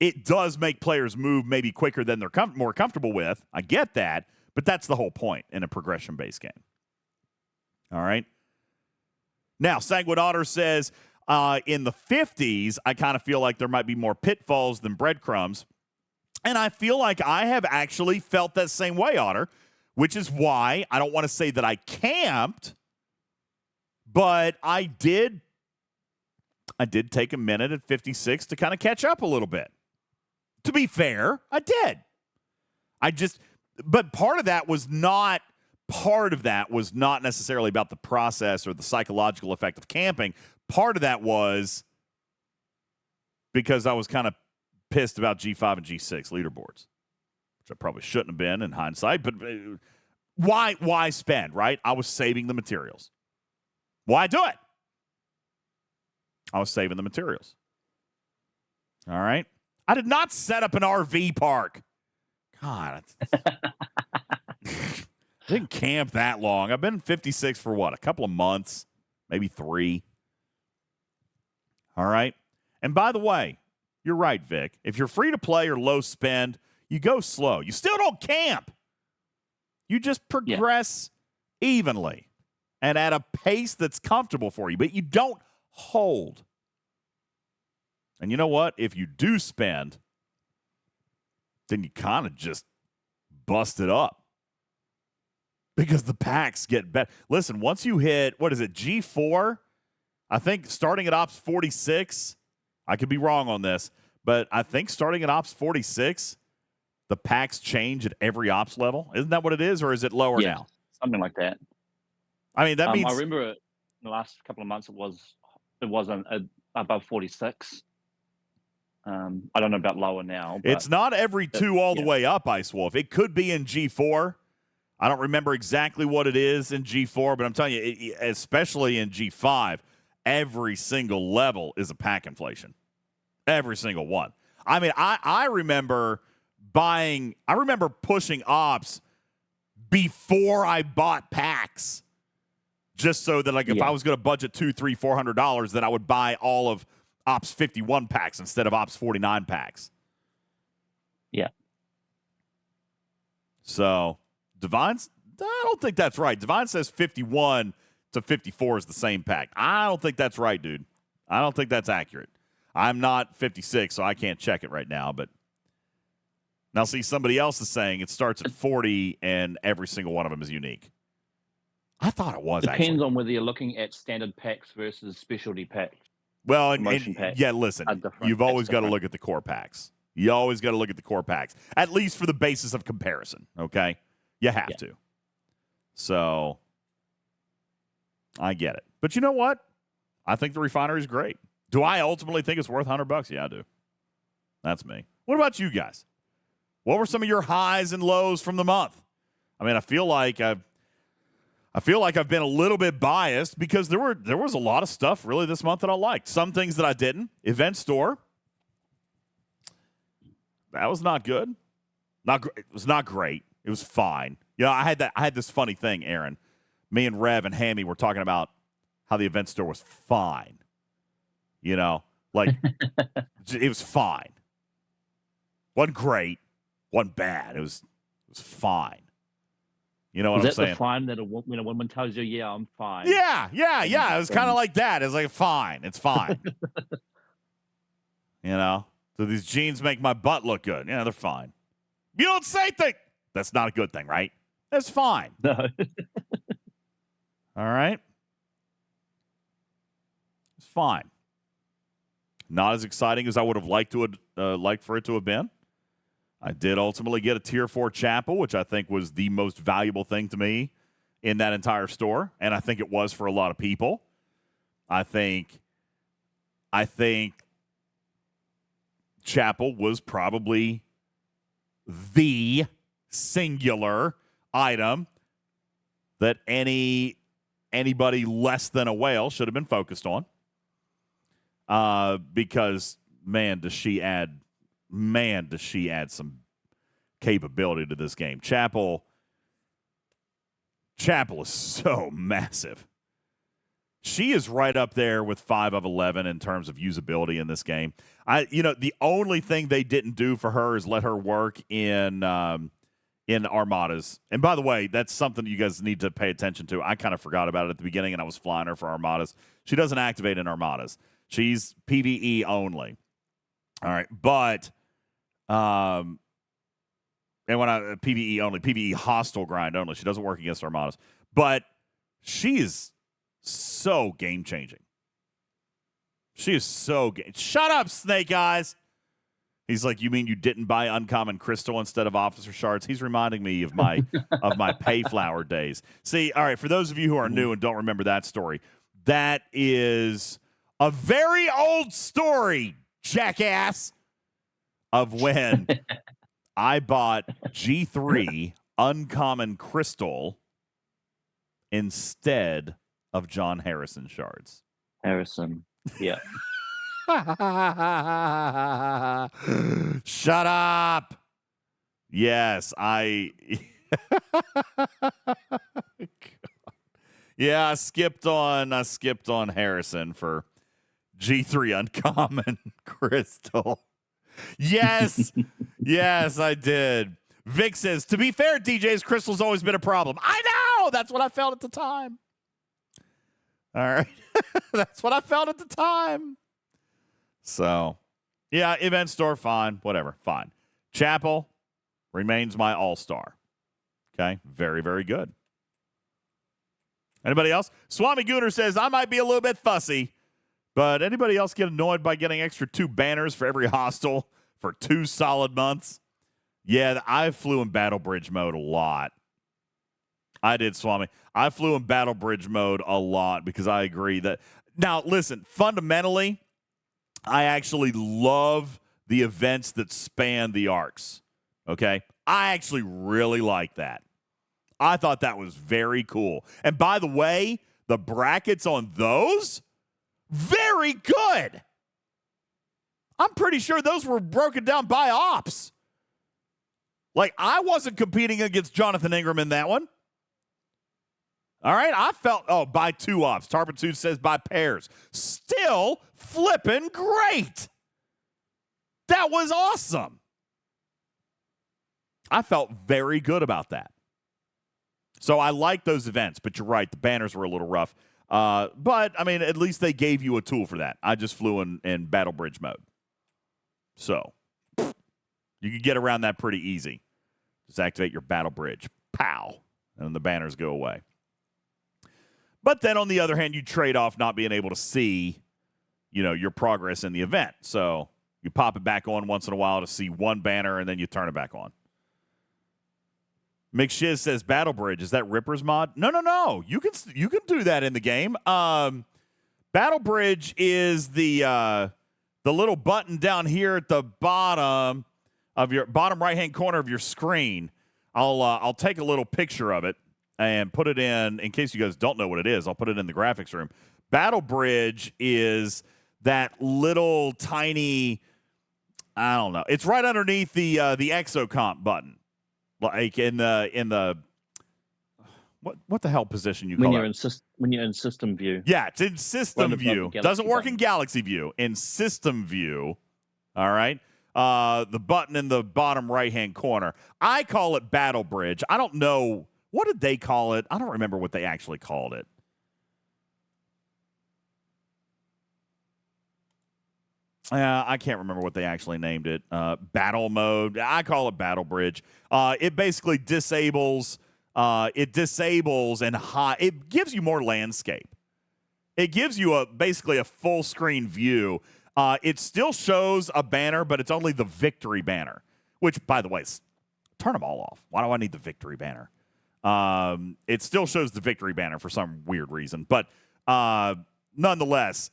It does make players move maybe quicker than they're more comfortable with. I get that, but that's the whole point in a progression-based game. All right? Now, Sanguine Otter says, in the 50s, I kind of feel like there might be more pitfalls than breadcrumbs. And I feel like I have actually felt that same way, Otter, which is why I don't want to say that I camped, but I did take a minute at 56 to kind of catch up a little bit. To be fair, I did. But part of that was not necessarily about the process or the psychological effect of camping. Part of that was because I was kind of pissed about G5 and G6 leaderboards, which I probably shouldn't have been in hindsight, but why spend, right? I was saving the materials. Why do it? I was saving the materials. All right? I did not set up an RV park. God. I didn't camp that long. I've been in 56 for what? A couple of months, maybe 3. All right? And by the way, you're right, Vic. If you're free to play or low spend, you go slow. You still don't camp. You just progress evenly and at a pace that's comfortable for you, but you don't hold. And you know what? If you do spend, then you kind of just bust it up because the packs get better. Listen, once you hit, what is it, G4? I think starting at Ops 46, I could be wrong on this, but I think starting at Ops 46, the packs change at every Ops level. Isn't that what it is, or is it lower now? Something like that. I mean, that means... I remember in the last couple of months it wasn't above 46. I don't know about lower now. But it's not every 2 all the way up, Ice Wolf. It could be in G4. I don't remember exactly what it is in G4, but I'm telling you, especially in G5, every single level is a pack inflation. Every single one. I mean, I remember pushing Ops before I bought packs, just so that, like, if I was going to budget $200, $300, $400, then I would buy all of Ops 51 packs instead of Ops 49 packs. Yeah. So, Divine's, I don't think that's right. Divine says 51 to 54 is the same pack. I don't think that's right, dude. I don't think that's accurate. I'm not 56, so I can't check it right now, but now see, somebody else is saying it starts at 40 and every single one of them is unique. I thought it was Depends on whether you're looking at standard packs versus specialty packs. Well, Packs yeah, listen, you've always got to look at the core packs. You always got to look at the core packs, at least for the basis of comparison, okay? You have to. So, I get it. But you know what? I think the refinery is great. Do I ultimately think it's worth $100? Yeah, I do. That's me. What about you guys? What were some of your highs and lows from the month? I mean, I feel like I've been a little bit biased because there was a lot of stuff really this month that I liked. Some things that I didn't. Event store. That was not good. It was not great. It was fine. You know, I had this funny thing, Aaron. Me and Rev and Hammy were talking about how the event store was fine. You know, like it was fine. Wasn't great. Wasn't bad. It was fine. You know what I'm saying? Is that the fine that a woman tells you, yeah, I'm fine? Yeah. It was kind of like that. It's like, fine. It's fine. You know? So these jeans make my butt look good. Yeah, they're fine. You don't say things. That's not a good thing, right? That's fine. No. All right? It's fine. Not as exciting as I would have liked for it to have been. I did ultimately get a Tier 4 chapel, which I think was the most valuable thing to me in that entire store, and I think it was for a lot of people. I think chapel was probably the singular item that anybody less than a whale should have been focused on. Because, man, does she add some capability to this game. Chapel is so massive. She is right up there with 5 of 11 in terms of usability in this game. The only thing they didn't do for her is let her work in Armadas. And by the way, that's something you guys need to pay attention to. I kind of forgot about it at the beginning, and I was flying her for Armadas. She doesn't activate in Armadas. She's PvE only. All right, but and when I PvE only, PvE hostile grind only. She doesn't work against Armadas, but she is so game changing. She is so Shut up, Snake Eyes. He's like, you mean you didn't buy Uncommon Crystal instead of Officer Shards? He's reminding me of my Payflower days. See, all right, for those of you who are new and don't remember that story, that is a very old story, jackass, of when I bought G3 Uncommon Crystal instead of John Harrison Shards. Harrison, yeah. Shut up. Yes, Yeah, I skipped on Harrison for G3 Uncommon Crystal. Yes. Yes, I did. Vic says, to be fair, DJ's Crystal's always been a problem. I know. That's what I felt at the time. All right. That's what I felt at the time. So, yeah, event store, fine. Whatever, fine. Chapel remains my all-star. Okay? Very, very good. Anybody else? Swami Gooner says, I might be a little bit fussy, But anybody else get annoyed by getting extra 2 banners for every hostile for 2 solid months? Yeah, I flew in Battle Bridge mode a lot. I did, Swami. I flew in Battle Bridge mode a lot because I agree that... Now, listen, fundamentally, I actually love the events that span the arcs, okay? I actually really like that. I thought that was very cool. And by the way, the brackets on those, very good. I'm pretty sure those were broken down by ops. Like, I wasn't competing against Jonathan Ingram in that one. All right, I felt, by 2 ops. Tarpitude says by pairs. Still flipping great. That was awesome. I felt very good about that. So I like those events, but you're right, the banners were a little rough. But, I mean, at least they gave you a tool for that. I just flew in Battle Bridge mode. So, you can get around that pretty easy. Just activate your Battle Bridge. Pow. And the banners go away. But then, on the other hand, you trade off not being able to see, your progress in the event. So, you pop it back on once in a while to see one banner, and then you turn it back on. McShiz says Battle Bridge. Is that Ripper's mod? No. You can do that in the game. Battle Bridge is the little button down here at the bottom of your bottom right-hand corner of your screen. I'll take a little picture of it and put it in case you guys don't know what it is. I'll put it in the graphics room. Battle Bridge is that little tiny, I don't know. It's right underneath the exocomp button. Like in the what the hell position you call it? When you're in system view. Yeah, it's in system view. Doesn't work in galaxy view. In system view, all right. The button in the bottom right hand corner. I call it Battle Bridge. I don't know, what did they call it? I don't remember what they actually called it. I can't remember what they actually named it. Battle mode. I call it Battle Bridge. It basically disables. It disables and it gives you more landscape. It gives you basically a full screen view. It still shows a banner, but it's only the victory banner. Which, by the way, turn them all off. Why do I need the victory banner? It still shows the victory banner for some weird reason, but nonetheless.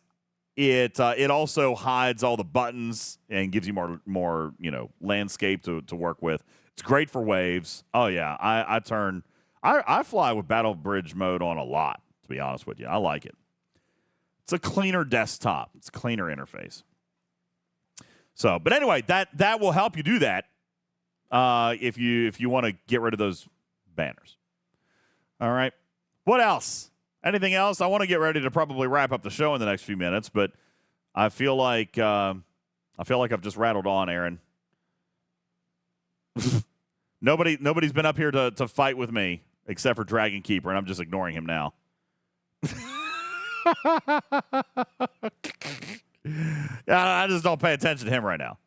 It also hides all the buttons and gives you more landscape to work with. It's great for waves. Oh yeah, I fly with Battle Bridge mode on a lot, to be honest with you. I like it. It's a cleaner desktop. It's a cleaner interface. So, but anyway, that will help you do that if you want to get rid of those banners. All right. What else? Anything else? I want to get ready to probably wrap up the show in the next few minutes, but I feel like I've just rattled on, Aaron. Nobody's been up here to fight with me except for Dragon Keeper, and I'm just ignoring him now. I just don't pay attention to him right now.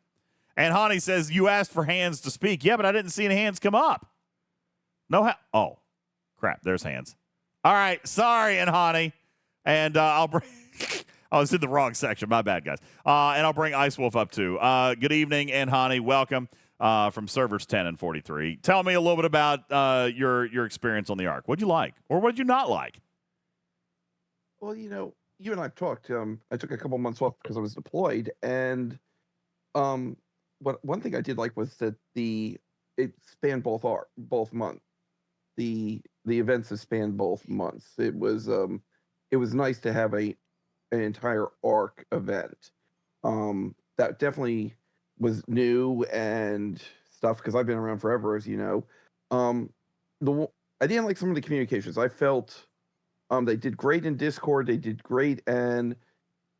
And Hani says, you asked for hands to speak. Yeah, but I didn't see any hands come up. Oh, crap. There's hands. All right, sorry, and Hani, and I'll bring. I was in the wrong section. My bad, guys. And I'll bring Ice Wolf up too. Good evening, and Hani, welcome from servers 10 and 43. Tell me a little bit about your experience on the Ark. What'd you like, or what did you not like? Well, you and I talked. I took a couple months off because I was deployed, and one thing I did like was that it spanned both months. The events have spanned both months. It was nice to have an entire arc event. That definitely was new and stuff because I've been around forever, as you know. I didn't like some of the communications. I felt they did great in Discord. They did great, and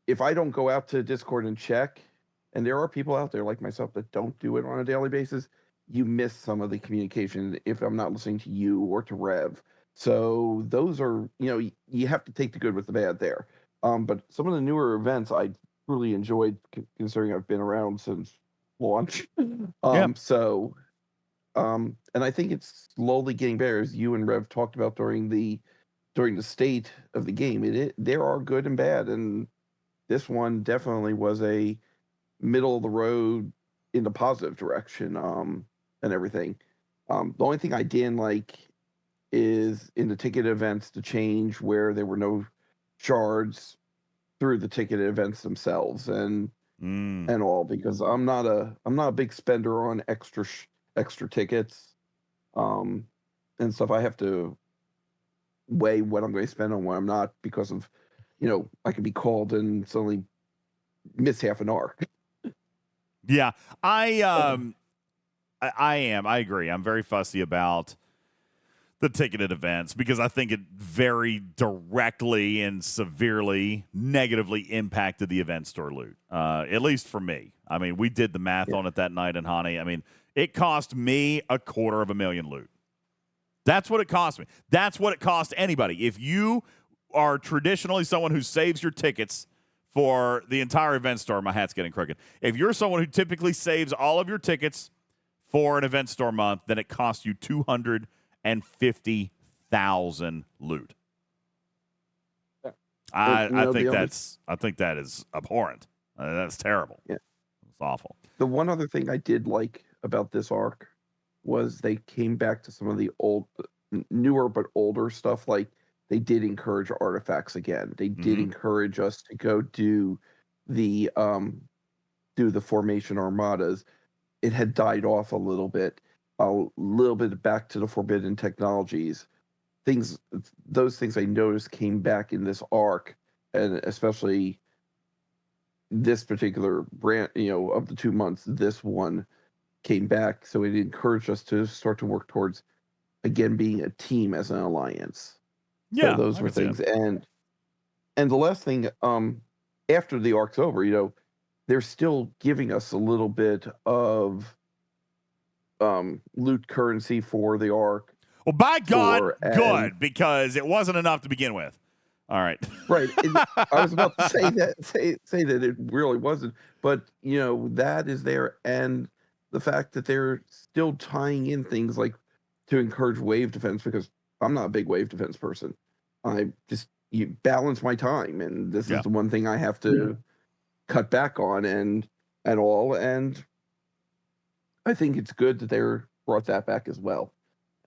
if I don't go out to Discord and check, and there are people out there like myself that don't do it on a daily basis, you miss some of the communication if I'm not listening to you or to Rev. So those are, you have to take the good with the bad there. But some of the newer events I really enjoyed, considering I've been around since launch. So, and I think it's slowly getting better, as you and Rev talked about during the state of the game. There are good and bad, and this one definitely was a middle of the road in the positive direction, and everything. The only thing I didn't like is in the ticket events to change where there were no shards through the ticket events themselves and all, because I'm not a big spender on extra tickets, and stuff. I have to weigh what I'm going to spend on what I'm not, because of, I could be called and suddenly miss half an arc. Yeah, I am. I agree. I'm very fussy about the ticketed events because I think it very directly and severely negatively impacted the event store loot, at least for me. I mean, we did the math on it that night in Honey. I mean, it cost me $250,000 loot. That's what it cost me. That's what it cost anybody. If you are traditionally someone who saves your tickets for the entire event store, my hat's getting crooked. If you're someone who typically saves all of your tickets for an event store month, then it costs you $250,000 loot. Yeah. I think that is abhorrent. That's terrible. Yeah. It's awful. The one other thing I did like about this arc was they came back to some of the newer but older stuff. Like, they did encourage artifacts again. They did encourage us to go do the formation armadas. It had died off a little bit back to the forbidden technologies. Those things I noticed came back in this arc, and especially this particular brand, of the 2 months, this one came back. So it encouraged us to start to work towards, again, being a team as an alliance. Yeah, so those were things. And the last thing, after the arc's over, they're still giving us a little bit of loot currency for the arc. Well, by God, good, because it wasn't enough to begin with. All right. Right. I was about to say that it really wasn't, but that is there, and the fact that they're still tying in things like to encourage wave defense, because I'm not a big wave defense person. You balance my time, and this is the one thing I have to cut back on and all. And I think it's good that they brought that back as well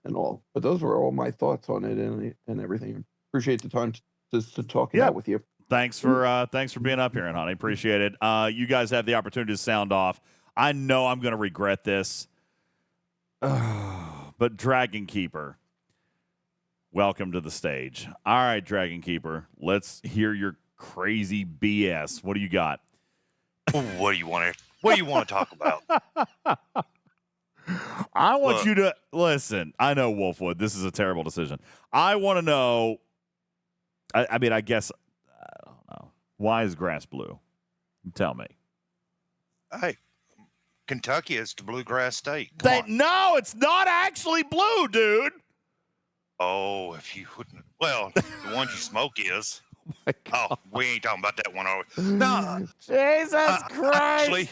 and all. But those were all my thoughts on it and everything. Appreciate the time to talk it out with you. Thanks for being up here, and Honey. Appreciate it. You guys have the opportunity to sound off. I know I'm going to regret this, but Dragon Keeper, welcome to the stage. All right, Dragon Keeper, let's hear your crazy BS. What do you got? What do you want to talk about? I want you to listen. I know, Wolfwood, this is a terrible decision. I want to know. I mean, I guess I don't know. Why is grass blue? Tell me. Hey, Kentucky is the bluegrass state. No, it's not actually blue, dude. Oh, if you wouldn't. Well, the ones you smoke is. Oh, we ain't talking about that one. No, Jesus Christ. Actually,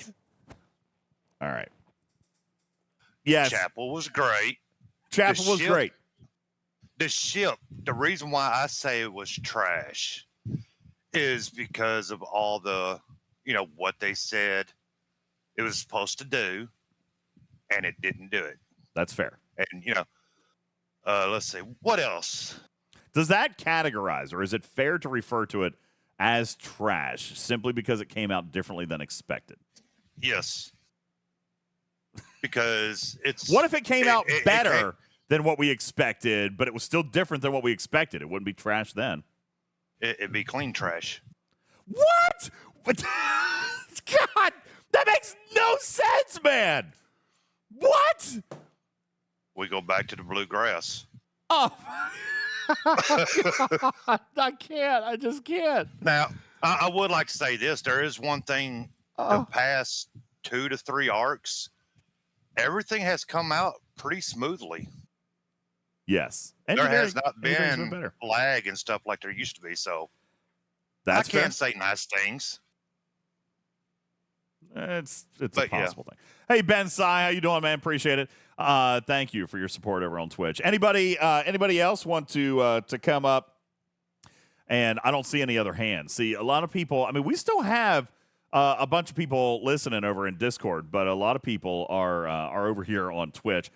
all right. Yes. Chapel was great. Chapel was great. The ship, the reason why I say it was trash is because of all the, what they said it was supposed to do, and it didn't do it. That's fair. And, let's see, what else? Does that categorize, or is it fair to refer to it as trash simply because it came out differently than expected? Yes. Because it's... What if it came out better than what we expected, but it was still different than what we expected? It wouldn't be trash then. It'd be clean trash. What? God, that makes no sense, man. What? We go back to the bluegrass. Oh, I can't. I just can't. Now, I would like to say this. There is one thing, the past 2 to 3 arcs, everything has come out pretty smoothly. Yes. There has not been lag and stuff like there used to be, so I can't say nice things. It's a possible thing. Hey, Ben Sai, how you doing, man? Appreciate it. Thank you for your support over on Twitch. Anybody else want to come up and I don't see any other hands. See, a lot of people, I mean, we still have a bunch of people listening over in Discord, but a lot of people are over here on Twitch.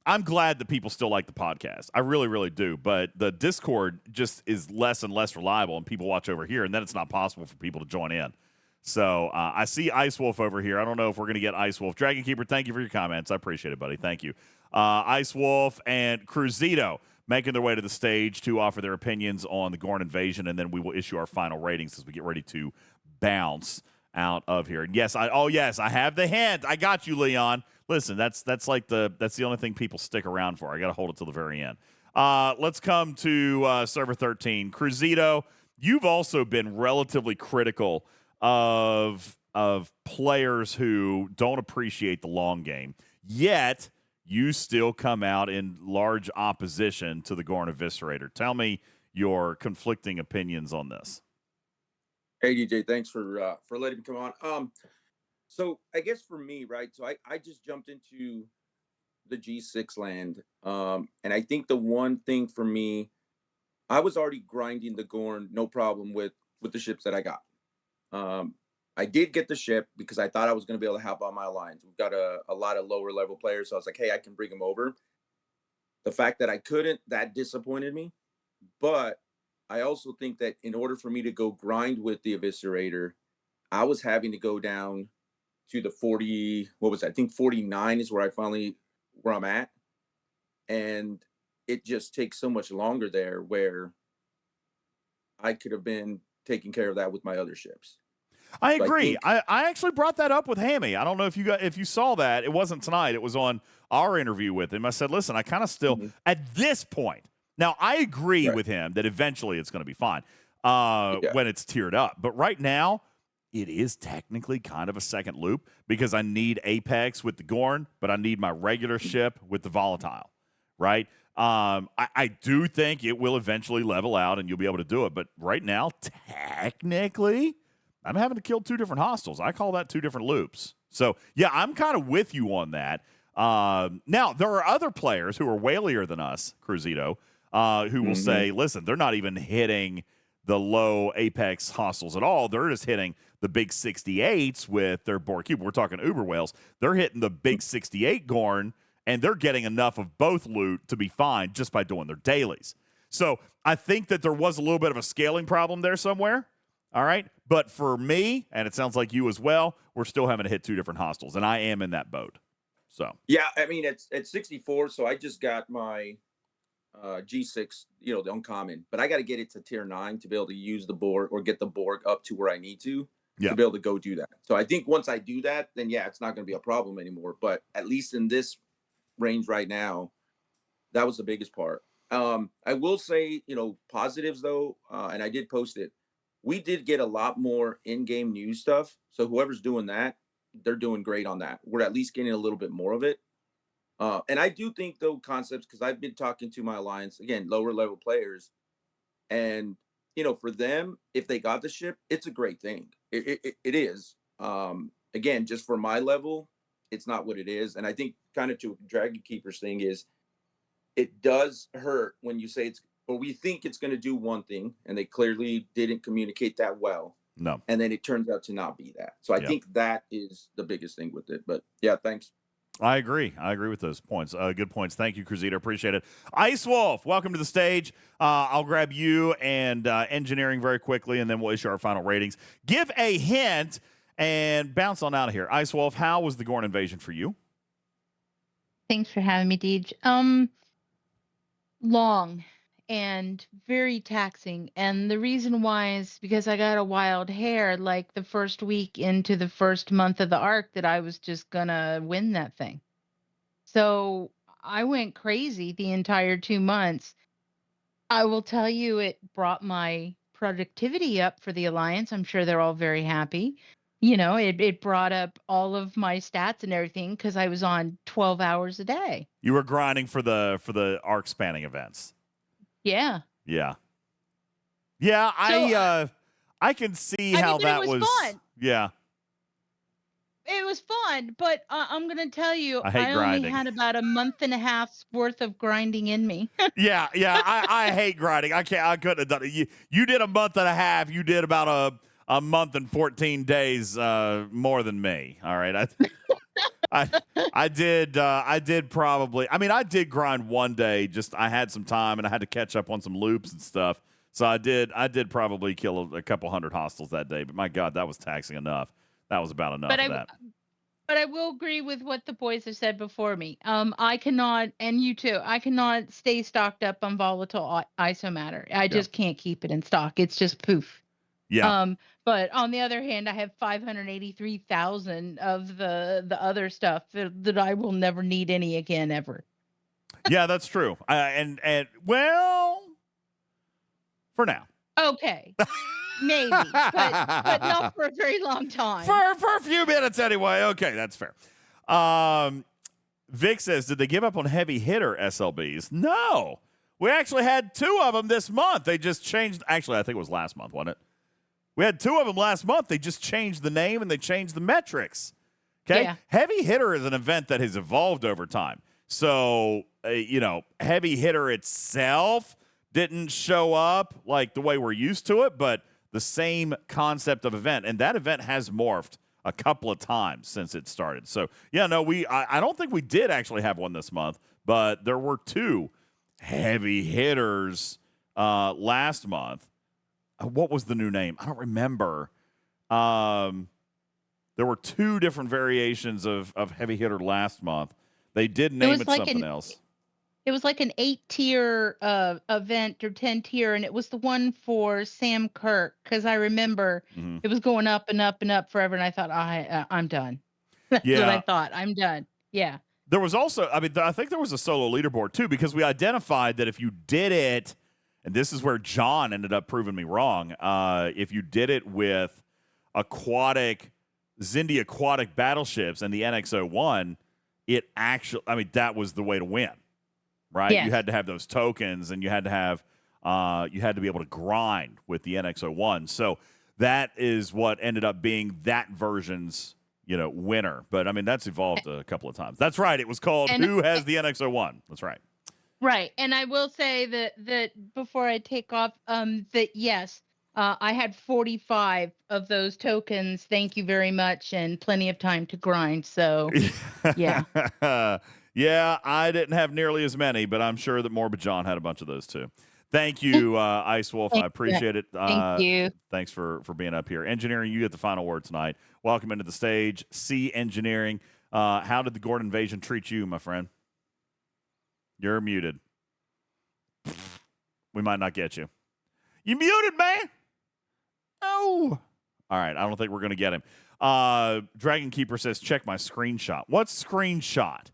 I'm glad that people still like the podcast. I really, really do. But the Discord just is less and less reliable, and people watch over here, and then it's not possible for people to join in. So I see Ice Wolf over here. I don't know if we're going to get Ice Wolf. Dragon Keeper, thank you for your comments. I appreciate it, buddy. Thank you. Ice Wolf and Cruzito making their way to the stage to offer their opinions on the Gorn invasion, and then we will issue our final ratings as we get ready to bounce out of here. And yes, I have the hint. I got you, Leon. Listen, that's the only thing people stick around for. I got to hold it till the very end. Let's come to server 13. Cruzito, you've also been relatively critical of players who don't appreciate the long game, yet you still come out in large opposition to the Gorn Eviscerator. Tell me your conflicting opinions on this. Hey DJ, thanks for letting me come on. So I guess for me, right? So I just jumped into the G6 land, and I think the one thing for me, I was already grinding the Gorn, no problem with the ships that I got. I did get the ship because I thought I was going to be able to help out my alliance. We've got a lot of lower level players, so I was like, hey, I can bring them over. The fact that I couldn't, that disappointed me. But I also think that in order for me to go grind with the Eviscerator, I was having to go down to the 40, what was that? I think 49 is where I'm at. And it just takes so much longer there where I could have been taking care of that with my other ships. I agree. I actually brought that up with Hammy. I don't know if you saw that. It wasn't tonight. It was on our interview with him. I said, listen, I kind of still, at this point, now I agree with him that eventually it's going to be fine when it's tiered up. But right now, it is technically kind of a second loop because I need Apex with the Gorn, but I need my regular ship with the Volatile, right? I do think it will eventually level out and you'll be able to do it. But right now, technically, I'm having to kill two different hostiles. I call that two different loops. So, yeah, I'm kind of with you on that. Now, there are other players who are whalier than us, Cruzito, who will say, listen, they're not even hitting the low Apex hostiles at all. They're just hitting the big 68s with their Borg Cube. We're talking Uber Whales. They're hitting the big 68 Gorn, and they're getting enough of both loot to be fine just by doing their dailies. So I think that there was a little bit of a scaling problem there somewhere. All right. But for me, and it sounds like you as well, we're still having to hit two different hostiles, and I am in that boat. So yeah, I mean it's 64, so I just got my G6, the uncommon, but I got to get it to tier 9 to be able to use the Borg or get the Borg up to where I need to be able to go do that. So I think once I do that, then yeah, it's not going to be a problem anymore. But at least in this range right now, that was the biggest part. I will say, positives though, and I did post it. We did get a lot more in-game news stuff. So whoever's doing that, they're doing great on that. We're at least getting a little bit more of it. And I do think, though, concepts, because I've been talking to my alliance, again, lower level players. And, for them, if they got the ship, it's a great thing. It is. Again, just for my level, it's not what it is. And I think kind of to Dragon Keeper's thing is it does hurt when you say we think it's going to do one thing, and they clearly didn't communicate that well. No. And then it turns out to not be that. So I think that is the biggest thing with it. But yeah, thanks. I agree with those points. Good points. Thank you, Cruzito. Appreciate it. Ice Wolf, welcome to the stage. I'll grab you and engineering very quickly, and then we'll issue our final ratings. Give a hint and bounce on out of here. Ice Wolf, how was the Gorn invasion for you? Thanks for having me, Deej. Long and very taxing. And the reason why is because I got a wild hair like the first week into the first month of the arc that I was just gonna win that thing. So I went crazy the entire 2 months. I will tell you, it brought my productivity up for the Alliance. I'm sure they're all very happy. It brought up all of my stats and everything because I was on 12 hours a day. You were grinding for the arc spanning events. Yeah. Yeah. I can see how that was fun. Yeah. it was fun, but I'm going to tell you, I hate I only grinding. had about a month and a half's worth of grinding in me. Yeah, I hate grinding. I couldn't have done it. You did a month and a half. You did about a month and 14 days more than me. All right. I did probably. I mean, I did grind one day. Just I had some time and I had to catch up on some loops and stuff. So I did probably kill a couple hundred hostiles that day. But my God, that was taxing enough. That was about enough of that. But I will agree with what the boys have said before me. I cannot, and you too, I cannot stay stocked up on volatile ISO matter. I just can't keep it in stock. It's just poof. Yeah. But on the other hand, I have 583,000 of the other stuff that I will never need any again ever. Yeah, that's true. And well, for now. Okay. Maybe, but not for a very long time. For a few minutes anyway. Okay, that's fair. Vic says, did they give up on heavy hitter SLBs? No. We actually had 2 of them this month. They just changed. Actually, I think it was last month, wasn't it? We had 2 of them last month. They just changed the name and they changed the metrics. Okay? Yeah. Heavy hitter is an event that has evolved over time. So, heavy hitter itself didn't show up like the way we're used to it, but the same concept of event. And that event has morphed a couple of times since it started. So, yeah, no, I don't think we did actually have one this month, but there were 2 heavy hitters last month. What was the new name? I don't remember. There were 2 different variations of heavy hitter last month. They did name it something else. It was like an 8-tier event or 10-tier, and it was the one for Sam Kirk, because I remember it was going up and up and up forever, and I thought, I'm done. That's what I thought. I'm done. Yeah. There was also, I think there was a solo leaderboard, too, because we identified that if you did it, and this is where John ended up proving me wrong, if you did it with Zindi aquatic battleships and the NX-01, it actually, that was the way to win. Right, yes. You had to have those tokens, and you had to be able to grind with the NX-01. So that is what ended up being that version's, winner. But that's evolved a couple of times. That's right. It was called Who Has the NX-01. That's right. Right, and I will say that before I take off, that yes, I had 45 of those tokens. Thank you very much, and plenty of time to grind. So, yeah. Yeah, I didn't have nearly as many, but I'm sure that Morbid John had a bunch of those too. Thank you, Ice Wolf. I appreciate it. Thank you. Thanks for being up here. Engineering, you get the final word tonight. Welcome into the stage. C Engineering. How did the Gorn invasion treat you, my friend? You're muted. We might not get you. You muted, man. Oh. All right, I don't think we're going to get him. Dragon Keeper says, check my screenshot. What screenshot?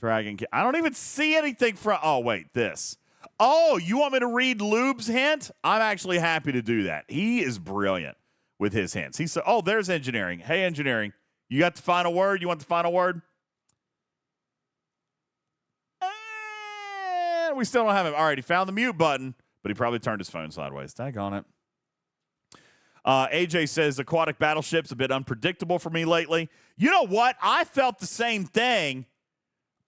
I don't even see anything from. Oh, wait, this. Oh, you want me to read Lube's hint? I'm actually happy to do that. He is brilliant with his hints. He said, oh, there's Engineering. Hey, Engineering, you got the final word? You want the final word? We still don't have him. All right, he found the mute button, but he probably turned his phone sideways. Daggone it. AJ says, aquatic battleships a bit unpredictable for me lately. You know what? I felt the same thing.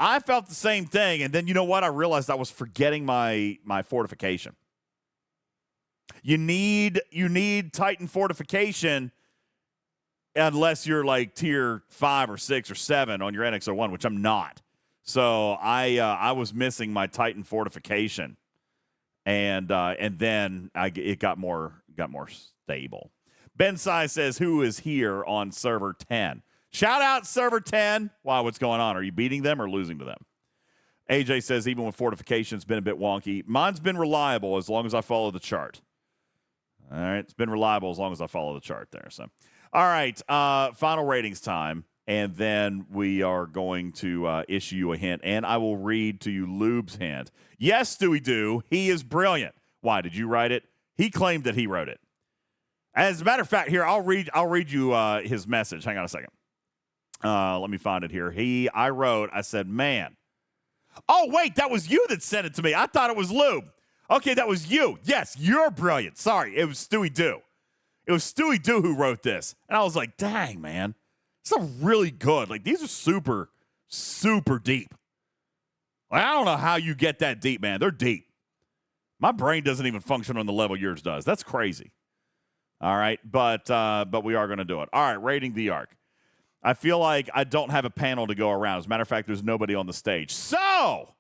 And then you know what? I realized I was forgetting my fortification. You need Titan fortification unless you're like tier 5 or 6 or 7 on your NX-01, which I'm not. So I was missing my Titan fortification, and then it got more stable. Ben Sai says, who is here on server 10? Shout out server 10. Wow, what's going on? Are you beating them or losing to them? AJ says, even with fortification, it's been a bit wonky. Mine's been reliable as long as I follow the chart. All right, it's been reliable as long as I follow the chart there. So, all right, final ratings time, and then we are going to issue you a hint, and I will read to you Lube's hint. Yes, Stewie Do, he is brilliant. Why, did you write it? He claimed that he wrote it. As a matter of fact, here, I'll read you his message. Hang on a second. Let me find it here. I said, man. Oh, wait, that was you that sent it to me. I thought it was Lube. Okay, that was you. Yes, you're brilliant. Sorry, it was Stewie Do. It was Stewie Doo who wrote this. And I was like, dang, man. This is really good. Like, these are super, super deep. Like, I don't know how you get that deep, man. They're deep. My brain doesn't even function on the level yours does. That's crazy. All right, but we are going to do it. All right, rating the Ark. I feel like I don't have a panel to go around. As a matter of fact, there's nobody on the stage. So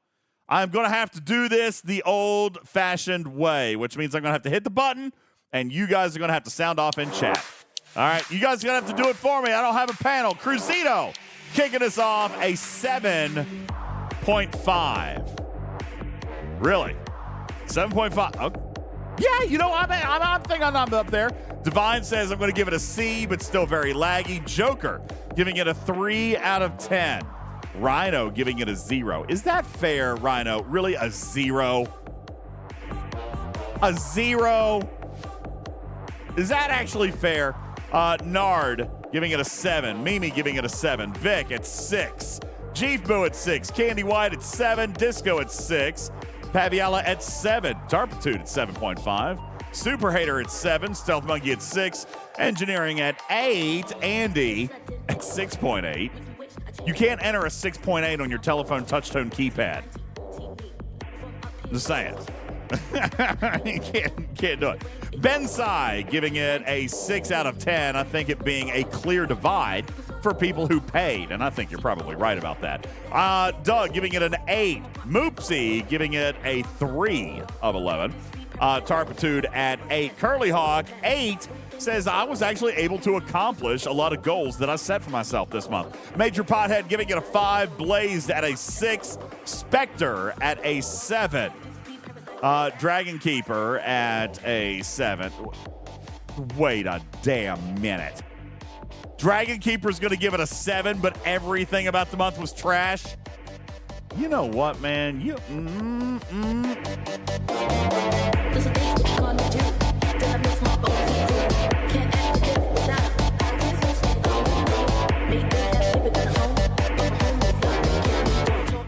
I'm going to have to do this the old-fashioned way, which means I'm going to have to hit the button, and you guys are going to have to sound off in chat. All right, you guys are going to have to do it for me. I don't have a panel. Cruzito kicking us off a 7.5. Really? 7.5. Okay. Yeah, you know, I'm thinking I'm up there. Divine says I'm going to give it a C, but still very laggy. Joker giving it a 3 out of 10. Rhino giving it a 0. Is that fair, Rhino? Really, a 0? A 0? Is that actually fair? Nard giving it a 7. Mimi giving it a 7. Vic at 6. Jeef Boo at 6. Candy White at 7. Disco at 6. Paviala at 7. Tarpitude at 7.5. Super Hater at 7. Stealth Monkey at 6. Engineering at 8. Andy at 6.8. You can't enter a 6.8 on your telephone touchtone keypad. Just saying. You can't do it. Bensai giving it a 6 out of 10. I think it being a clear divide for people who paid, and I think you're probably right about that. Doug giving it an 8. Moopsy giving it a 3 of 11. Tarpitude at 8. Curly Hawk, 8, says I was actually able to accomplish a lot of goals that I set for myself this month. Major Pothead giving it a 5. Blazed at a 6. Spectre at a 7. Dragon Keeper at a 7. Wait a damn minute. Dragon Keeper's going to give it a 7, but everything about the month was trash. You know what, man?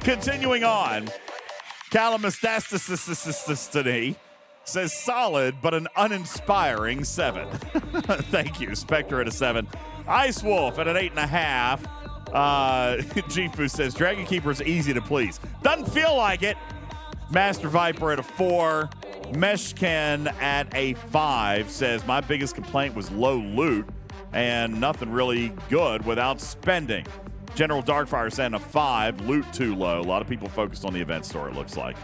Continuing on, Calamastasticity says solid, but an uninspiring 7. Thank you. Spectre at a 7. Ice Wolf at an 8.5. Jifu says Dragon Keeper is easy to please. Doesn't feel like it. Master Viper at a 4. Meshken at a 5 says my biggest complaint was low loot and nothing really good without spending. General Darkfire saying a 5. Loot too low. A lot of people focused on the event store, it looks like.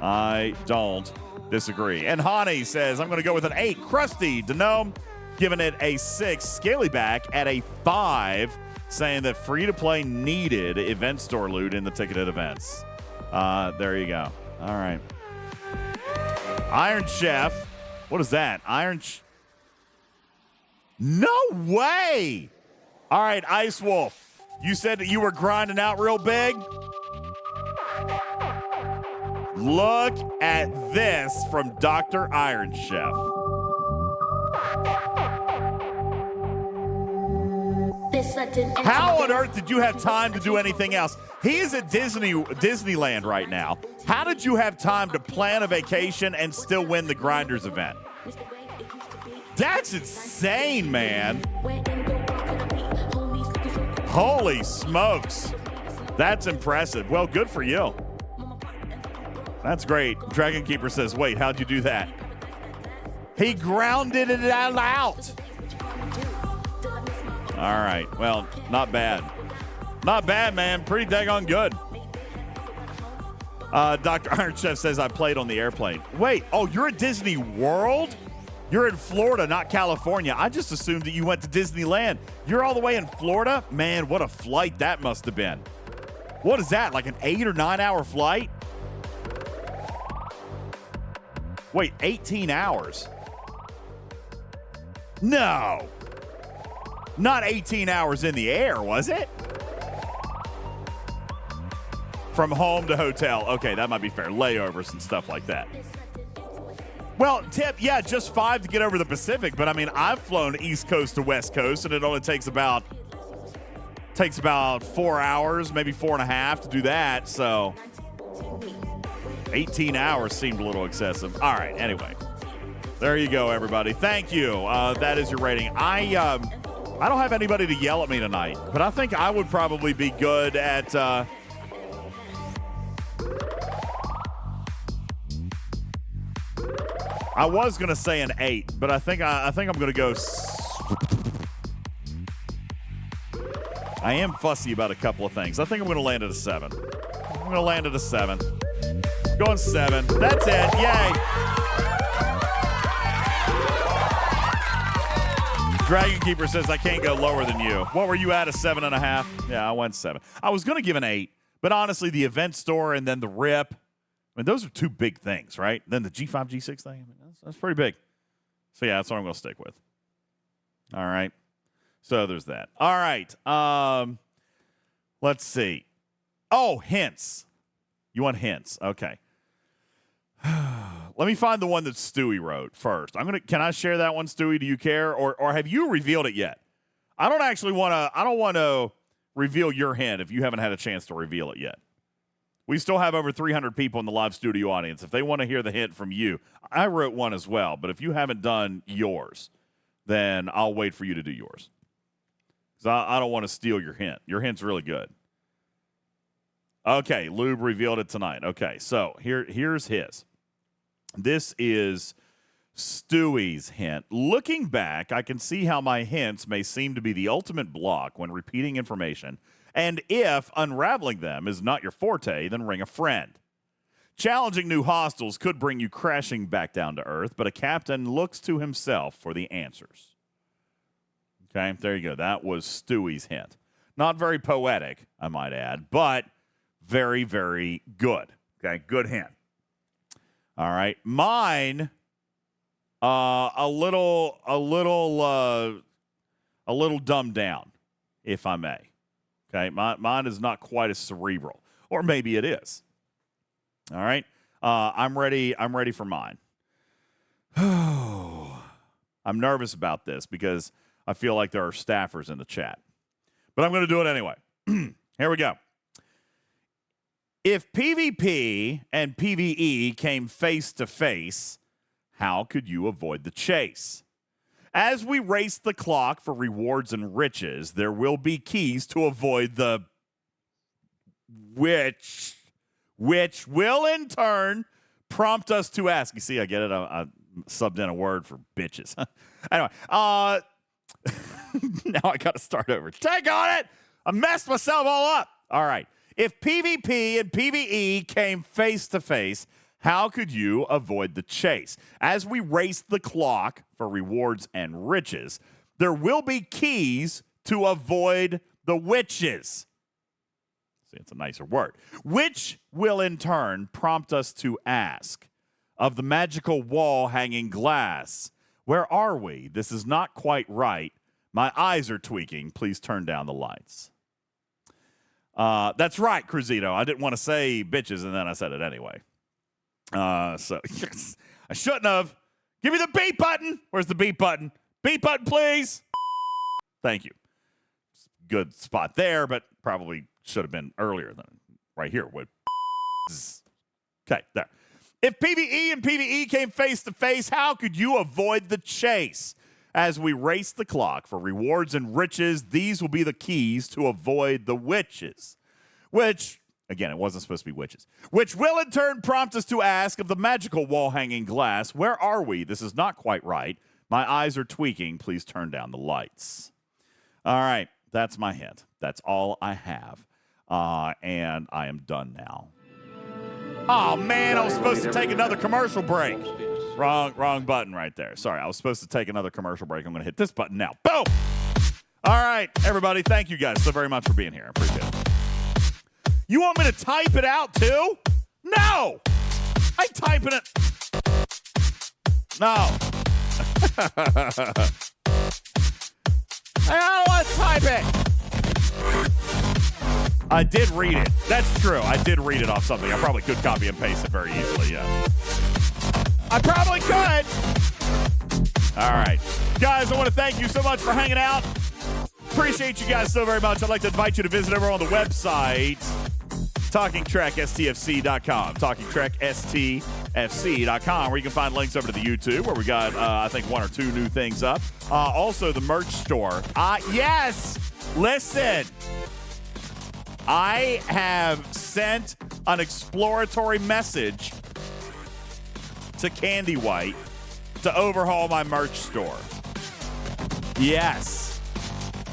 I don't disagree. And Hani says I'm going to go with an 8. Krusty Denome giving it a 6. Scalyback at a 5, saying that free-to-play needed event store loot in the ticketed events. There you go. All right. Iron Chef. What is that? No way! All right, Ice Wolf. You said that you were grinding out real big? Look at this from Dr. Iron Chef. How on earth did you have time to do anything else? He is at Disneyland right now. How did you have time to plan a vacation and still win the Grinders event? That's insane, man. Holy smokes. That's impressive. Well, good for you. That's great. Dragon Keeper says, wait, how'd you do that? He grounded it out. All right. Well, not bad. Not bad, man. Pretty daggone good. Dr. Iron Chef says I played on the airplane. Wait. Oh, you're at Disney World? You're in Florida, not California. I just assumed that you went to Disneyland. You're all the way in Florida? Man, what a flight that must have been. What is that, like an 8 or 9 hour flight? Wait, 18 hours? No. Not 18 hours in the air, was it? From home to hotel. Okay, that might be fair. Layovers and stuff like that. Well, Tip, yeah, just 5 to get over the Pacific. But, I mean, I've flown East Coast to West Coast, and it only takes about 4 hours, maybe 4.5 to do that. So 18 hours seemed a little excessive. All right, anyway. There you go, everybody. Thank you. That is your rating. I don't have anybody to yell at me tonight, but I think I would probably be good at I was going to say an 8, but I think I'm going to go I am fussy about a couple of things. I think I'm going to land at a 7. I'm going to land at a 7. Going 7. That's it. Yay. Dragon Keeper says, I can't go lower than you. What were you at, a 7.5? Yeah, I went 7. I was going to give an 8, but honestly, the event store and then the rip, I mean, those are two big things, right? Then the G5, G6 thing, I mean, that's pretty big. So, yeah, that's what I'm going to stick with. All right. So, there's that. All right. Let's see. Oh, hints. You want hints? Okay. Let me find the one that Stewie wrote first. Can I share that one, Stewie? Do you care? Or have you revealed it yet? I don't want to reveal your hint if you haven't had a chance to reveal it yet. We still have over 300 people in the live studio audience. If they want to hear the hint from you, I wrote one as well. But if you haven't done yours, then I'll wait for you to do yours. Because I don't want to steal your hint. Your hint's really good. Okay, Lube revealed it tonight. Okay, so here's his. This is Stewie's hint. Looking back, I can see how my hints may seem to be the ultimate block when repeating information, and if unraveling them is not your forte, then ring a friend. Challenging new hostiles could bring you crashing back down to earth, but a captain looks to himself for the answers. Okay, there you go. That was Stewie's hint. Not very poetic, I might add, but very, very good. Okay, good hint. All right, mine, a little dumbed down, if I may. Okay, mine is not quite as cerebral, or maybe it is. All right, I'm ready for mine. I'm nervous about this because I feel like there are staffers in the chat, but I'm going to do it anyway. Here we go. If PvP and PvE came face to face, how could you avoid the chase? As we race the clock for rewards and riches, there will be keys to avoid the which will in turn prompt us to ask. You see, I get it. I subbed in a word for bitches. Anyway, now I got to start over. Take on it. I messed myself all up. All right. If PvP and PvE came face to face, how could you avoid the chase? As we race the clock for rewards and riches, there will be keys to avoid the witches. See, it's a nicer word. Which will in turn prompt us to ask, of the magical wall hanging glass, where are we? This is not quite right. My eyes are tweaking. Please turn down the lights. That's right, Cruzito. I didn't want to say bitches, and then I said it anyway. So yes, I shouldn't have. Give me the beat button. Where's the beat button? Beat button, please. Thank you. Good spot there, but probably should have been earlier than right here. Okay, there. If PvE and PvE came face to face, how could you avoid the chase? As we race the clock for rewards and riches, these will be the keys to avoid the witches. Which, again, it wasn't supposed to be witches. Which will in turn prompt us to ask of the magical wall-hanging glass, where are we? This is not quite right. My eyes are tweaking. Please turn down the lights. All right, that's my hint. That's all I have. And I am done now. Oh, man, I was supposed to take another commercial break. Wrong button right there. Sorry, I was supposed to take another commercial break. I'm going to hit this button now. Boom! All right, everybody, thank you guys so very much for being here. I appreciate it. You want me to type it out, too? No! I ain't typing it. No. I don't want to type it. I did read it. That's true. I did read it off something. I probably could copy and paste it very easily, yeah. I probably could. All right. Guys, I want to thank you so much for hanging out. Appreciate you guys so very much. I'd like to invite you to visit over on the website TalkingTrekSTFC.com. TalkingTrekSTFC.com, where you can find links over to the YouTube, where we got, I think, 1 or 2 new things up. Also, the merch store. Yes! Listen! I have sent an exploratory message to Candy White to overhaul my merch store. Yes.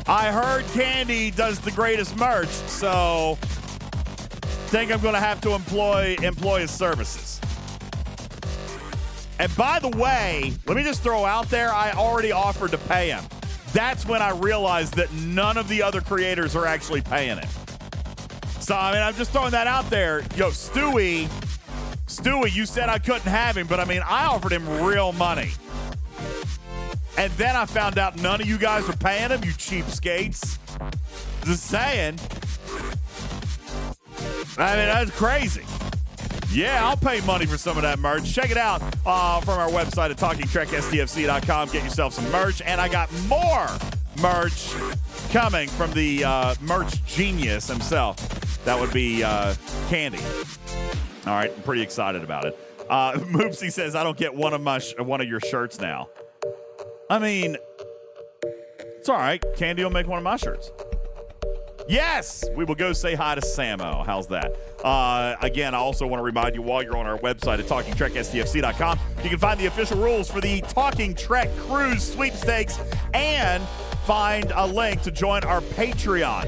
I heard Candy does the greatest merch, so think I'm going to have to employ his services. And by the way, let me just throw out there, I already offered to pay him. That's when I realized that none of the other creators are actually paying him. So, I mean, I'm just throwing that out there. Yo, Stewie, you said I couldn't have him, but I mean, I offered him real money. And then I found out none of you guys are paying him, you cheapskates. Just saying. I mean, that's crazy. Yeah, I'll pay money for some of that merch. Check it out from our website at TalkingTrekSTFC.com. Get yourself some merch. And I got more merch coming from the merch genius himself. That would be Candy. All right, I'm pretty excited about it. Moopsy says, I don't get one of your shirts now. I mean, it's all right. Candy will make one of my shirts. Yes, we will go say hi to Samo. How's that? Again, I also want to remind you, while you're on our website at TalkingTrekSTFC.com, you can find the official rules for the Talking Trek Cruise sweepstakes and find a link to join our Patreon.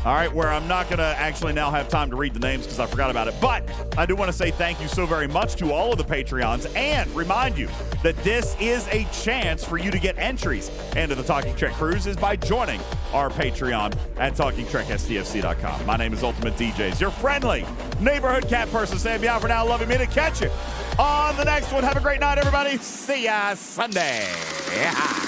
All right, where I'm not going to actually now have time to read the names because I forgot about it. But I do want to say thank you so very much to all of the Patreons and remind you that this is a chance for you to get entries into the Talking Trek Cruise is by joining our Patreon at TalkingTrekSTFC.com. My name is UltimatDJz, your friendly neighborhood cat person. Saying me out for now. Love you, to catch you on the next one. Have a great night, everybody. See ya Sunday. Yeah.